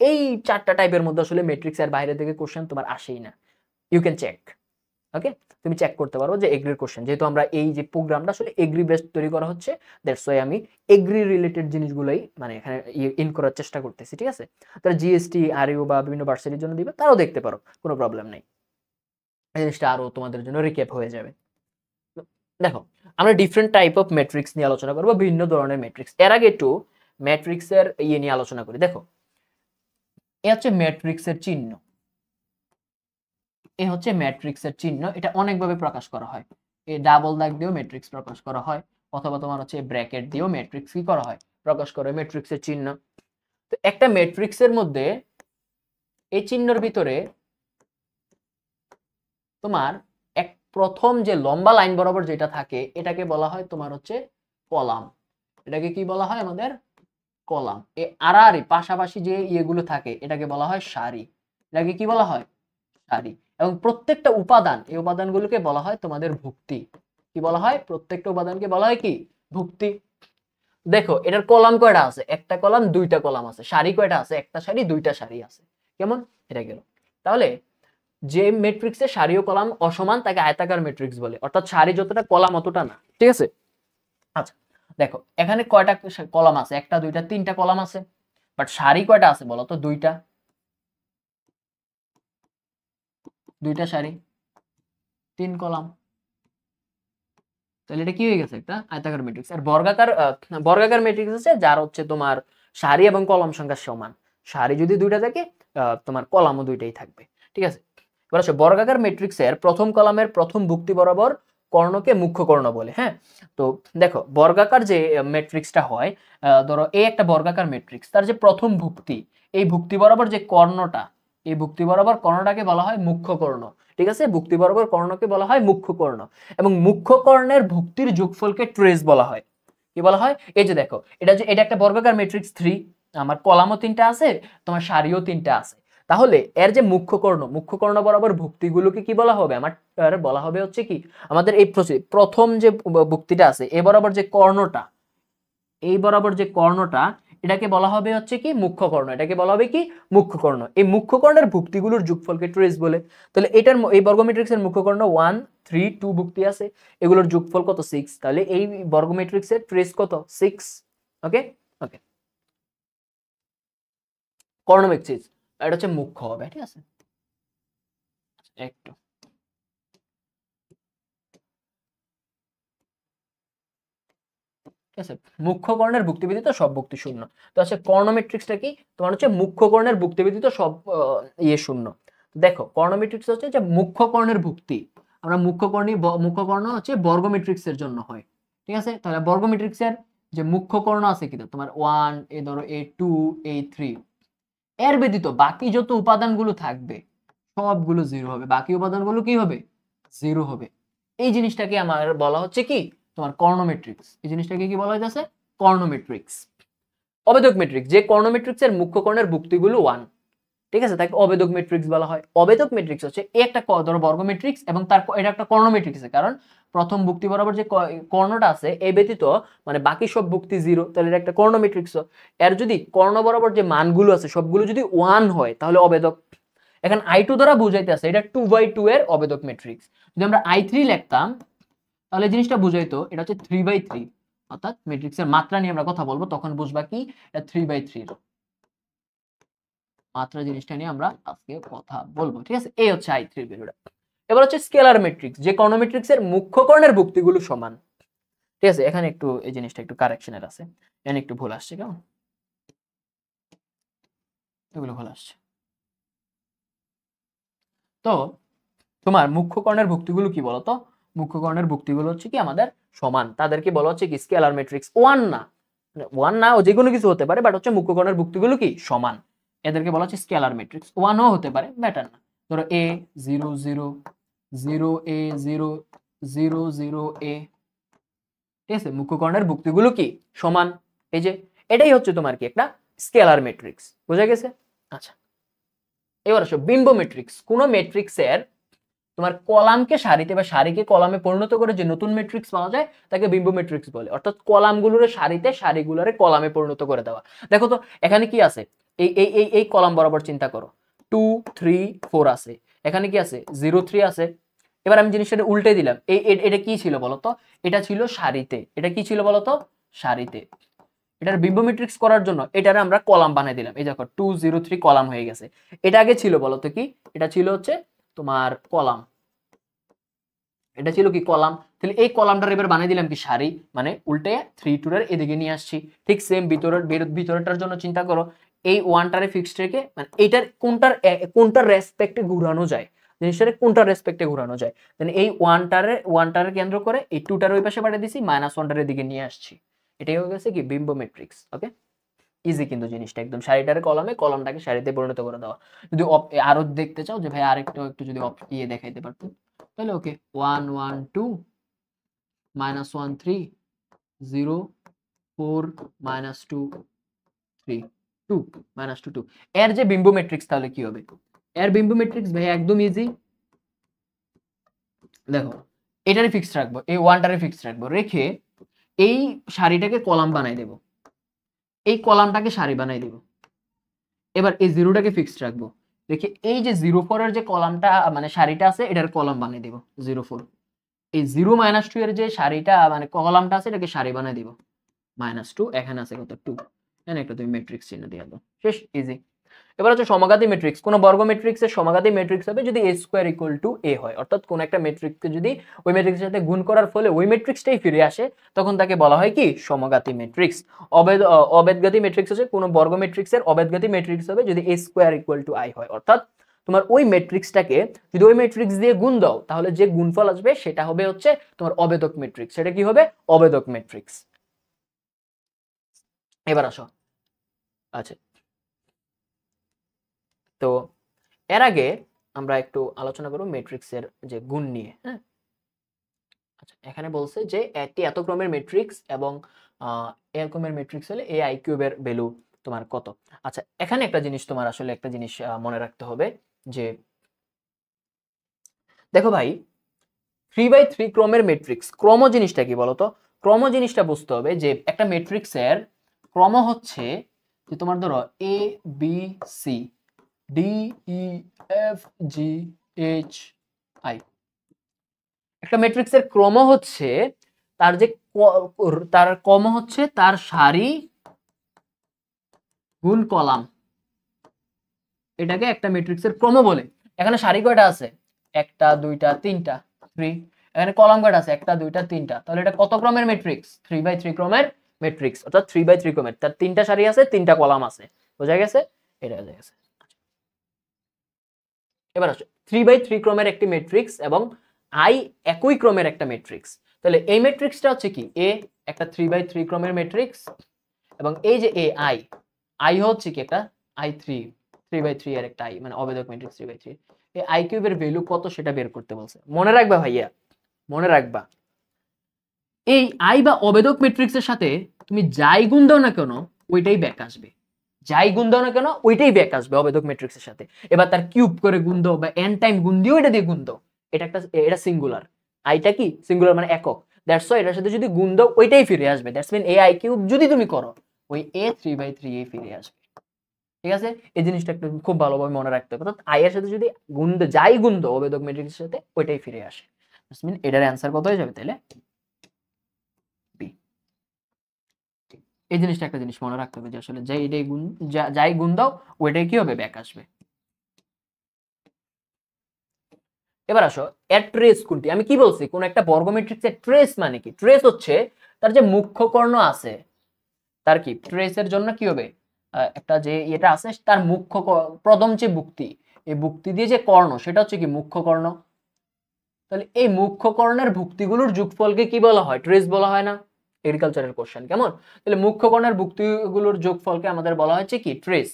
এই 4টা টাইপের মধ্যে আসলে ম্যাট্রিক্সের বাইরে থেকে কোশ্চেন তোমার আসেই না। ইউ ক্যান চেক, ওকে, তুমি চেক করতে পারো যে এগ্রির কোশ্চেন, যেহেতু আমরা এই যে প্রোগ্রামটা আসলে এগ্রি বেসড তৈরি করা হচ্ছে, দ্যাটস ওয়াই আমি এগ্রি রিলেটেড জিনিসগুলোই মানে এখানে ইন করার চেষ্টা করতেছি, ঠিক আছে। তাহলে জিএসটি আরইউ বা বিভিন্ন ভার্সিটির জন্য দিবে, তারাও দেখতে পারো, কোনো প্রবলেম নেই, এই জিনিসটা আরো তোমাদের জন্য রিক্যাপ হয়ে যাবে। দেখো আমরা ডিফারেন্ট টাইপ অফ ম্যাট্রিক্স নিয়ে আলোচনা করবো, বিভিন্ন ধরনের ম্যাট্রিক্স। এর আগে একটু ম্যাট্রিক্সের ইয়ে নিয়ে আলোচনা করি। দেখো এ হচ্ছে ম্যাট্রিক্সের চিহ্ন, এ হচ্ছে ম্যাট্রিক্সের চিহ্ন, এটা অনেকভাবে প্রকাশ করা হয়। এই ডাবল দাগ দিয়েও ম্যাট্রিক্স প্রকাশ করা হয়, অথবা তোমার হচ্ছে ব্র্যাকেট দিয়েও ম্যাট্রিক্স কি করা হয়, প্রকাশ করে ম্যাট্রিক্সের চিহ্ন। তো একটা ম্যাট্রিক্সের মধ্যে এই চিহ্নের ভিতরে তোমার এক প্রথম যে লম্বা লাইন বরাবর যেটা থাকে এটাকে বলা হয় তোমার হচ্ছে কলাম। এটাকে কি বলা হয় আমাদের কলাম। এই আড়াআড়ি পাশাপাশি যে ইয়েগুলো থাকে এটাকে বলা হয় সারি। এটাকে কি বলা হয় সারি। এবং প্রত্যেকটা উপাদান, এই উপাদানগুলোকে বলা হয় তোমাদের ভুক্তি। কি বলা হয়, প্রত্যেকটা উপাদানকে বলা হয় কি ভুক্তি। দেখো এটার কলাম কয়টা আছে, একটা কলাম দুইটা কলাম আছে, সারি কয়টা আছে, একটা সারি দুইটা সারি আছে, কেমন এটা গেল। তাহলে যে ম্যাট্রিক্সের সারি ও কলাম অসমান তাকে আয়তাকার ম্যাট্রিক্স বলে, অর্থাৎ সারি যতটা কলাম অতটা না, ঠিক আছে। আচ্ছা দেখো এখানে কয়টা কলাম আছে, একটা দুইটা তিনটা কলাম আছে, বাট সারি কয়টা আছে বলো তো, দুইটা, দুইটা সারি 3 কলাম। তাহলে এটা কি হয়ে গেছে, একটা আয়তাকার ম্যাট্রিক্স। আর বর্গাকার ম্যাট্রিক্স আছে যার হচ্ছে তোমার সারি এবং কলাম সংখ্যা সমান, সারি যদি দুইটা থাকে তোমার কলামও দুইটাই থাকবে, ঠিক আছে। এবার আসে বর্গাকার ম্যাট্রিক্সের প্রথম কলামের প্রথম ভুক্তি বরাবর কর্ণকে মুখ্য কর্ণ বলে। হ্যাঁ, তো দেখো বর্গাকার যে ম্যাট্রিক্সটা হয়, ধরো এই একটা বর্গাকার ম্যাট্রিক্স, তার যে প্রথম ভুক্তি, এই ভুক্তি বরাবর যে কর্ণটা, এই ভুক্তি বরাবর কর্ণটাকে বলা হয় মুখ্য কর্ণ, ঠিক আছে। ভুক্তি বরাবর কর্ণকে বলা হয় মুখ্য কর্ণ, এবং মুখ্য কর্ণের ভুক্তির যোগফলকে ট্রেস বলা হয়। কি বলা হয়, এই যে দেখো এটা একটা বর্গাকার ম্যাট্রিক্স 3, আমার কলামও 3টা আছে, তোমার সারিও 3টা আছে। তাহলে এর যে মুখ্য কর্ণ বরাবর ভুক্তিগুলোকে কি বলা হবে, আমার বলা হবে হচ্ছে কি, আমাদের এই প্রথম যে ভুক্তিটা আছে এ বরাবর যে কর্ণটা, এই বরাবর যে কর্ণটা, এটাকে বলা হবে হচ্ছে কি মুখ্য কর্ণ, এটাকে বলা হবে কি মুখ্য কর্ণ। এই মুখ্য কর্ণের ভুক্তিগুলোর যোগফলকে ট্রেস বলে। তাহলে এটার এই বর্গ ম্যাট্রিক্সের মুখ্য কর্ণ 1 3 2 ভুক্তি আছে, এগুলোর যোগফল কত 6, তাহলে এই বর্গ ম্যাট্রিক্সের ট্রেস কত 6। ওকে ওকে, কর্ণ ম্যাট্রিক্স এটা হচ্ছে মুখ্য হবে, ঠিক আছে। একটু ঠিক আছে, মুখ্য কর্ণের ভুক্তি ব্যতীত সব ভুক্তি শূন্য। তো আচ্ছা কর্ণ ম্যাট্রিক্সটা কি, তোমার হচ্ছে মুখ্য কর্ণের ভুক্তি ব্যতীত সব শূন্য। দেখো কর্ণ ম্যাট্রিক্স হচ্ছে যে মুখ্য কর্ণের ভুক্তি, আমরা মুখ্য কর্ণ হচ্ছে বর্গ ম্যাট্রিক্সের জন্য হয়। ঠিক আছে, তাহলে বর্গ ম্যাট্রিক্সের যে মুখ্য কর্ণ আছে কি তোমার 1 এ ধরো A2 A3, এর ব্যতীত বাকি যত উপাদানগুলো থাকবে সবগুলো 0 হবে, বাকি উপাদানগুলো কি হবে 0 হবে। এই জিনিসটাকে আমার বলা হচ্ছে কি তোমার কর্ণ ম্যাট্রিক্স। এই জিনিসটাকে কি বলা হইতাছে কর্ণ ম্যাট্রিক্স। অবেদক ম্যাট্রিক্স, যে কর্ণ ম্যাট্রিক্সের মুখ্য কর্ণের ভুক্তিগুলো 1, ঠিক আছে, তাকে অবেদক ম্যাট্রিক্স বলা হয়। অবেদক ম্যাট্রিক্স হচ্ছে একটা ধরো বর্গ ম্যাট্রিক্স এবং তার এটা একটা কর্ণ ম্যাট্রিক্স, কারণ প্রথম ভুক্তি বরাবর যে কর্ণটা আছে এই ব্যতীত মানে বাকি সব ভুক্তি 0, তাহলে এটা একটা কর্ণ ম্যাট্রিক্স। এর যদি কর্ণ বরাবর যে মানগুলো আছে সবগুলো যদি 1 হয় তাহলে অবেদক। এখন I2 দ্বারা বুঝাইতে আছে এটা 2/2 এর অবেদক ম্যাট্রিক্স। যদি আমরা I3 লিখতাম তাহলে জিনিসটা বুঝাইতো এটা হচ্ছে 3/3, অর্থাৎ ম্যাট্রিক্সের মাত্রা নিয়ে আমরা কথা বলবো তখন বুঝবা কি এটা 3/3 মাত্রা জিনিসটা নিয়ে আমরা আজকে কথা বলবো। ঠিক আছে, এই হচ্ছে I3 ভ্যালুটা। এবার হচ্ছে স্কেলার ম্যাট্রিক্স, যে কর্ণ ম্যাট্রিক্সের মুখ্য কর্ণের ভুক্তিগুলো সমান। ঠিক আছে, এখানে একটু এই জিনিসটা একটু কারেকশনের আছে, এখানে একটু ভুল আসছে, কেমন এগুলো ভুল আসছে। তো তোমার মুখ্য কর্ণের ভুক্তিগুলো কি বলতো, মুখ্য কর্ণের ভুক্তিগুলো হচ্ছে কি আমাদের সমান, তাদেরকে বলা হচ্ছে কি স্কেলার ম্যাট্রিক্স। 1 না, 1 না, ও যে কোনো কিছু হতে পারে, বাট হচ্ছে মুখ্য কর্ণের ভুক্তিগুলো কি সমান, এদেরকে বলা হচ্ছে স্কেলার ম্যাট্রিক্স। 1 ও হতে পারে, ব্যাটার না। ধরো A 0 0 0 A 0 0 0 A, ঠিক আছে, মুখ্য কর্ণের ভুক্তিগুলো কি সমান। এই যে এটাই হচ্ছে তোমার কি একটা স্কেলার ম্যাট্রিক্স, বুঝা গেছে? আচ্ছা এবার আসো বিম্ব ম্যাট্রিক্স। কোন ম্যাট্রিক্সের তোমার কলামকে সারিতে বা সারিকে কলামে পরিণত করে যে নতুন ম্যাট্রিক্স পাওয়া যায় তাকে বিম্ব ম্যাট্রিক্স বলে, অর্থাৎ কলামগুলোরে সারিতে সারিগুলোরে কলামে পরিণত করে দেওয়া। দেখো তো এখানে কি আছে, এই এই এই এই কলাম বরাবর চিন্তা করো, 2 3 4 আছে, এখানে কি আছে 0 3 আছে। এবার আমি জিনিসটা উল্টে দিলাম, এটা কি ছিল বলতো, এটা ছিল সারিতে, এটা কি ছিল বলতো সারিতে। এটার বিম্ব ম্যাট্রিক্স করার জন্য এটারে আমরা কলাম বানিয়ে দিলাম, এই দেখো 2 0 3 কলাম হয়ে গেছে। এটা আগে ছিল বলতো কি, এটা ছিল হচ্ছে তোমার কলাম, এটা ছিল কি কলাম। তাহলে এই কলামটার এবার বানিয়ে দিলাম কি সারি, মানে উল্টে 3 2 এর এদিকে নিয়ে আসছি। ঠিক সেম ভিতরেরটার জন্য চিন্তা করো, এই ওয়ানটারে ফিক্সড রেখে মানে এইটার কোনটার রেসপেক্টে ঘোরানো যায়, জিনিসটারে কোনটার রেসপেক্টে ঘোরানো যায়, দেন এই ওয়ানটারে কেন্দ্র করে এই টুটার ওই পাশে পাঠিয়ে দিছি, -1টার এদিকে নিয়ে আসছি। এটাই হয়ে গেছে কি বিম্ব ম্যাট্রিক্স। ওকে, ইজি কিন্তু জিনিসটা একদম, সারিটারে কলামে কলামটাকে সারিতে পরিণত করে দেওয়া। যদি আরো দেখতে চাও যে ভাই আরেকটু একটু যদি ইয়ে দেখাইতে পারতো তাহলে ওকে, 1 1 2 -1 3 0 4 -2 3 2 -2 2, এর যে বিম্ব ম্যাট্রিক্স তাহলে কি হবে, এর বিম্ব ম্যাট্রিক্স ভাই একদম ইজি। দেখো এটারে ফিক্সড রাখবো, এই ওয়ানটারে ফিক্সড রাখবো, রেখে এই সারিটাকে কলাম বানাই দেব, এই কলামটাকে সারি বানাই দেব। এবার এই জিরোটাকে ফিক্সড রাখবো, দেখি এই যে 0 4 এর যে কলামটা মানে সারিটা আছে এটার কলাম বানিয়ে দেব 0 4। এই 0 -2 এর যে সারিটা মানে কলামটা আছে এটাকে সারি বানিয়ে দিব -2, এখানে আছে কত 2, এখানে একটা তুমি ম্যাট্রিক্স চিহ্ন দিয়ে দাও, শেষ, ইজি। এবার হচ্ছে সমাঘাতী ম্যাট্রিক্স। কোন বর্গ ম্যাট্রিক্সের সমাঘাতী ম্যাট্রিক্স হবে যদি a² = a হয়, অর্থাৎ কোন একটা ম্যাট্রিক্সকে যদি ওই ম্যাট্রিক্সের সাথে গুণ করার ফলে ওই ম্যাট্রিক্সটাই ফিরে আসে তখন তাকে বলা হয় কি সমঘাতী ম্যাট্রিক্স। অবেদঘাতী ম্যাট্রিক্স হচ্ছে কোন বর্গ ম্যাট্রিক্সের অবেদঘাতী ম্যাট্রিক্স হবে যদি a² = i হয়, অর্থাৎ তোমার ওই ম্যাট্রিক্সটাকে যদি ওই ম্যাট্রিক্স দিয়ে গুণ দাও তাহলে যে গুণফল আসবে সেটা হবে হচ্ছে তোমার অবেদক ম্যাট্রিক্স, সেটা কি হবে অবেদক ম্যাট্রিক্স। এবার আসো, আচ্ছা তো এর আগে আমরা একটু আলোচনা করব ম্যাট্রিক্সের যে গুণ নিয়ে। হ্যাঁ, আচ্ছা এখানে বলছে যে একটি এত ক্রমের ম্যাট্রিক্স এবং এরকমের ম্যাট্রিক্স হলে এই i³ এর ভ্যালু তোমার কত। আচ্ছা এখানে একটা জিনিস তোমার আসলে একটা জিনিস মনে রাখতে হবে যে দেখো ভাই 3/3 ক্রমের ম্যাট্রিক্স, ক্রম জিনিসটা কি বলতো, ক্রম জিনিসটা বুঝতে হবে যে একটা ম্যাট্রিক্সের ক্রম হচ্ছে যে তোমার ধরো a b c d e f g h i, একটা ম্যাট্রিক্সের ক্রম হচ্ছে তার যে তার ক্রম হচ্ছে তার সারি গুণ কলাম, এটাকে একটা ম্যাট্রিক্সের ক্রম বলে। এখানে সারি কয়টা আছে, 1 2 3 3, এখানে কলাম কয়টা আছে 1 2 3, তাহলে এটা কত ক্রমের ম্যাট্রিক্স 3/3 ক্রমের ম্যাট্রিক্স, অর্থাৎ 3x3 ক্রমের, তার 3টা সারি আছে, 3টা কলাম আছে, বোঝা গেছে? এটা বোঝা গেছে। এবার আসো 3x3 ক্রমের একটি ম্যাট্রিক্স এবং i একই ক্রমের একটা ম্যাট্রিক্স। তাহলে এই ম্যাট্রিক্সটা হচ্ছে কি a একটা 3x3 ক্রমের ম্যাট্রিক্স, এবং এই যে i হচ্ছে কি একটা i3 এর একটা i, মানে অবেদক ম্যাট্রিক্স 3x3। এই i কিউবের ভ্যালু কত সেটা বের করতে বলছে। মনে রাখবা ভাইয়া, মনে রাখবা এই i বা অবেদক ম্যাট্রিক্সের সাথে তুমি যাই গুণ দাও না কেন ওইটাই ব্যাক আসবে, যাই গুণ দাও না কেন ওইটাই ব্যাক আসবে অবেদক ম্যাট্রিক্সের সাথে। এবার তার কিউব করে গুণ দাও বা n টাইম গুণ দিও, এটা দিয়ে গুণ দাও, এটা সিঙ্গুলার, আইটা কি সিঙ্গুলার মানে একক, দ্যাটস ওয়াই এটার সাথে যদি গুণ দাও ওইটাই ফিরে আসবে, দ্যাটস মিন এই i কিউব যদি তুমি করো ওই a 3/3 এই ফিরে আসবে। ঠিক আছে, এই জিনিসটা একটু খুব ভালোভাবে মনে রাখতে হবে, অর্থাৎ i এর সাথে যদি গুণ দাও, যাই গুণ দাও অবেদক ম্যাট্রিক্সের সাথে ওইটাই ফিরে আসে, দ্যাটস মিন এটার অ্যানসার কত হয়ে যাবে তাহলে বি। এই জিনিসটা একটা জিনিস মনে রাখতে হবে যে আসলে যাই গুণ দাও ওইটাই কি হবে ব্যাক আসবে। এবার আসো এর ট্রেস কোনটি, আমি কি বলছি কোন একটা বর্গ ম্যাট্রিক্সের ট্রেস মানে কি, ট্রেস হচ্ছে তার যে মুখ্য কর্ণ আছে তার কি ট্রেসের জন্য কি হবে একটা যে এটা আছে তার মুখ্য প্রথম যে বুক্তি, এই বুক্তি দিয়ে যে কর্ণ সেটা হচ্ছে কি মুখ্য কর্ণ। তাহলে এই মুখ্য কর্ণের ভুক্তিগুলোর যোগফলকে কি বলা হয়, ট্রেস বলা হয় না? এগ্রিকালচারের কোশ্চেন কেমন? তাহলে মুখ্য কর্ণের ভুক্তিগুলোর যোগফলকে আমাদের বলা হচ্ছে কি ট্রেস।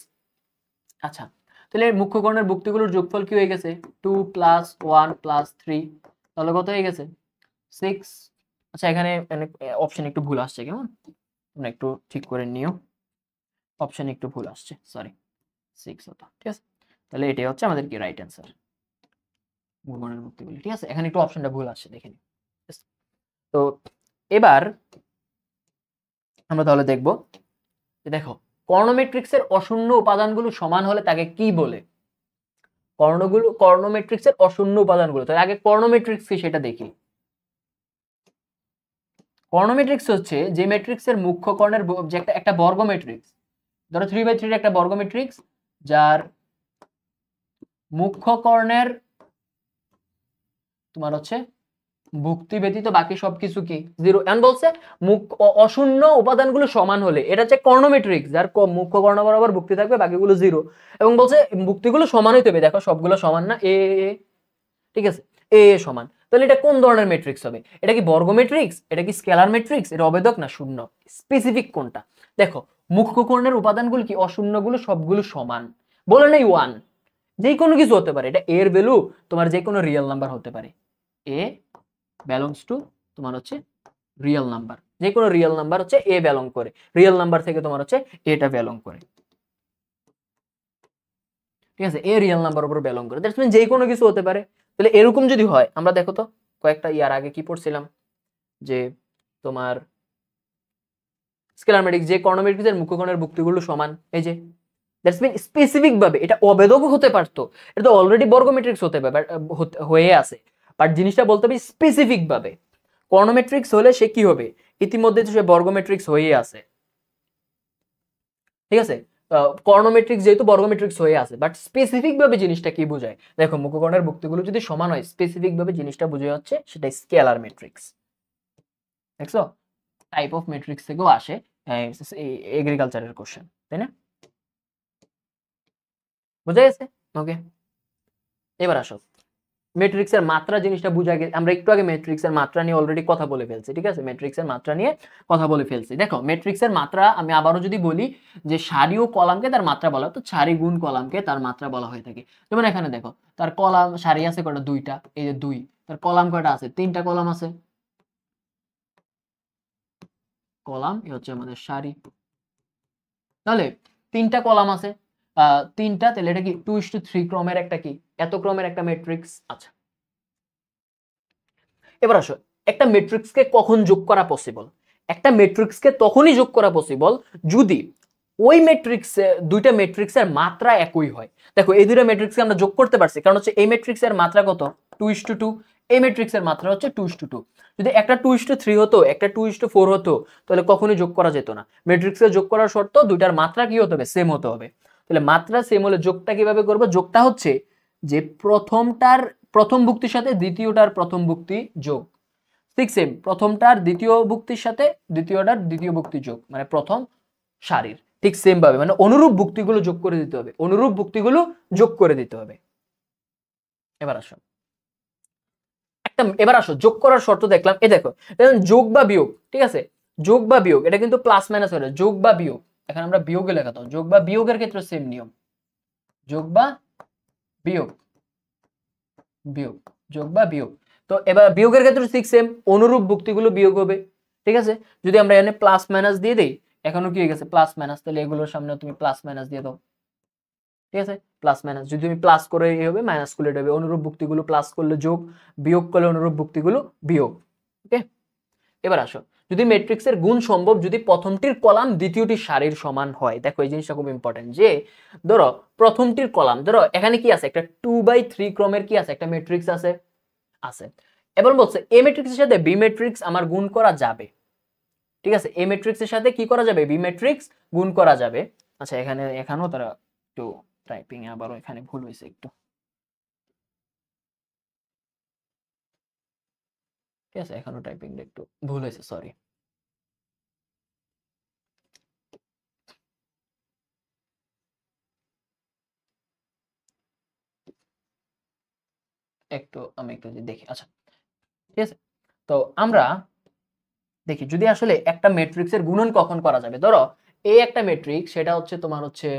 আচ্ছা, তাহলে মুখ্য কর্ণের ভুক্তিগুলোর যোগফল কি হয়ে গেছে 2 + 1 + 3, তাহলে কত হয়ে গেছে 6। আচ্ছা এখানে অপশন একটু ভুল আসছে, কেমন তোমরা একটু ঠিক করে নিও, অপশন একটু ভুল আসছে, সরি 6 হতো, ঠিক আছে? তাহলে এটাই হচ্ছে আমাদের কি রাইট অ্যান্সার মুখ্য কর্ণের ভুক্তিগুলি, ঠিক আছে? এখানে একটু অপশনটা ভুল আসছে দেখে নিও। তো এবার আমরা তাহলে দেখব যে দেখো কর্ণ ম্যাট্রিক্সের অশূন্য উপাদানগুলো সমান হলে তাকে কি বলে? কর্ণ ম্যাট্রিক্সের অশূন্য উপাদানগুলো, তাহলে আগে কর্ণ ম্যাট্রিক্স কি সেটা দেখি। কর্ণ ম্যাট্রিক্স হচ্ছে যে ম্যাট্রিক্সের মুখ্য কর্ণের যে একটা বর্গ ম্যাট্রিক্স, ধরো 3/3 একটা বর্গ ম্যাট্রিক্স যার মুখ্য কর্ণের তোমার হচ্ছে ভুক্তি ব্যতীত বাকি সবকিছু কি জিরো, এমন বলছে অশূন্য উপাদানগুলো সমান হলে এটা হচ্ছে কর্ণ ম্যাট্রিক্স যার মুখ্য কর্ণ বরাবর ভুক্তি থাকবে বাকিগুলো জিরো, এবং বলছে ভুক্তিগুলো সমান হইতে হবে, দেখো সবগুলো সমান না, এ ঠিক আছে এ সমান, তাহলে এটা কোন ধরনের ম্যাট্রিক্স হবে? এটা কি বর্গ ম্যাট্রিক্স, এটা কি স্কেলার ম্যাট্রিক্স, এটা অবেদক না শূন্য, স্পেসিফিক কোনটা? দেখো মুখ্য কর্ণের উপাদানগুলো কি অশূন্যগুলো সবগুলো সমান, বলে নাই 1, যে কোনো কিছু হতে পারে, এটা এর ভ্যালু তোমার যে কোনো রিয়েল নাম্বার হতে পারে, এ belongs to তোমার হচ্ছে রিয়েল নাম্বার, যে কোনো রিয়েল নাম্বার হচ্ছে এ belong করে, রিয়েল নাম্বার থেকে তোমার হচ্ছে এটা belong করে, ঠিক আছে? এ রিয়েল নাম্বার উপর belong করে, দ্যাটস মিন যে কোনো কিছু হতে পারে। তাহলে এরকম যদি হয়, আমরা দেখো তো কয়েকটা ইয়ার আগে কি পড়ছিলাম যে তোমার স্কেলার ম্যাট্রিক্স যে কর্ণ ম্যাট্রিক্সের মুখ্য কর্ণের ভুক্তিগুলো সমান, এই যে দ্যাটস মিন স্পেসিফিক ভাবে এটা অবেদক হতে পারতো, এটা তো অলরেডি বর্গ ম্যাট্রিক্স হয়ে আছে, বাট জিনিসটা বলতে হবে স্পেসিফিক ভাবে। কর্ণ ম্যাট্রিক্স হলে সে কি হবে, ইতিমধ্যে তো সে বর্গ ম্যাট্রিক্স হয়ে আছে, ঠিক আছে? কর্ণ ম্যাট্রিক্স যেহেতু বর্গ ম্যাট্রিক্স হয়ে আছে, বাট স্পেসিফিক ভাবে জিনিসটা কি বোঝায়, দেখো মুখ্যকর্ণের ভুক্তিগুলো যদি সমান হয় স্পেসিফিক ভাবে জিনিসটা বোঝা হচ্ছে সেটা স্কেলার ম্যাট্রিক্স। দেখছো টাইপ অফ ম্যাট্রিক্স থেকেও আসে এগ্রিকালচারের কোশ্চেন, তাই না? বুঝা গেছে? ওকে, এবার আসো ম্যাট্রিক্সের মাত্রা জিনিসটা বুঝা গেছে, আমরা একটু আগে ম্যাট্রিক্সের মাত্রা নিয়ে অলরেডি কথা বলে ফেলছি, ঠিক আছে? ম্যাট্রিক্সের মাত্রা নিয়ে কথা বলে ফেলছি। দেখো ম্যাট্রিক্সের মাত্রা আমি আবারও যদি বলি যে সারি ও কলামকে তার মাত্রা বলা হয়, তো সারি গুণ কলামকে তার মাত্রা বলা হয়ে থাকে। যেমন এখানে দেখো তার কলাম সারি আছে কয়টা, 2টা, এই যে 2, তার কলাম কয়টা আছে, 3টা কলাম আছে, কলাম এই হচ্ছে আমাদের সারি, তাহলে 3টা কলাম আছে 3টা, তাহলে এটা কি 2:3 ক্রমের একটা কি এত ক্রমের একটা ম্যাট্রিক্স। আচ্ছা এবার আসো একটা ম্যাট্রিক্সকে কখন যোগ করা পসিবল? একটা ম্যাট্রিক্সকে তখনই যোগ করা পসিবল যদি ওই ম্যাট্রিক্সে দুইটা ম্যাট্রিক্সের মাত্রা একই হয়। দেখো এই দুইটা ম্যাট্রিক্সকে আমরা যোগ করতে পারছি কারণ হচ্ছে এই ম্যাট্রিক্সের মাত্রা কত 2:2, এই ম্যাট্রিক্সের মাত্রা হচ্ছে 2:2। যদি একটা 2:3 হতো একটা 2:4 হতো তাহলে কখনোই যোগ করা যেত না। ম্যাট্রিক্সে যোগ করার শর্ত দুইটার মাত্রা কি হতে হবে, সেম হতে হবে। তাহলে মাত্রা সেম হলে যোগটা কিভাবে করব? যোগটা হচ্ছে যে প্রথম ভুক্তির সাথে দ্বিতীয়টার প্রথম ভুক্তি যোগ, ঠিক সেম, প্রথমটার দ্বিতীয় ভুক্তির সাথে দ্বিতীয়টার দ্বিতীয় ভুক্তি যোগ, মানে প্রথম সারির ঠিক সেম ভাবে, মানে অনুরূপ ভুক্তিগুলো যোগ করে দিতে হবে, অনুরূপ ভুক্তিগুলো যোগ করে দিতে হবে। এবার আসো যোগ করার শর্ত দেখলাম, এ দেখো যোগ বা বিয়োগ, ঠিক আছে, যোগ বা বিয়োগ এটা কিন্তু প্লাস মাইনাস হয়ে, যোগ বা বিয়োগ, এখানে আমরা বিয়োগে লেখাতাম, যোগ বা বিয়োগের ক্ষেত্রে সেম নিয়ম, যোগ বা বিয়োগ, বিয়োগ, যোগ বা বিয়োগ। তো এবার বিয়োগের ক্ষেত্রে ঠিক সেম, অনুরূপ ভুক্তিগুলো বিয়োগ হবে, ঠিক আছে। যদি আমরা এখানে প্লাস মাইনাস দিয়ে দেই, এখনো কি হয়ে গেছে প্লাস মাইনাস, তাহলে এগুলোর সামনে তুমি প্লাস মাইনাস দিয়ে দাও, ঠিক আছে, প্লাস মাইনাস, যদি তুমি প্লাস করে এই হবে মাইনাস করলে এটা হবে, অনুরূপ ভুক্তিগুলো প্লাস করলে যোগ, বিয়োগ করলে অনুরূপ ভুক্তিগুলো বিয়োগ। ওকে, এবার আসো, যদি ম্যাট্রিক্সের গুণ সম্ভব যদি প্রথমটির কলাম দ্বিতীয়টির সারির সমান হয়, দেখো এই জিনিসটা খুব ইম্পর্টেন্ট, যে ধরো প্রথমটির কলাম, ধরো এখানে কি আছে, একটা 2/3 ক্রমের কি আছে, একটা ম্যাট্রিক্স আছে, এবার বলছে এ ম্যাট্রিক্সের সাথে বি ম্যাট্রিক্স আমার গুণ করা যাবে, ঠিক আছে, এ ম্যাট্রিক্সের সাথে কি করা যাবে, বি ম্যাট্রিক্স গুণ করা যাবে। আচ্ছা, এখানেও তারা একটু টাইপিং এ আবারও এখানে ভুল হয়েছে একটু, ঠিক আছে, এখানেও টাইপিং একটু ভুল হয়েছে, সরি। আমি একটু দেখি, আচ্ছা ঠিক আছে। তো আমরা দেখি যদি আসলে একটা ম্যাট্রিক্সের গুণন কখন করা যাবে, ধরো এই একটা ম্যাট্রিক্স, সেটা হচ্ছে তোমার হচ্ছে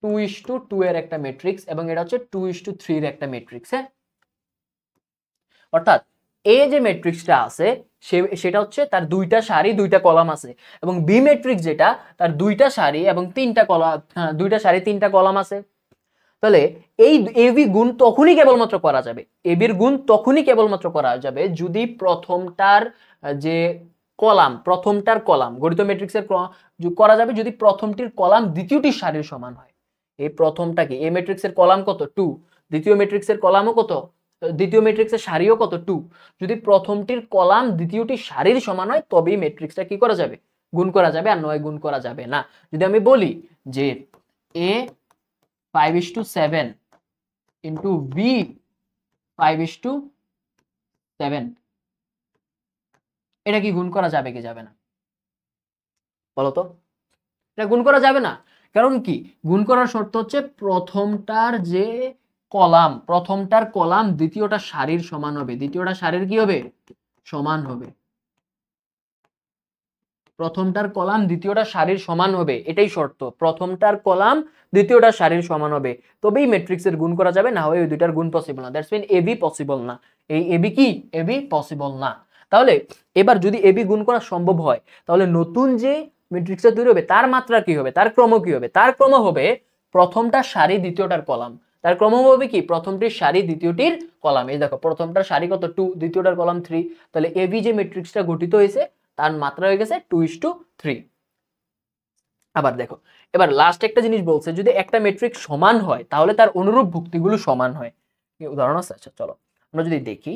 2:2 এর একটা ম্যাট্রিক্স, এবং এটা হচ্ছে 2:3 এর একটা ম্যাট্রিক্স, হ্যাঁ, অর্থাৎ এ যে ম্যাট্রিক্সটা আছে সেটা হচ্ছে তার দুইটা সারি দুইটা কলাম আছে, এবং বি ম্যাট্রিক্স যেটা তার দুইটা সারি এবং তিনটা কলাম, দুইটা সারি তিনটা কলাম আছে। তাহলে এই এবি গুণ তখনই কেবলমাত্র করা যাবে, এবির গুণ তখনই কেবলমাত্র করা যাবে যদি প্রথমটার যে প্রথমটার কলাম গণিত ম্যাট্রিক্সের করা যাবে যদি প্রথমটির কলাম দ্বিতীয়টির সারির সমান হয়। এই প্রথমটাকে এ ম্যাট্রিক্সের কলাম কত 2, দ্বিতীয় ম্যাট্রিক্সের কলামও কত, দ্বিতীয় ম্যাট্রিক্সের সারিও কত 2, যদি প্রথমটির কলাম দ্বিতীয়টির সারির সমান হয় তবেই ম্যাট্রিক্সটা কি করা যাবে, গুণ করা যাবে, আর নয় গুণ করা যাবে না। যদি আমি বলি যে এ 5:7 ইন্টু বি 5:7, এটা কি গুণ করা যাবে কি যাবে না, বলতো? এটা গুণ করা যাবে না, কারণ কি, গুণ করার শর্ত হচ্ছে প্রথমটার কলাম দ্বিতীয়টা সারির সমান হবে, দ্বিতীয়টা সারির কি হবে, সমান হবে, প্রথমটার কলাম দ্বিতীয়টা সারির সমান হবে, এটাই শর্ত, প্রথমটার কলাম দ্বিতীয়টা সারির সমান হবে, তবেই ম্যাট্রিক্সের গুণ করা যাবে, না হয় ওই দুইটার গুণ পসিবল না, দ্যাটস মিন এবি পসিবল না, এই এবি কি, এবি পসিবল না। তাহলে এবার যদি এবি গুণ করা সম্ভব হয়, তাহলে নতুন যে ম্যাট্রিক্সটা তৈরি হবে তার মাত্রা কি হবে, তার ক্রম কি হবে, তার ক্রম হবে প্রথমটার সারি দ্বিতীয়টার কলাম, তার ক্রম হবে কি, প্রথমটির সারি দ্বিতীয়টির কলাম, এই দেখো প্রথমটার সারি কত 2, দ্বিতীয়টার কলাম 3, তাহলে এবি যে ম্যাট্রিক্সটা গঠিত হয়েছে তার মাত্রা হয়ে গেছে 2:3। আবার দেখো, এবার লাস্ট একটা জিনিস বলছে, যদি একটা ম্যাট্রিক্স সমান হয় তাহলে তার অনুরূপ ভুক্তিগুলো সমান হয়, উদাহরণ আছে, আচ্ছা চলো আমরা যদি দেখি।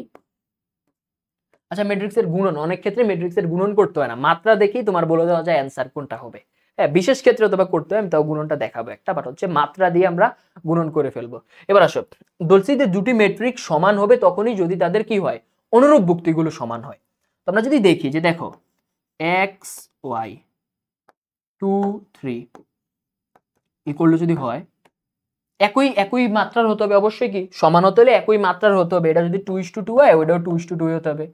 আচ্ছা, ম্যাট্রিক্সের গুণন, অনেক ক্ষেত্রে ম্যাট্রিক্সের গুণন করতে হয় না, মাত্রা দেখেই তোমার বলে দেওয়া যায় অ্যান্সার কোনটা হবে, হ্যাঁ বিশেষ ক্ষেত্রে অথবা করতে হয়, আমি তাও গুণনটা দেখাবো একটা, বাট হচ্ছে মাত্রা দিয়ে আমরা গুণন করে ফেলবো। এবার আসো, বলছি যে দুটি ম্যাট্রিক্স সমান হবে তখনই যদি তাদের কি হয়, অনুরূপ ভুক্তিগুলো সমান হয়। তো আমরা যদি দেখি যে দেখো এক্স ওয়াই 2 3 ইকুয়াল টু যদি হয়, একই মাত্রার হতে হবে, অবশ্যই কি সমান হতে হলে একই মাত্রার হতে হবে, এটা যদি 2:2 হয় ওইটাও 2:2 হতে হবে,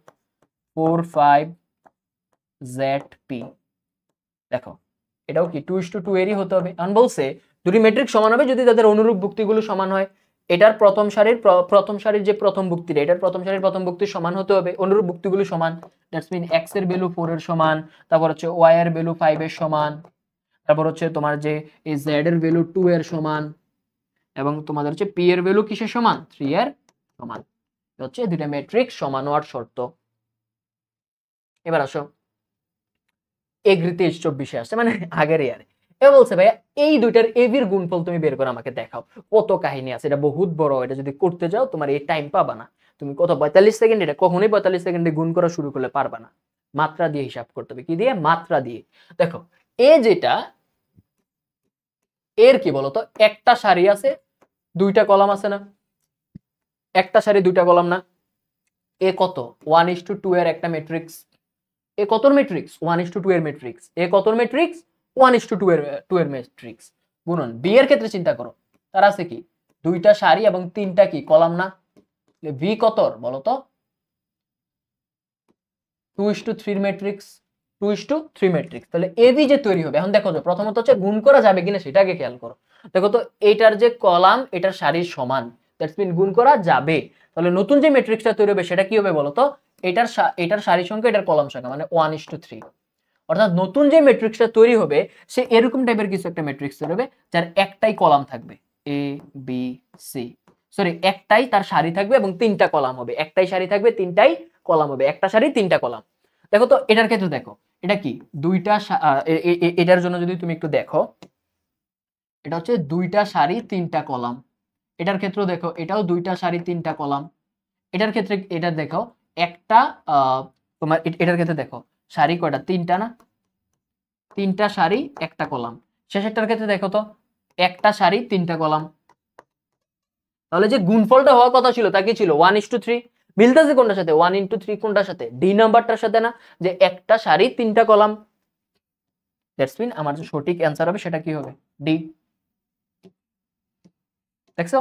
4 5 ZP, দেখো এটাও কি 2:2 এরই হতে হবে। এখন বলছে দুটি ম্যাট্রিক্স সমান হবে যদি তাদের অনুরূপ ভুক্তিগুলো সমান হয়, এটার প্রথম সারির যে প্রথম ভুক্তিটা, এটার প্রথম সারির প্রথম ভুক্তির সমান হতে হবে, অনুরূপ ভুক্তিগুলো সমান, দ্যাটস মিন x এর ভ্যালু 4 এর সমান, তারপর হচ্ছে y এর ভ্যালু 5 এর সমান, তারপর হচ্ছে তোমার যে এই z এর ভ্যালু 2 এর সমান, এবং তোমাদের হচ্ছে p এর ভ্যালু কিসের সমান, 3 এর সমান, হচ্ছে দুইটা ম্যাট্রিক্স সমান হওয়ার শর্ত। এবার আসো এগ্রিতে 24 আসছে, মানে আগের ইয়ারে, এ বলছে ভাইয়া এই দুইটার এবির গুণফল তুমি বের করে আমাকে দেখাও, কত কাহিনী আছে, এটা বহুত বড়, এটা যদি করতে যাও তোমার এই টাইম পাবা না, তুমি কত 45 সেকেন্ড, এটা কখনোই 45 সেকেন্ডে গুণ করা শুরু করলে পারবা না, মাত্রা দিয়ে হিসাব করতে হবে, কি দিয়ে, মাত্রা দিয়ে। দেখো এ যেটা, এর কি বলতো, একটা সারি আছে দুইটা কলাম আছে না, একটা সারি দুইটা কলাম না, এ কত 1:2 এর একটা ম্যাট্রিক্স, এ কতর ম্যাট্রিক্স 1:2 এর ম্যাট্রিক্স, এ কতর ম্যাট্রিক্স 1:2 এর ম্যাট্রিক্স গুণন বি এর ক্ষেত্রে চিন্তা করো, তার আছে কি দুইটা সারি এবং তিনটা কি কলাম না, ভি কতর বলো তো 2:3 ম্যাট্রিক্স, 2:3 ম্যাট্রিক্স। তাহলে এবি যে তৈরি হবে, এখন দেখো যে প্রথমত হচ্ছে গুণ করা যাবে কিনা সেটাকে খেয়াল করো। দেখো তো এইটার যে কলাম এটার সারির সমান, দ্যাটস মিন গুণ করা যাবে। তাহলে নতুন যে ম্যাট্রিক্সটা তৈরি হবে সেটা কি হবে বলো তো, এটার সারি সংখ্যা এটার কলাম সংখ্যা মানে 1:3। অর্থাৎ নতুন যে ম্যাট্রিক্সটা তৈরি হবে সে এরকম টাইপের কিছু একটা ম্যাট্রিক্স তৈরি হবে যার একটাই কলাম থাকবে এ বি সি, সরি একটাই তার সারি থাকবে এবং তিনটা কলাম হবে, একটাই সারি থাকবে তিনটাই কলাম হবে, একটা সারি তিনটা কলাম। দেখো তো এটার ক্ষেত্রে দেখো এটা কি দুইটা এটার জন্য যদি তুমি একটু দেখো, এটা হচ্ছে দুইটা সারি তিনটা কলাম। এটার ক্ষেত্রেও দেখো এটাও দুইটা সারি তিনটা কলাম। এটার ক্ষেত্রে এটা দেখো একটা তোমার এটার ক্ষেত্রে দেখো সারি কয়টা তিনটা না, তিনটা সারি একটা কলাম। শেষেরটার ক্ষেত্রে দেখো তো একটা সারি তিনটা কলাম। তাহলে যে গুণফলটা হওয়ার কথা ছিল তা কি ছিল 1:3, মিলতেছে কোনটার সাথে 1:3 কোনটার সাথে ডি নাম্বারটার সাথে না, যে একটা সারি তিনটা কলাম। দ্যাটস মিন আমার যে সঠিক অ্যান্সার হবে সেটা কি হবে ডি। দেখছো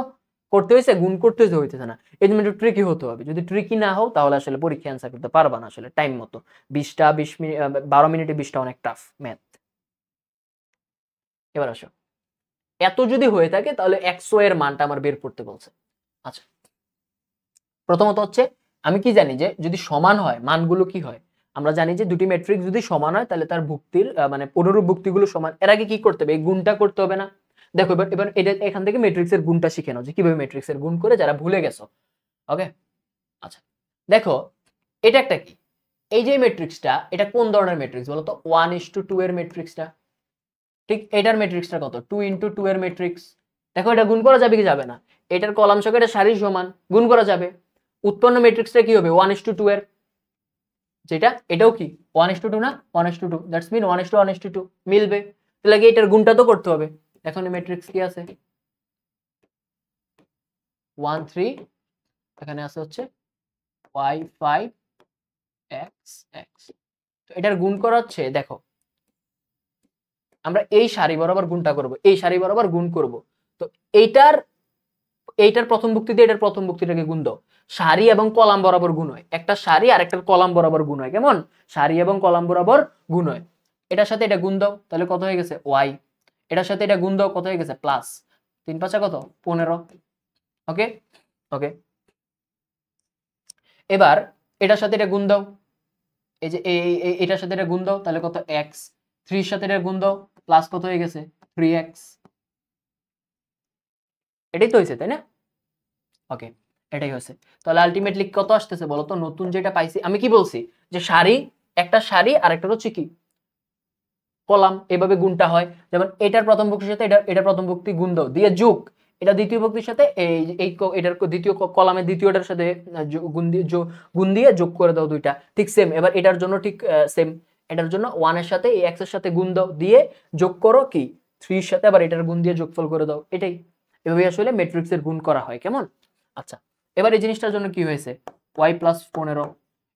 করতে হয়েছে, গুণ করতে হইতেছে না, এই জন্য একটু ট্রিকি হতে হবে। যদি ট্রিকি না হও তাহলে আসলে পরীক্ষা অ্যান্সার করতে পারবা না আসলে টাইম মতো। 20 মিনিট 12 মিনিটে 20টা অনেক টাফ ম্যাথ। এবার আসো, এত যদি হয়ে থাকে তাহলে 100 এর মানটা আমার বের করতে বলছে। আচ্ছা প্রথমত হচ্ছে আমি কি জানি যে যদি সমান হয় মানগুলো কি হয়, আমরা জানি যে দুটি ম্যাট্রিক্স যদি সমান হয় তাহলে তার ভুক্তির মানে অনুরূপ ভুক্তিগুলো সমান। এর আগে কি করতে হবে এই গুণটা করতে হবে না। দেখো এবার এবার এটা এখান থেকে ম্যাট্রিক্সের গুণটা শিখে নাও যে কিভাবে ম্যাট্রিক্সের গুণ করে, যারা ভুলে গেছো। ওকে আচ্ছা দেখো এটা একটা কি, এই যে ম্যাট্রিক্সটা এটা কোন ধরনের ম্যাট্রিক্স বলো তো 1:2 এর ম্যাট্রিক্সটা, ঠিক এটার ম্যাট্রিক্সটা কত 2:2 এর ম্যাট্রিক্স। দেখো এটা গুণ করা যাবে কি যাবে না, এটার কলাম সংখ্যা এটা সারির সমান গুণ করা যাবে। উৎপন্ন ম্যাট্রিক্সটা কি হবে 1:2 এর, যেটা এটাও কি 1:2 না 1:2, দ্যাটস মিন 1:1:2 মিলবে। তাহলে কি এটার গুণটা তো করতে হবে। এখন ম্যাট্রিক্স কি আছে 1 3, এখানে আছে হচ্ছে y5 x x। তো এটার গুণ করা হচ্ছে দেখো আমরা এই সারি বরাবর গুণটা করব, এই সারি বরাবর গুণ করব। তো এইটার এইটার প্রথম ভুক্তি দিয়ে এটার প্রথম ভুক্তিটাকে গুণ দাও, সারি এবং কলাম বরাবর গুণ হয়, একটা সারি আর একটা কলাম বরাবর গুণ হয়, কেমন সারি এবং কলাম বরাবর গুণ হয়। এটার সাথে এটা গুণ দাও তাহলে কত হয়ে গেছে y, এটার সাথে এটা গুণ দাও কত হয়ে গেছে প্লাস 3 5 কত 15। ওকে ওকে এবার এটার সাথে এটা গুণ দাও, এই যে এটার সাথে এটা গুণ দাও তাহলে কত x, 3 এর সাথে এটা গুণ দাও প্লাস কত হয়ে গেছে 3x। এটাই তো হয়েছে তাই না। ওকে এটাই হয়েছে। তাহলে আলটিমেটলি কত আসতেছে বলো তো, নতুন যেটা পাইছি আমি কি বলছি যে সারি, একটা সারি আর একটা হচ্ছে কি কলাম, এভাবে গুণটা হয়। যেমন এটার প্রথম ভুক্তির সাথে এটার প্রথম ভুক্তি গুণ দাও দিয়ে যোগ, এটা দ্বিতীয় ভুক্তির সাথে এটার দ্বিতীয় কলামের দ্বিতীয়টার সাথে গুণ দিয়ে যোগ করে দাও দুইটা, ঠিক সেম। এবার এটার জন্য ঠিক সেম, এটার জন্য 1 এর সাথে এই x এর সাথে গুণ দাও দিয়ে যোগ করো কি 3 এর সাথে আবার এটার গুণ দিয়ে যোগফল করে দাও, এটাই এভাবে আসলে ম্যাট্রিক্সের গুণ করা হয়, কেমন। আচ্ছা এবার এই জিনিসটার জন্য কি হয়েছে y + 15,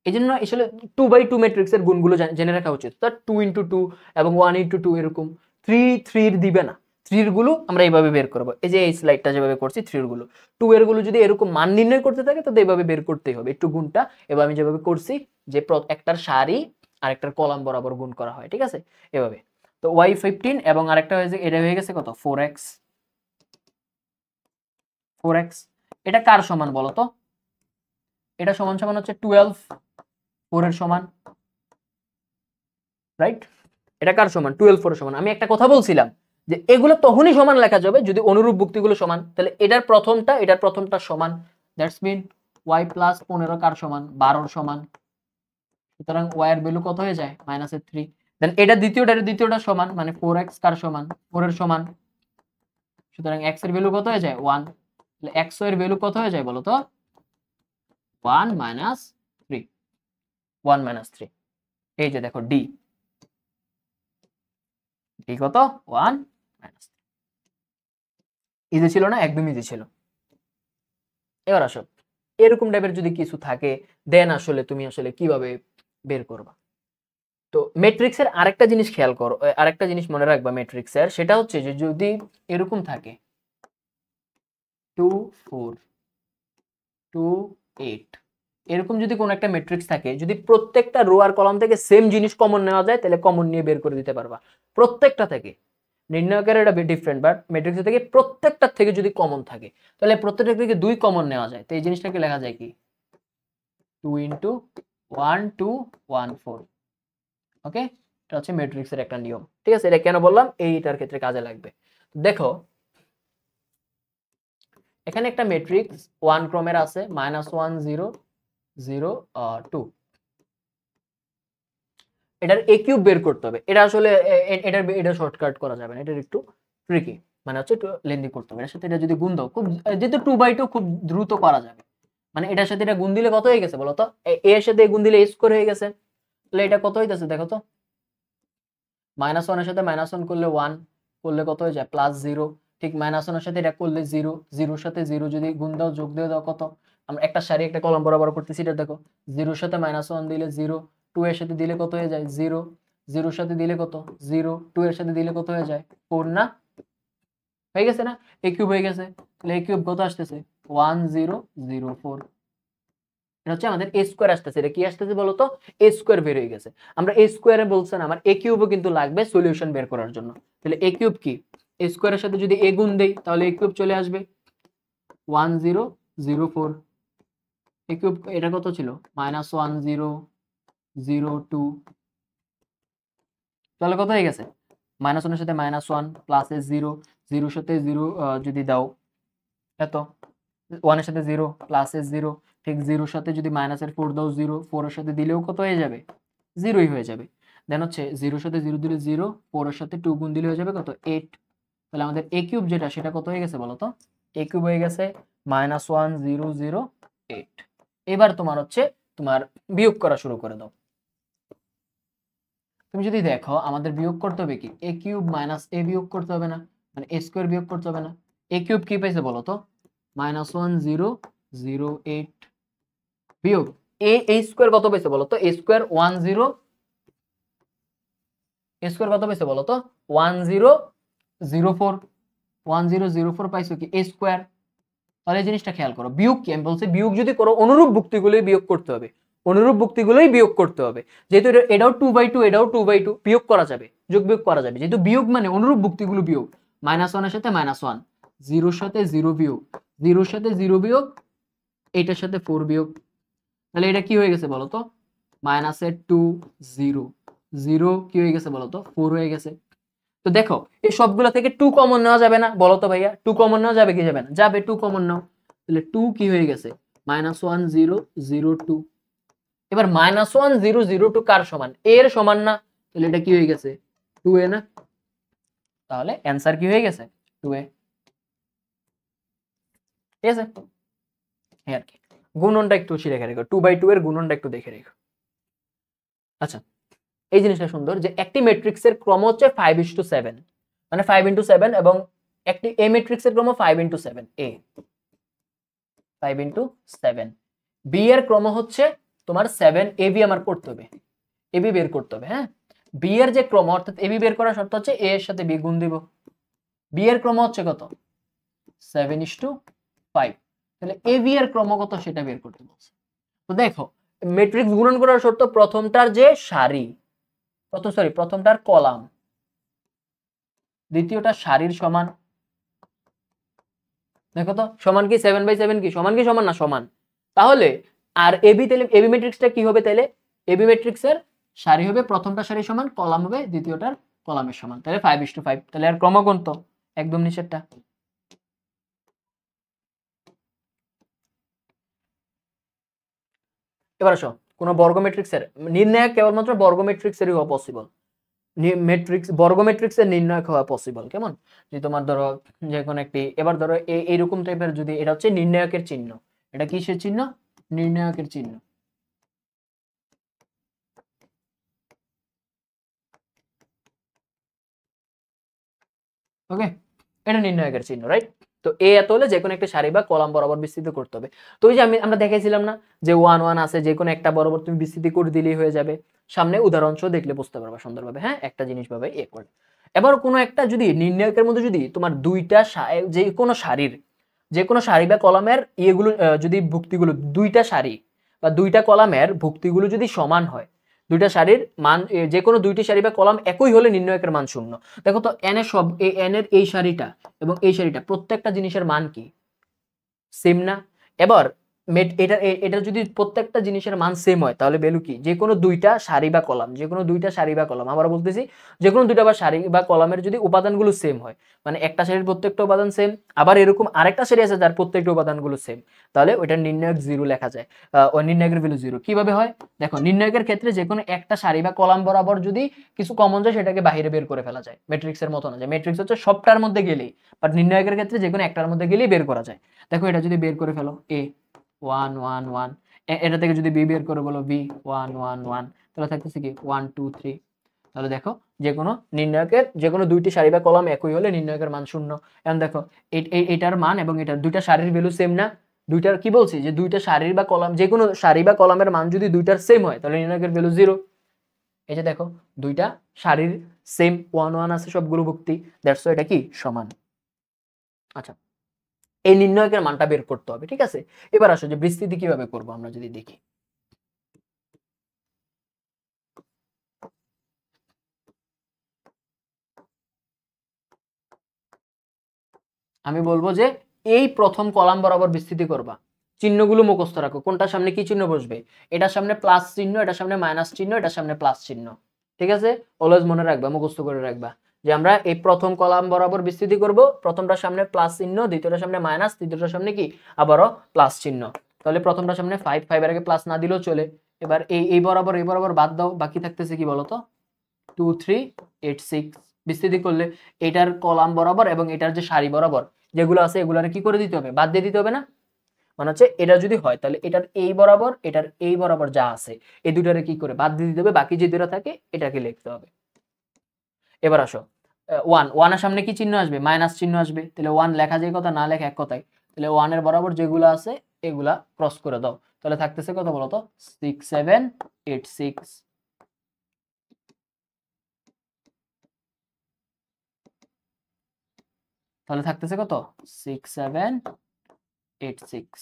এই জন্য আসলে 2/2 ম্যাট্রিক্সের গুণগুলো জেনে রাখা উচিত। তো 2:2 এবং 1:2 এরকম 3 দিবে না, 3 এর গুলো আমরা এইভাবে বের করব, এই যে এই স্লাইডটা যেভাবে করছি 3 এর গুলো 2 এর গুলো যদি এরকম মান নির্ণয় করতে থাকে তো এইভাবে বের করতেই হবে একটু গুণটা। এবার আমি যেভাবে করছি যে একটার সারি আর একটার কলাম বরাবর গুণ করা হয়, ঠিক আছে এভাবে। তো y15 এবং আরেকটা হয়েছে এটা হয়ে গেছে কত 4x, 4x এটা কার সমান বলো তো, এটা সমান সমান হচ্ছে 12, 4 এর সমান, রাইট। এটা কার সমান 12 4 এর সমান। আমি একটা কথা বলছিলাম যে এগুলো তখনই সমান লেখা যাবে যদি অনুরূপ ভুক্তিগুলো সমান, তাহলে এটার প্রথমটা সমান, দ্যাটস মিন y + 15 কার সমান 12 এর সমান। সুতরাং y এর ভ্যালু কত হয়ে যায় -3। দেন এটা দ্বিতীয়টা সমান মানে 4x কার সমান 4 এর সমান, সুতরাং x এর ভ্যালু কত হয়ে যায় 1। তাহলে x এর ভ্যালু কত হয়ে যায় বলো তো 1 - 3, 1 - 3। এই যে দেখো ডি, ডি কত 1 - ইজি ছিল না, একদম ইজি ছিল। এবার আসো এরকম টাইপের যদি কিছু থাকে দেন আসলে তুমি আসলে কিভাবে বের করবা। তো ম্যাট্রিক্সের আরেকটা জিনিস খেয়াল করো, আরেকটা জিনিস মনে রাখবা ম্যাট্রিক্সের, সেটা হচ্ছে যে যদি এরকম থাকে 2 4 2 8 এরকম যদি কোনো একটা ম্যাট্রিক্স থাকে, যদি প্রত্যেকটা রো আর কলাম থেকে সেম জিনিস কমন নেওয়া যায় তাহলে কমন নিয়ে বের করে দিতে পারবা প্রত্যেকটা থেকে। নির্ণায়কের এটা ডিফারেন্ট, বাট ম্যাট্রিক্স থেকে প্রত্যেকটা থেকে যদি কমন থাকে তাহলে প্রত্যেকটা থেকে 2 কমন নেওয়া যায়। তো এই জিনিসটাকে লেখা যায় কি 2 ইনটু 1 2 1 4। ওকে, এটা হচ্ছে ম্যাট্রিক্সের একটা নিয়ম। ঠিক আছে, এটা কেন বললাম, এইটার ক্ষেত্রে কাজে লাগবে। দেখো এখানে একটা ম্যাট্রিক্স 1 ক্রমের আছে -1 0 0 2। এটার এ কিউব বের করতে হবে। এটা আসলে এটা শর্টকাট করা যাবে না, এটা একটু ট্রিকি, মানে হচ্ছে একটু লেন্দি করতে হবে। এর সাথে এটা যদি গুণ দাও খুব, যেহেতু 2/2 খুব দ্রুত করা যাবে। মানে এটার সাথে এটা গুণ দিলে কত হয়ে গেছে বলো তো, এ এর সাথে গুণ দিলে স্কোয়ার হয়ে গেছে। তাহলে এটা কত হইতাছে দেখো তো, -1 এর সাথে -1 করলে 1 করলে কত হয়ে যায় +0। ঠিক -1 এর সাথে এটা করলে 0, 0 সাথে 0 যদি গুণ দাও যোগ দিয়ে দাও কত, আমরা একটা সারি একটা কলাম বরাবর করতেছি, এটা দেখো 0 এর সাথে -1 দিলে 0, 2 এর সাথে দিলে কত হয়ে যায় 0, 0 এর সাথে দিলে কত 0, 2 এর সাথে দিলে কত হয়ে যায় 4 না, হয়ে গেছে না, a কিউব হয়ে গেছে। তাহলে a কিউব কত আসতেছে 1004। এটা হচ্ছে আমাদের a স্কয়ার আসতেছে। এটা কি আসতেছে বলো তো, a স্কয়ার বের হয়ে গেছে। আমরা a স্কয়ারে বলছেন, আমার a কিউবও কিন্তু লাগবে সলিউশন বের করার জন্য। তাহলে a কিউব কি, a স্কয়ারের সাথে যদি a গুণ দেই তাহলে a কিউব চলে আসবে 1004। a কিউব এটা কত ছিল -1002। তাহলে কত হয়ে গেছে, -1 এর সাথে -1 প্লাস 0, 0 এর সাথে 0 যদি দাও এত, 1 এর সাথে 0 প্লাস 0, ঠিক 0 এর সাথে যদি মাইনাসের 4 দাও 0, 4 এর সাথে দিলেও কত হয়ে যাবে 0ই হয়ে যাবে। দেন হচ্ছে 0 এর সাথে 0 দিলে 0, 4 এর সাথে 2 গুণ দিলে হয়ে যাবে কত 8। তাহলে আমাদের a কিউব যেটা সেটা কত হয়ে গেছে বলো তো, a কিউব হয়ে গেছে -1008। এবার তোমার হচ্ছে তোমার বিয়োগ করা শুরু করে দাও। তুমি যদি দেখো আমাদের বিয়োগ করতে হবে কি, a কিউব মাইনাস a বিয়োগ করতে হবে না, মানে a স্কয়ার বিয়োগ করতে হবে না। a কিউব কি পাইছে বলো তো -1008 বিয়োগ a স্কয়ার কত পাইছে বলো তো, a স্কয়ার 10, a স্কয়ার কত পাইছে বলো তো 1004, 1004 পাইছো কি a স্কয়ার। তাহলে এই জিনিসটা খেয়াল করো, বিয়োগ কি আমি বলছি, বিয়োগ যদি করো অনুরূপ ভুক্তিগুলোই বিয়োগ করতে হবে, অনুরূপ ভুক্তিগুলোই বিয়োগ করতে হবে। যেহেতু এটাও 2/2 এটাও 2/2 বিয়োগ করা যাবে, যোগ বিয়োগ করা যাবে, যেহেতু বিয়োগ মানে অনুরূপ ভুক্তিগুলো বিয়োগ। -1 এর সাথে -1, 0 এর সাথে 0 বিয়োগ, 0 এর সাথে 0 বিয়োগ, এটার সাথে 4 বিয়োগ। তাহলে এটা কি হয়ে গেছে বলতো, -2 0 0 কি হয়ে গেছে বলতো 4 হয়ে গেছে। তো দেখো এই সবগুলো থেকে 2 কমন নেওয়া যাবে না বলো তো ভাইয়া, 2 কমন নেওয়া যাবে কি যাবে না, যাবে, 2 কমন নাও। তাহলে 2 কি হয়ে গেছে -1002। এবার -1002 কার সমান, a এর সমান না, তাহলে এটা কি হয়ে গেছে 2a না, তাহলে অ্যানসার কি হয়ে গেছে 2a। ঠিক আছে, এই আর কি, গুণনটা একটু রেখে রেখো, 2/2 এর গুণনটা একটু দেখে রেখো। আচ্ছা, এই জিনিসটা সুন্দর যে একটি ম্যাট্রিক্সের ক্রম হচ্ছে 5:7, মানে 5:7, এবং একটি এ ম্যাট্রিক্সের ক্রম 5:7, এ 5:7, বি এর ক্রম হচ্ছে তোমার 7, এ বি আমার করতে হবে, এ বি বের করতে হবে। হ্যাঁ, বি এর যে ক্রম, অর্থাৎ এ বি বের করার শর্ত হচ্ছে এ এর সাথে বি গুণ দিব। বি এর ক্রম হচ্ছে কত 7:5, তাহলে এ বি এর ক্রম কত সেটা বের করতে বলছে। তো দেখো ম্যাট্রিক্স গুণন করার শর্ত প্রথমটার যে সারি, প্রথমটার কলাম, দ্বিতীয়টা সারির সমান। দেখো তো সমান কি 7/7 কি সমান, কি সমান না সমান, তাহলে আর এবি, তাহলে এবি ম্যাট্রিক্সটা কি হবে, তাহলে এবি ম্যাট্রিক্সের সারি হবে প্রথমটা সারি সমান, কলাম হবে দ্বিতীয়টার কলামের সমান, তাহলে 5:5। তাহলে আর ক্রম কোন তো একদম নিচেরটা। এবার আসো কোন বর্গ ম্যাট্রিক্সের নির্ণায়ক কেবলমাত্র বর্গ ম্যাট্রিক্সেরই হওয়া পসিবল, বর্গ ম্যাট্রিক্সের নির্ণায়ক হওয়া পসিবল। কেমন, যে তোমার ধরো যে কোনো একটি, এবার ধরো এইরকম টাইপের, যদি এটা হচ্ছে নির্ণায়কের চিহ্ন, এটা কিসের চিহ্ন, নির্ণায়কের চিহ্ন। ওকে, এটা নির্ণায়কের চিহ্ন, রাইট। তো এ এত হলে যে কোনো একটা সারি বা কলাম বরাবর বিস্তৃত করতে হবে। তো ওই যে আমরা দেখাইছিলাম না যে 1 1 আছে, যে কোনো একটা বরাবর তুমি বিস্তৃত করে দিলেই হয়ে যাবে। সামনে উদাহরণ সহ দেখলে বুঝতে পারবা সুন্দরভাবে। হ্যাঁ, একটা জিনিস ভাবে এ করে। এবার কোনো একটা যদি নির্ণায়কের মধ্যে যদি তোমার দুইটা যে কোনো সারির যে কোনো সারি বা কলামের ইয়েগুলো যদি ভুক্তিগুলো দুইটা সারি বা দুইটা কলামের ভুক্তিগুলো যদি সমান হয়, দুইটা সারির মান যে কোনো দুইটি সারি বা কলাম একই হলে নির্ণায়কের মান শূন্য। দেখো তো এন এর সব এন এর এই সারিটা এবং এই সারিটা প্রত্যেকটা জিনিসের মান কি সেম না? এবার এটা যদি প্রত্যেকটা জিনিসের মান সেম হয় তাহলে ভ্যালু কি? যে কোনো দুইটা সারি বা কলাম, যে কোনো দুইটা সারি বা কলাম, আমরা বলতেছি যে কোনো দুইটা বা সারি বা কলামের যদি উপাদানগুলো সেম হয়, মানে একটা সারির প্রত্যেকটা উপাদান সেম, আবার এরকম আরেকটা সারি আছে যার প্রত্যেকটা উপাদানগুলো সেম, তাহলে ওইটা নির্ণায়ক জিরো লেখা যায়। ওই নির্ণায়কের ভ্যালু জিরো কিভাবে হয় দেখো। নির্ণায়কের ক্ষেত্রে যে কোনো একটা সারি বা কলাম বরাবর যদি কিছু কমন যায় সেটাকে বাইরে বের করে ফেলা যায়, ম্যাট্রিক্সের মতো না যে ম্যাট্রিক্স হচ্ছে সবটার মধ্যে গেলেই, বাট নির্ণায়কের ক্ষেত্রে যে কোনো একটার মধ্যে গেলেই বের করা যায়। দেখো এটা যদি বের করে ফেলো এ 1 1 1, এটা থেকে যদি বি বের করে বলো বি 1 1 1, তাহলে থাকতেছে কি 1 2 3। তাহলে দেখো যে কোনো নির্ণায়কের যে কোনো দুইটি সারি বা কলাম একই হলে নির্ণায়কের মান শূন্য। এখন দেখো এটার মান এবং এটার দুইটা সারির ভ্যালু সেম না? দুইটার কি বলছি যে দুইটা সারির বা কলাম যে কোনো সারি বা কলামের মান যদি দুইটার সেম হয় তাহলে নির্ণায়কের ভ্যালু জিরো। এই যে দেখো দুইটা সারির সেম 1 1 আছে সবগুলো ভুক্তি, দ্যাটস এটা কি সমান। আচ্ছা, এই নির্ণায়কের মানটা বের করতে হবে, ঠিক আছে। এবার আসো যে বিস্তৃতি কিভাবে করব আমরা যদি দেখি। আমি বলবো যে এই প্রথম কলাম বরাবর বিস্তৃতি করবা, চিহ্নগুলো মুখস্থ রাখো, কোনটার সামনে কি চিহ্ন বসবে। এটার সামনে প্লাস চিহ্ন, এটার সামনে মাইনাস চিহ্ন, এটার সামনে প্লাস চিহ্ন, ঠিক আছে। অলওয়েজ মনে রাখবা, মুখস্থ করে রাখবা যে আমরা এই প্রথম কলাম বরাবর বিস্তৃতি করব, প্রথমটার সামনে প্লাস চিহ্ন, দ্বিতীয়টার সামনে মাইনাস, তৃতীয়টার সামনে কি আবারও প্লাস চিহ্ন। তাহলে প্রথমটার সামনে 5 5 এর আগে প্লাস না দিলেও চলে। এবার এই বরাবর বাদ দাও, বাকি থাকতেছে কি বলতো 2 3 8 6। বিস্তৃতি করলে এটার কলাম বরাবর এবং এটার যে সারি বরাবর যেগুলো আছে এগুলারে কি করে দিতে হবে? বাদ দিয়ে দিতে হবে না? মানে হচ্ছে এটা যদি হয় তাহলে এটার এই বরাবর এটার এই বরাবর যা আছে এই দুটারে কি করে বাদ দিয়ে দিতে হবে, বাকি যে দুটো থাকে এটাকে লিখতে হবে। এবার আসো 1 1 এর সামনে কি চিহ্ন আসবে? মাইনাস চিহ্ন আসবে, তাহলে 1 লেখা যায় কথা না লেখা এক কথায়, তাহলে 1 এর বরাবর যেগুলো আছে এগুলা ক্রস করে দাও, তাহলে থাকতেছে কত বলো তো 6 7 8 6। তাহলে থাকতেছে কত 6 7 8 6।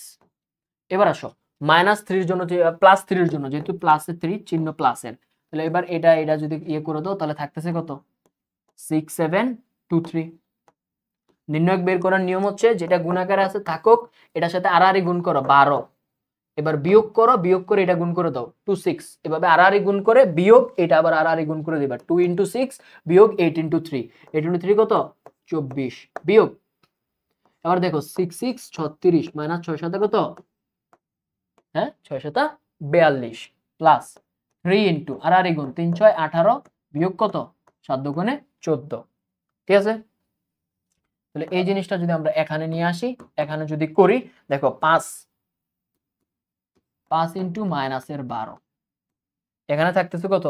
এবার আসো -3 এর জন্য, যে +3 এর জন্য, যেহেতু প্লাসের 3 চিহ্ন প্লাসের, তাহলে এবার এটা যদি ইয়ে করে দাও তাহলে থাকতেছে কত 6 7 2 3। নির্ণায়ক বের করার নিয়ম হচ্ছে যেটা গুণাকারে আছে থাকুক, এটার সাথে আড়াআড়ি গুণ করো 12, এবার বিয়োগ করো, বিয়োগ করে এটা গুণ করে দাও 2 6, এভাবে আড়াআড়ি গুণ করে বিয়োগ এটা আবার আড়াআড়ি গুণ করে দিবা 2 * 6 বিয়োগ 8 * 3, 8 * 3 কত 24 বিয়োগ। এবার দেখো 6 6 36 মাইনাস 6 7 কত, হ্যাঁ 6 7 42 প্লাস 3 ইনটু আড়াআড়ি গুণ 3 6 18 বিয়োগ কত 7 2 14, ঠিক আছে। তাহলে এই জিনিসটা যদি আমরা এখানে নিয়ে আসি, এখানে যদি করি দেখো 5 ইনটু মাইনাসের 12, এখানে থাকতেছে কত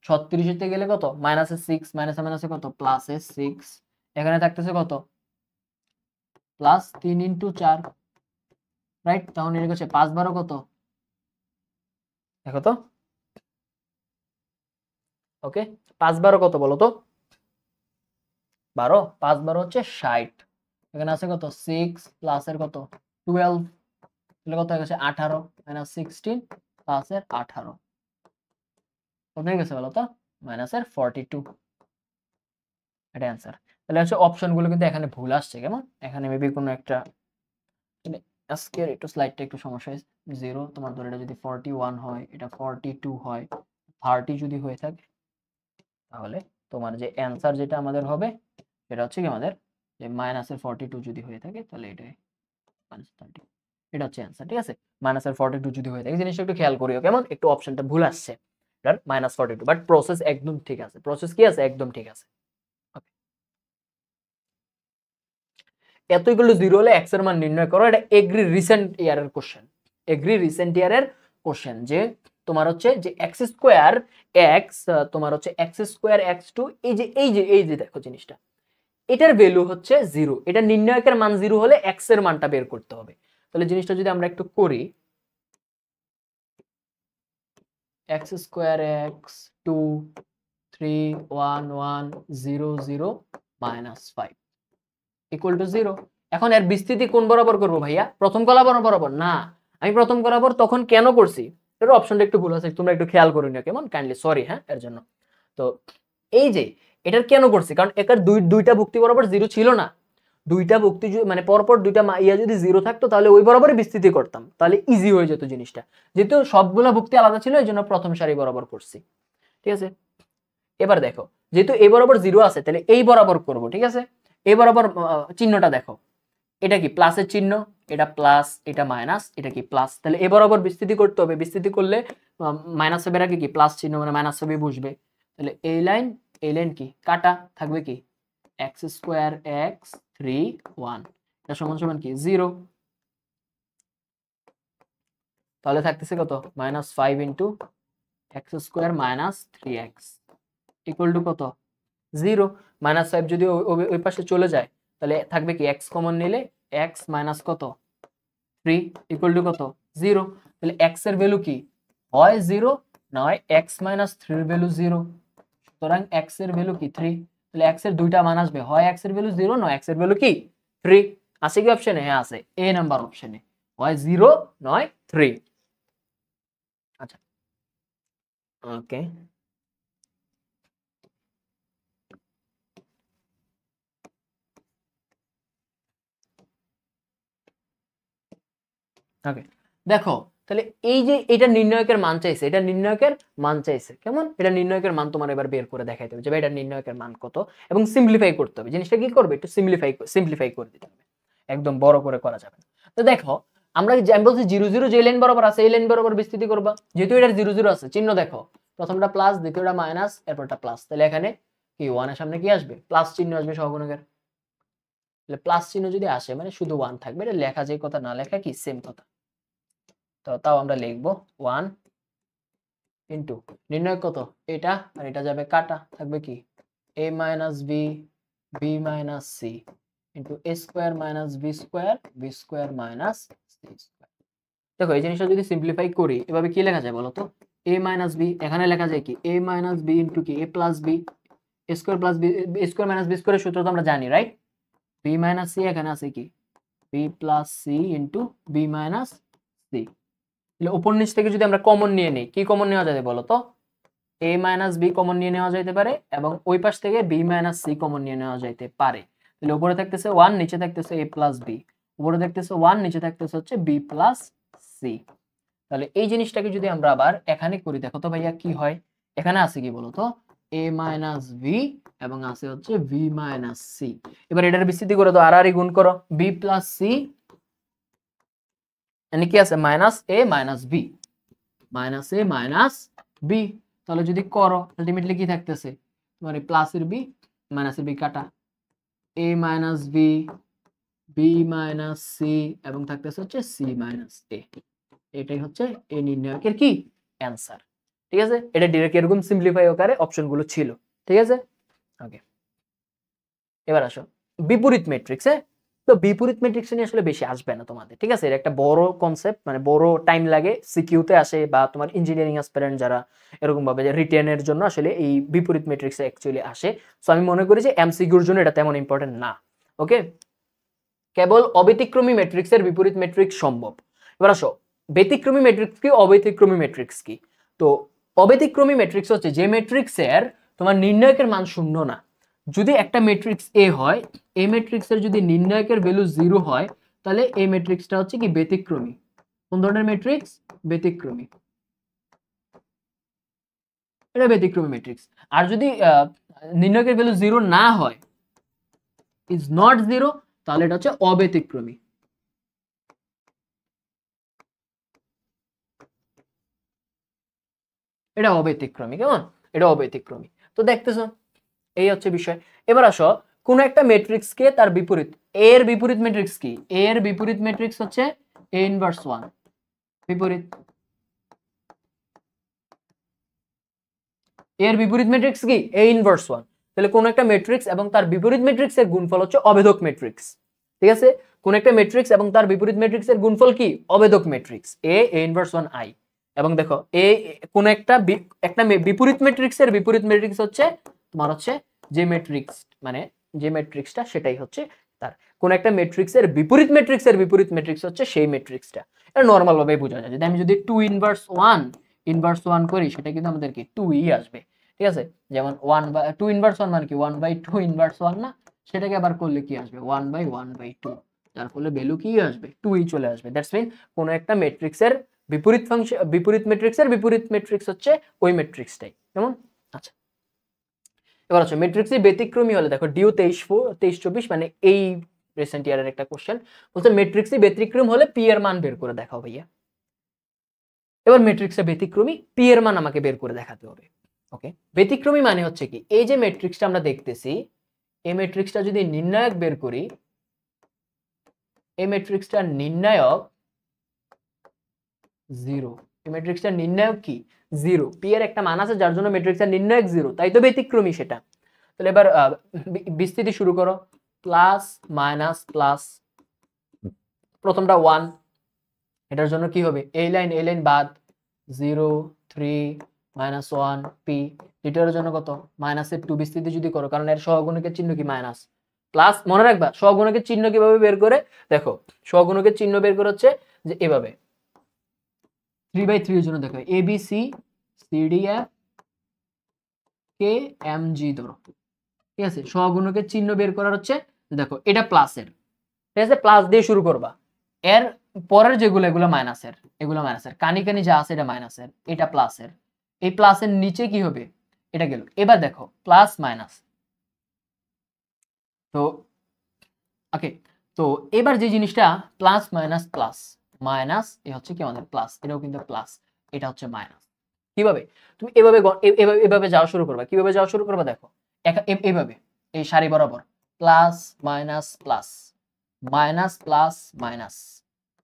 36 তে গেলে কত মাইনাসের 6, মাইনাসে মাইনাসে কত প্লাসের 6, এখানে থাকতেছে কত প্লাস 3 ইনটু 4, রাইট। তাহলে এর কাছে 5 12 কত দেখো তো, ওকে 5 12 কত বলো তো 12, 5 12 হচ্ছে 60, এখানে আছে কত 6 প্লাসের কত 12, তাহলে কত হয়ে গেছে 18 মাইনাস 16 প্লাসের 18, কত হয়ে গেছে বলো তো মাইনাসের 42, এটা অ্যান্সার। তাহলে হচ্ছে অপশনগুলো কিন্তু এখানে ভুল আসছে, কেমন এখানে মেবি কোনো একটা আজকের একটু স্লাইডটা একটু সমস্যা হয়েছে। 0 তোমার ধরে এটা যদি 41 হয়, এটা 42 হয়, 30 যদি হয়ে থাকে তাহলে তোমার যে অ্যান্সার যেটা আমাদের হবে সেটা হচ্ছে কি আমাদের যে মাইনাসের 42 যদি হয়ে থাকে তাহলে এটাই -30, এটা হচ্ছে অ্যান্সার, ঠিক আছে। মাইনাসের 42 যদি হয়ে থাকে জিনিসটা একটু খেয়াল করিও, কেমন একটু অপশনটা ভুল আসছে এটার -42, বাট প্রসেস একদম ঠিক আছে, প্রসেস কি আছে একদম ঠিক আছে। এতগুলো 0 হলে x এর মান নির্ণয় করো, এটা এগ্রি রিসেন্ট ইয়ারের কোশ্চেন, এগ্রি রিসেন্ট ইয়ারের কোশ্চেন যে তোমার হচ্ছে যে x স্কয়ার x তোমার হচ্ছে x স্কয়ার x2, এই যে দেখো জিনিসটা এটার ভ্যালু হচ্ছে 0, এটা নির্ণায়কের মান 0 হলে x এর মানটা বের করতে হবে। তাহলে জিনিসটা যদি আমরা একটু করি, x square x 2 3 1 1 0 0 -5 equal to 0। এখন এর বিস্তৃতি কোন বরাবর করব ভাইয়া? প্রথম কলা বরাবর না, আমি প্রথম বরাবর তখন কেন করছি, এর অপশনটা একটু ভুল আছে, তোমরা একটু খেয়াল করে নিও কেমন, কাইন্ডলি সরি হ্যাঁ এর জন্য। তো এই যে এটার কেন করছি, কারণ এটার দুইটা ভুক্তি বরাবর 0 ছিল না, দুইটা ভুক্তি মানে পরপর দুইটা ইয়া যদি 0 থাকতো তাহলে ওই বরাবরই বিস্তৃতি করতাম, তাহলে ইজি হয়ে যেত জিনিসটা। যেহেতু সবগুলা ভুক্তি আলাদা ছিল এই জন্য প্রথম সারি বরাবর করছি, ঠিক আছে। এবার দেখো, যেহেতু এই বরাবর 0 আছে তাহলে এই বরাবর করব, ঠিক আছে। এই বরাবর চিহ্নটা দেখো, এটা কি প্লাসের চিহ্ন, এটা প্লাস, এটা মাইনাস, এটা কি প্লাস, তাহলে এই বরাবর বিস্তৃতি করতে হবে, বিস্তৃতি করলে মাইনাস হবে আগে কি প্লাস চিহ্ন মানে মাইনাস হবে বসবে, তাহলে এই লাইন কি কাটা থাকবে কি x স্কয়ার x 3 1 এটা সমান সমান কি 0, তাহলে থাকতেছে কত -5 into x square minus 3x equal to কত 0। -5 যদি ওই পাশে চলে যায় তাহলে থাকবে কি x কমন নিলে x মাইনাস কত 3 ইকুয়াল টু কত 0। তাহলে x এর ভ্যালু কি হয় 0 না হয় x মাইনাস 3 এর ভ্যালু 0, সুতরাং x এর ভ্যালু কি 3। তাহলে x এর দুইটা মান আসবে, হয় x এর ভ্যালু 0 নয় x এর ভ্যালু কি 3। আছে কি অপশনে? হ্যাঁ আছে, এ নাম্বার অপশনে হয় 0 নয় 3। আচ্ছা ওকে, ওকে দেখো তাহলে এই যে এটা নির্ণায়কের মান চাইছে, এটা নির্ণায়কের মান চাইছে কেমন, এটা নির্ণায়কের মান তোমার এবার বের করে দেখাইতে হবে যে ভাই এটা নির্ণায়কের মান কত, এবং সিম্পলিফাই করতে হবে। জিনিসটা কি করবে, একটু সিম্পলিফাই করে দিতে হবে, একদম বড় করে করা যাবে না। তো দেখো আমরা আমি বলছি 0 0 যে লাইন বরাবর আছে এই লাইন বরাবর বিস্তৃতি করবা, যেহেতু এটার 0 0 আছে চিহ্ন দেখো, প্রথমটা প্লাস দ্বিতীয়টা মাইনাস এরপরটা প্লাস, তাহলে এখানে কি 1 এর সামনে কি আসবে প্লাস চিহ্ন আসবে সহগুণকের, তাহলে প্লাস চিহ্ন যদি আসে মানে শুধু 1 থাকবে, এটা লেখা যে কথা না লেখা কি সেম কথা। তো তাও আমরা লিখবো 1 ইনটু নির্ণয় কত এটা, আর এটা যাবে কাটা থাকবে কি a minus b b minus c into a square minus b square minus c square. দেখো এই জিনিসটা যদি সিম্পলিফাই করি এভাবে কি লেখা যায় বলো তো, a মাইনাস বি এখানে লেখা যায় কি a মাইনাস বি ইনটু কি a plus b square plus b square minus b স্কয়ারের সূত্র তো আমরা জানি রাইট, b মাইনাস সি এখানে আছে কি b plus c into b minus c. উপর নিচ থেকে যদি আমরা কমন নিয়ে নিই, কি কমন নেওয়া যায় বলো তো, a মাইনাস বি কমন নিয়ে নেওয়া যাইতে পারে এবং ওই পাশ থেকে b মাইনাস সি কমন নিয়ে নেওয়া যাইতে পারে। তাহলে উপরে থাকতেছে 1 নিচে থাকতেছে a প্লাস বি, উপরে থাকতেছে 1 নিচে থাকতেছে হচ্ছে b প্লাস সি। তাহলে এই জিনিসটাকে যদি আমরা আবার এখানে করি দেখো তো ভাইয়া কি হয়, এখানে আছে কি বলো তো a মাইনাস বি এবং আছে হচ্ছে b মাইনাস সি। এবার এটার বিস্তৃতি করে দাও, আর গুণ করো b প্লাস সি মানে কি আছে মাইনাস এ মাইনাস বি মাইনাস বি। তাহলে যদি করো আলটিমেটলি কি থাকতেছে তোমার এই প্লাসের বি মাইনাসের বি কাটা a minus b b minus c এবং থাকতেছে হচ্ছে সি মাইনাস এ। এটাই হচ্ছে এই নির্ণায়কের কি অ্যান্সার, ঠিক আছে। এটা ডিরেক্ট এরকম সিম্পলিফাই আকারে অপশনগুলো ছিল, ঠিক আছে। ওকে এবার আসো বিপরীত ম্যাট্রিক্সে। তো বিপরীত ম্যাট্রিক্স নিয়ে আসলে বেশি আসবে না তোমাদের, ঠিক আছে। এটা একটা বড় কনসেপ্ট, মানে বড় টাইম লাগে, সিকিউতে আসে বা তোমার ইঞ্জিনিয়ারিং অ্যাসপিরেন্ট যারা এরকম ভাবে যে রিটেনের জন্য আসলে এই বিপরীত ম্যাট্রিক্সে অ্যাকচুয়ালি আসে। সো আমি মনে করি যে এমসিকিউর জন্য এটা তেমন ইম্পর্টেন্ট না। ওকে, কেবল অব্যতিক্রমী ম্যাট্রিক্সের বিপরীত ম্যাট্রিক্স সম্ভব। এবার আসো ব্যতিক্রমী ম্যাট্রিক্স কি, অব্যতিক্রমী ম্যাট্রিক্স কি। তো অব্যতিক্রমী ম্যাট্রিক্স হচ্ছে যে ম্যাট্রিক্সের তোমার নির্ণায়কের মান শূন্য না। যদি একটা ম্যাট্রিক্স এ হয়, এই ম্যাট্রিক্সের যদি নির্ণায়কের ভ্যালু 0 হয় তাহলে এই ম্যাট্রিক্সটা হচ্ছে কি ব্যতিক্রমী। কোন ধরনের ম্যাট্রিক্স? ব্যতিক্রমী, এটা ব্যতিক্রমী ম্যাট্রিক্স। আর যদি নির্ণায়কের ভ্যালু 0 না হয়, ইজ নট 0, তাহলে এটা হচ্ছে অব্যতিক্রমী। এটা অব্যতিক্রমী, কেমন, এটা অব্যতিক্রমী। তো দেখতেছো এই হচ্ছে বিষয়। এবার আসো কোন একটা ম্যাট্রিক্স কে তার বিপরীত, এ এর বিপরীত ম্যাট্রিক্স কি, এ এর বিপরীত ম্যাট্রিক্স হচ্ছে a ইনভার্স 1 বিপরীত, এর বিপরীত ম্যাট্রিক্স কি a ইনভার্স 1। তাহলে কোন একটা ম্যাট্রিক্স এবং তার বিপরীত ম্যাট্রিক্সের গুণফল হচ্ছে অভেদক ম্যাট্রিক্স, ঠিক আছে? কোন একটা ম্যাট্রিক্স এবং তার বিপরীত ম্যাট্রিক্সের গুণফল কি? অভেদক ম্যাট্রিক্স এ ইনভার্স 1 আই। এবং দেখো কোন একটা বিপরীত ম্যাট্রিক্সের বিপরীত ম্যাট্রিক্স হচ্ছে তোমার হচ্ছে যে ম্যাট্রিক্স, মানে যে ম্যাট্রিক্সটা সেটাই হচ্ছে তার। কোন একটা ম্যাট্রিক্সের বিপরীত ম্যাট্রিক্স হচ্ছে সেই ম্যাট্রিক্সটা। এটা নরমাল ভাবে বোঝা যায়। যদি আমি 2 ইনভার্স 1 করি, সেটা কিন্তু আমাদের কি 2ই আসবে, ঠিক আছে? যেমন 2 ইনভার্স 1 মানে কি 1/2 ইনভার্স 1 না? সেটাকে আবার করলে কি আসবে 1/1/2, যার ফলে ভ্যালু কি আসবে 2ই চলে আসবে। দ্যাটস মিন কোন একটা ম্যাট্রিক্সের বিপরীত ম্যাট্রিক্স হচ্ছে ওই ম্যাট্রিক্সটাই, কেমন? আচ্ছা, এবার হচ্ছে ম্যাট্রিক্সই ব্যতিক্রমী হলে, দেখো ডিউ 23-24 মানে এই রিসেন্ট ইয়ারের একটা কোশ্চেন বলছে ম্যাট্রিক্সই ব্যতিক্রম হলে পি এর মান বের করে দেখাও ভাইয়া। এবার ম্যাট্রিক্সে ব্যতিক্রমী পি এর মান আমাকে বের করে দেখাতে হবে। ওকে, ব্যতিক্রমী মানে হচ্ছে কি, এই যে ম্যাট্রিক্সটা আমরা দেখতেছি, এই ম্যাট্রিক্সটা যদি নির্ণায়ক বের করি, এই ম্যাট্রিক্সটার নির্ণায়ক 0, এই ম্যাট্রিক্সটার নির্ণায়ক কি 0, পি এর একটা মান আছে যার জন্য ম্যাট্রিক্সটার নির্ণায়ক 0, তাই তো ব্যতিক্রমী সেটা। তাহলে এবার বিস্তৃতি শুরু করো, প্লাস মাইনাস প্লাস, প্রথমটা 1, এটার জন্য কি হবে এই লাইন বাদ 0 3 -1 পি, দ্বিতীয়ের জন্য কত -2, বিস্তৃতি যদি করো, কারণ এর সহগুণকের চিহ্ন কি মাইনাস, প্লাস মনে রাখবা সহগুণকের চিহ্ন কিভাবে বের করে, দেখো সহগুণকের চিহ্ন বের করে হচ্ছে যে এভাবে 3/3 এর জন্য দেখো a b c c d f k m g ধরো, ঠিক আছে? সহগুণকের চিহ্ন বের করার হচ্ছে দেখো এটা প্লাসের, ঠিক আছে? প্লাস দিয়ে শুরু করবা, এর পরের যেগুলো এগুলো মাইনাসের, কানি কানি যা আছে এটা মাইনাসের, এটা প্লাসের, এই প্লাসের নিচে কি হবে এটা গেল। এবার দেখো প্লাস মাইনাস, তো ওকে, তো এবার যে জিনিসটা প্লাস মাইনাস প্লাস মাইনাস, এ হচ্ছে কি আমাদের প্লাস, এটাও কিন্তু প্লাস, এটা হচ্ছে মাইনাস। কিভাবে তুমি এভাবে যাওয়া শুরু করবা, কিভাবে যাওয়া শুরু করবা, দেখো এইভাবে এই সারি বরাবর plus minus plus minus plus minus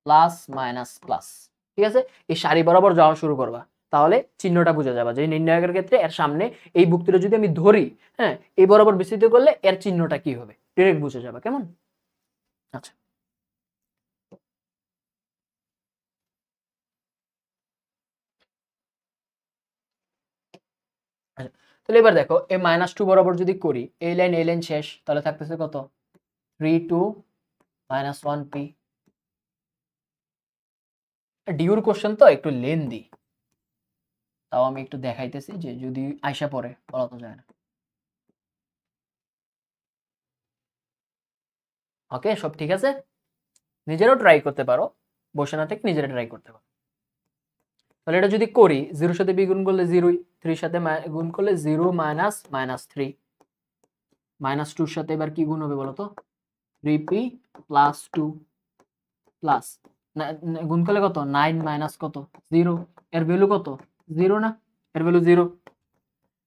plus minus plus, ঠিক আছে? এই সারি বরাবর যাওয়া শুরু করবা, তাহলে চিহ্নটা বুঝে যাবে যে নির্ণায়কের ক্ষেত্রে এর সামনে এই বুক্তিটা যদি আমি ধরি, হ্যাঁ, এই বরাবর বিস্তৃত করলে এর চিহ্নটা কি হবে ডিরেক্ট বুঝে যাবে, কেমন? আচ্ছা, আচ্ছা, তাহলে এবার দেখো এই -2 বরাবর যদি করি, এই লাইন শেষ, তাহলে থাকতেছে কত 3 2 -1 পি। ডিউর কোশ্চেন তো একটু লেন্দি, তাও আমি একটু দেখাইতেছি যে যদি আইসা পড়ে বলা তো যায় না। ওকে, সব ঠিক আছে, নিজেরাও ট্রাই করতে পারো, বসে না থেকে নিজেরা ট্রাই করতে পারো। তাহলে এটা যদি করি, 0 সাথে বি গুণ করলে 0, 3 সাথে গুণ করলে 0 -3, -2 সাথে এবার কি গুণ হবে বলো তো 3p প্লাস 2 প্লাস গুণ করলে কত 9 মাইনাস কত 0, এর ভ্যালু কত 0 না, এর ভ্যালু 0,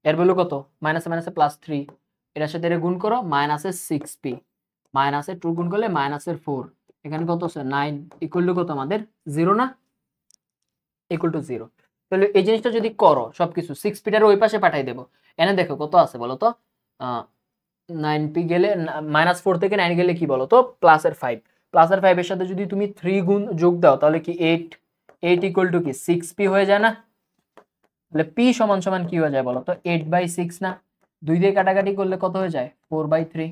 এর ভ্যালু কত মাইনাসে মাইনাসে প্লাস 3, এটার সাথে এটা গুণ করো মাইনাসের 6p, মাইনাসের 2 গুণ করলে মাইনাসের 4, এখানে কত আছে 9 ইকুয়াল টু কত আমাদের 0 না, ইকুয়াল টু 0। তাহলে এই জিনিসটা যদি করো সবকিছু 6p টার ওই পাশে পাঠিয়ে দেবো, এনে দেখো কত আছে বলো তো 9p গেলে -4 থেকে 9 গেলে কি বলো তো প্লাসের 5, প্লাসের 5 এর সাথে যদি তুমি 3 গুণ যোগ দাও তাহলে কি 8 ইকুয়াল টু কি 6p হয়ে যায় না? তাহলে p সমান সমান কি হয়ে যায় বলো তো 8/6 না, 2 দিয়ে কাটাকাটি করলে কত হয়ে যায় 4/3,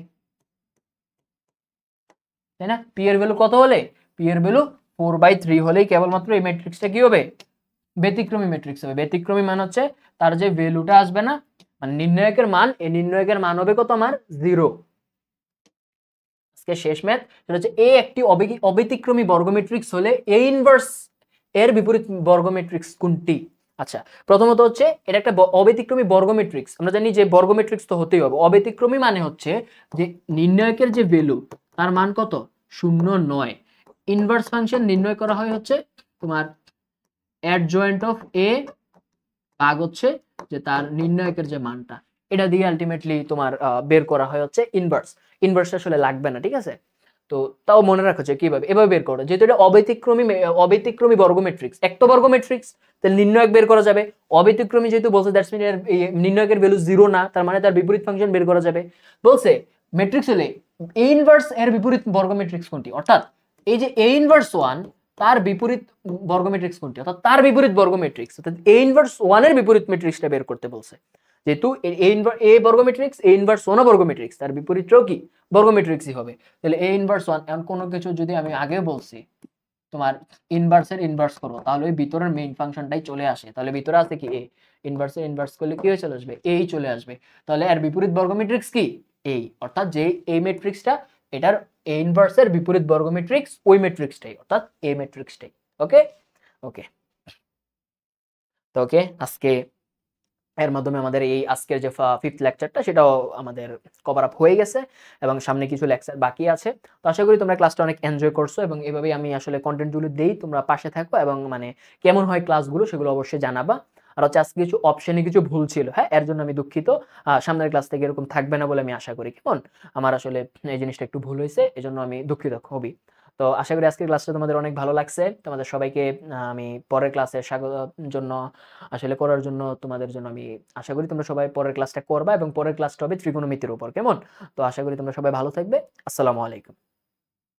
তাই না? p এর ভ্যালু কত হলে, p এর ভ্যালু 4/3 হলেই কেবলমাত্র এই ম্যাট্রিক্সটা কি হবে ব্যতিক্রমী ম্যাট্রিক্স হবে। ব্যতিক্রমী মান হচ্ছে তার যে ভ্যালুটা আসবে না, মানে নির্ণায়কের মান, এই নির্ণায়কের মান হবে কত আমার 0। আজকে শেষ ম্যাথ, সেটা হচ্ছে এ একটি অব্যতিক্রমী বর্গ ম্যাট্রিক্স হলে এ ইনভার্স এর বিপরীত বর্গ ম্যাট্রিক্স কোনটি? আচ্ছা, প্রথমত হচ্ছে এটা একটা অব্যতিক্রমী বর্গ ম্যাট্রিক্স, আমরা জানি যে বর্গ ম্যাট্রিক্স তো হতেই হবে। অব্যতিক্রমী মানে হচ্ছে যে নির্ণায়কের যে ভ্যালু তার মান কত 0 নয়। ইনভার্স ফাংশন নির্ণয় করা হয় হচ্ছে তোমার অ্যাডজয়েন্ট অফ এ ভাগ হচ্ছে যে তার নির্ণায়কের যে মানটা, এটা দিয়ে আলটিমেটলি তোমার বের করা হয় হচ্ছে ইনভার্স। ইনভার্স আসলে লাগবে না, ঠিক আছে? তো তাও মনে রাখো যে কিভাবে এভাবে বের করো, যেহেতু এটা অব্যতিক্রমী বর্গ ম্যাট্রিক্স, একটা বর্গ ম্যাট্রিক্স, তাহলে নির্ণায়ক বের করা যাবে। অব্যতিক্রমী যেহেতু বলছে দ্যাটস মিন এর নির্ণায়কের ভ্যালু 0 না, তার মানে তার বিপরীত ফাংশন বের করা যাবে। বলছে ম্যাট্রিক্স হলে এ ইনভার্স এর বিপরীত বর্গ ম্যাট্রিক্স কোনটি, অর্থাৎ এই যে এ ইনভার্স 1 তার বিপরীত বর্গ ম্যাট্রিক্স কোনটি, অর্থাৎ তার বিপরীত বর্গ ম্যাট্রিক্স, অর্থাৎ এ ইনভার্স 1 এর বিপরীত ম্যাট্রিক্সটা বের করতে বলছে। যেহেতু এ বর্গ ম্যাট্রিক্স, এ ইনভার্স 1 বর্গ ম্যাট্রিক্স, তার বিপরীতটাও কি বর্গ ম্যাট্রিক্সই হবে। তাহলে এ ইনভার্স 1, এখন কোনো কিছু যদি আমি আগে বলছি তোমার ইনভার্সের ইনভার্স করো, তাহলে ওই ভিতরের মেইন ফাংশনটাই চলে আসে। তাহলে ভিতরে আছে কি এ, ইনভার্সের ইনভার্স করলে কি হয়ে চলে আসবে, এই চলে আসবে। তাহলে এর বিপরীত বর্গ ম্যাট্রিক্স কি এই, অর্থাৎ যে এই ম্যাট্রিক্সটা এটার এ ইনভার্সের বিপরীত বর্গ ম্যাট্রিক্স ওই ম্যাট্রিক্সটাই, অর্থাৎ এ ম্যাট্রিক্সটাই। ওকে ওকে তো ওকে, আজকে এর মাধ্যমে আমাদের এই আজকের যে 5th লেকচারটা সেটাও আমাদের কভার আপ হয়ে গেছে এবং সামনে কিছু লেকচার বাকি আছে। তো আশা করি তোমরা ক্লাসটা অনেক এনজয় করছো এবং এভাবেই আমি আসলে কন্টেন্টগুলো দেই, তোমরা পাশে থাকো এবং মানে কেমন হয় ক্লাসগুলো সেগুলো অবশ্যই জানাবা। আর হচ্ছে আজকে কিছু অপশনে কিছু ভুল ছিল, হ্যাঁ, এর জন্য আমি দুঃখিত। সামনের ক্লাস থেকে এরকম থাকবে না বলে আমি আশা করি। কেমন, আমার আসলে এই জিনিসটা একটু ভুল হয়েছে, এজন্য আমি দুঃখিত হবি। তো আশা করি আজকের ক্লাসটা তোমাদের অনেক ভালো লাগছে। তোমাদের সবাইকে আমি পরের ক্লাসে স্বাগত জন্য আসলে করার জন্য তোমাদের জন্য আমি আশা করি তোমরা সবাই পরের ক্লাসটা করবা এবং পরের ক্লাসটা হবে ত্রিকোণমিতির উপর। কেমন, তো আশা করি তোমরা সবাই ভালো থাকবে। আসসালামু আলাইকুম।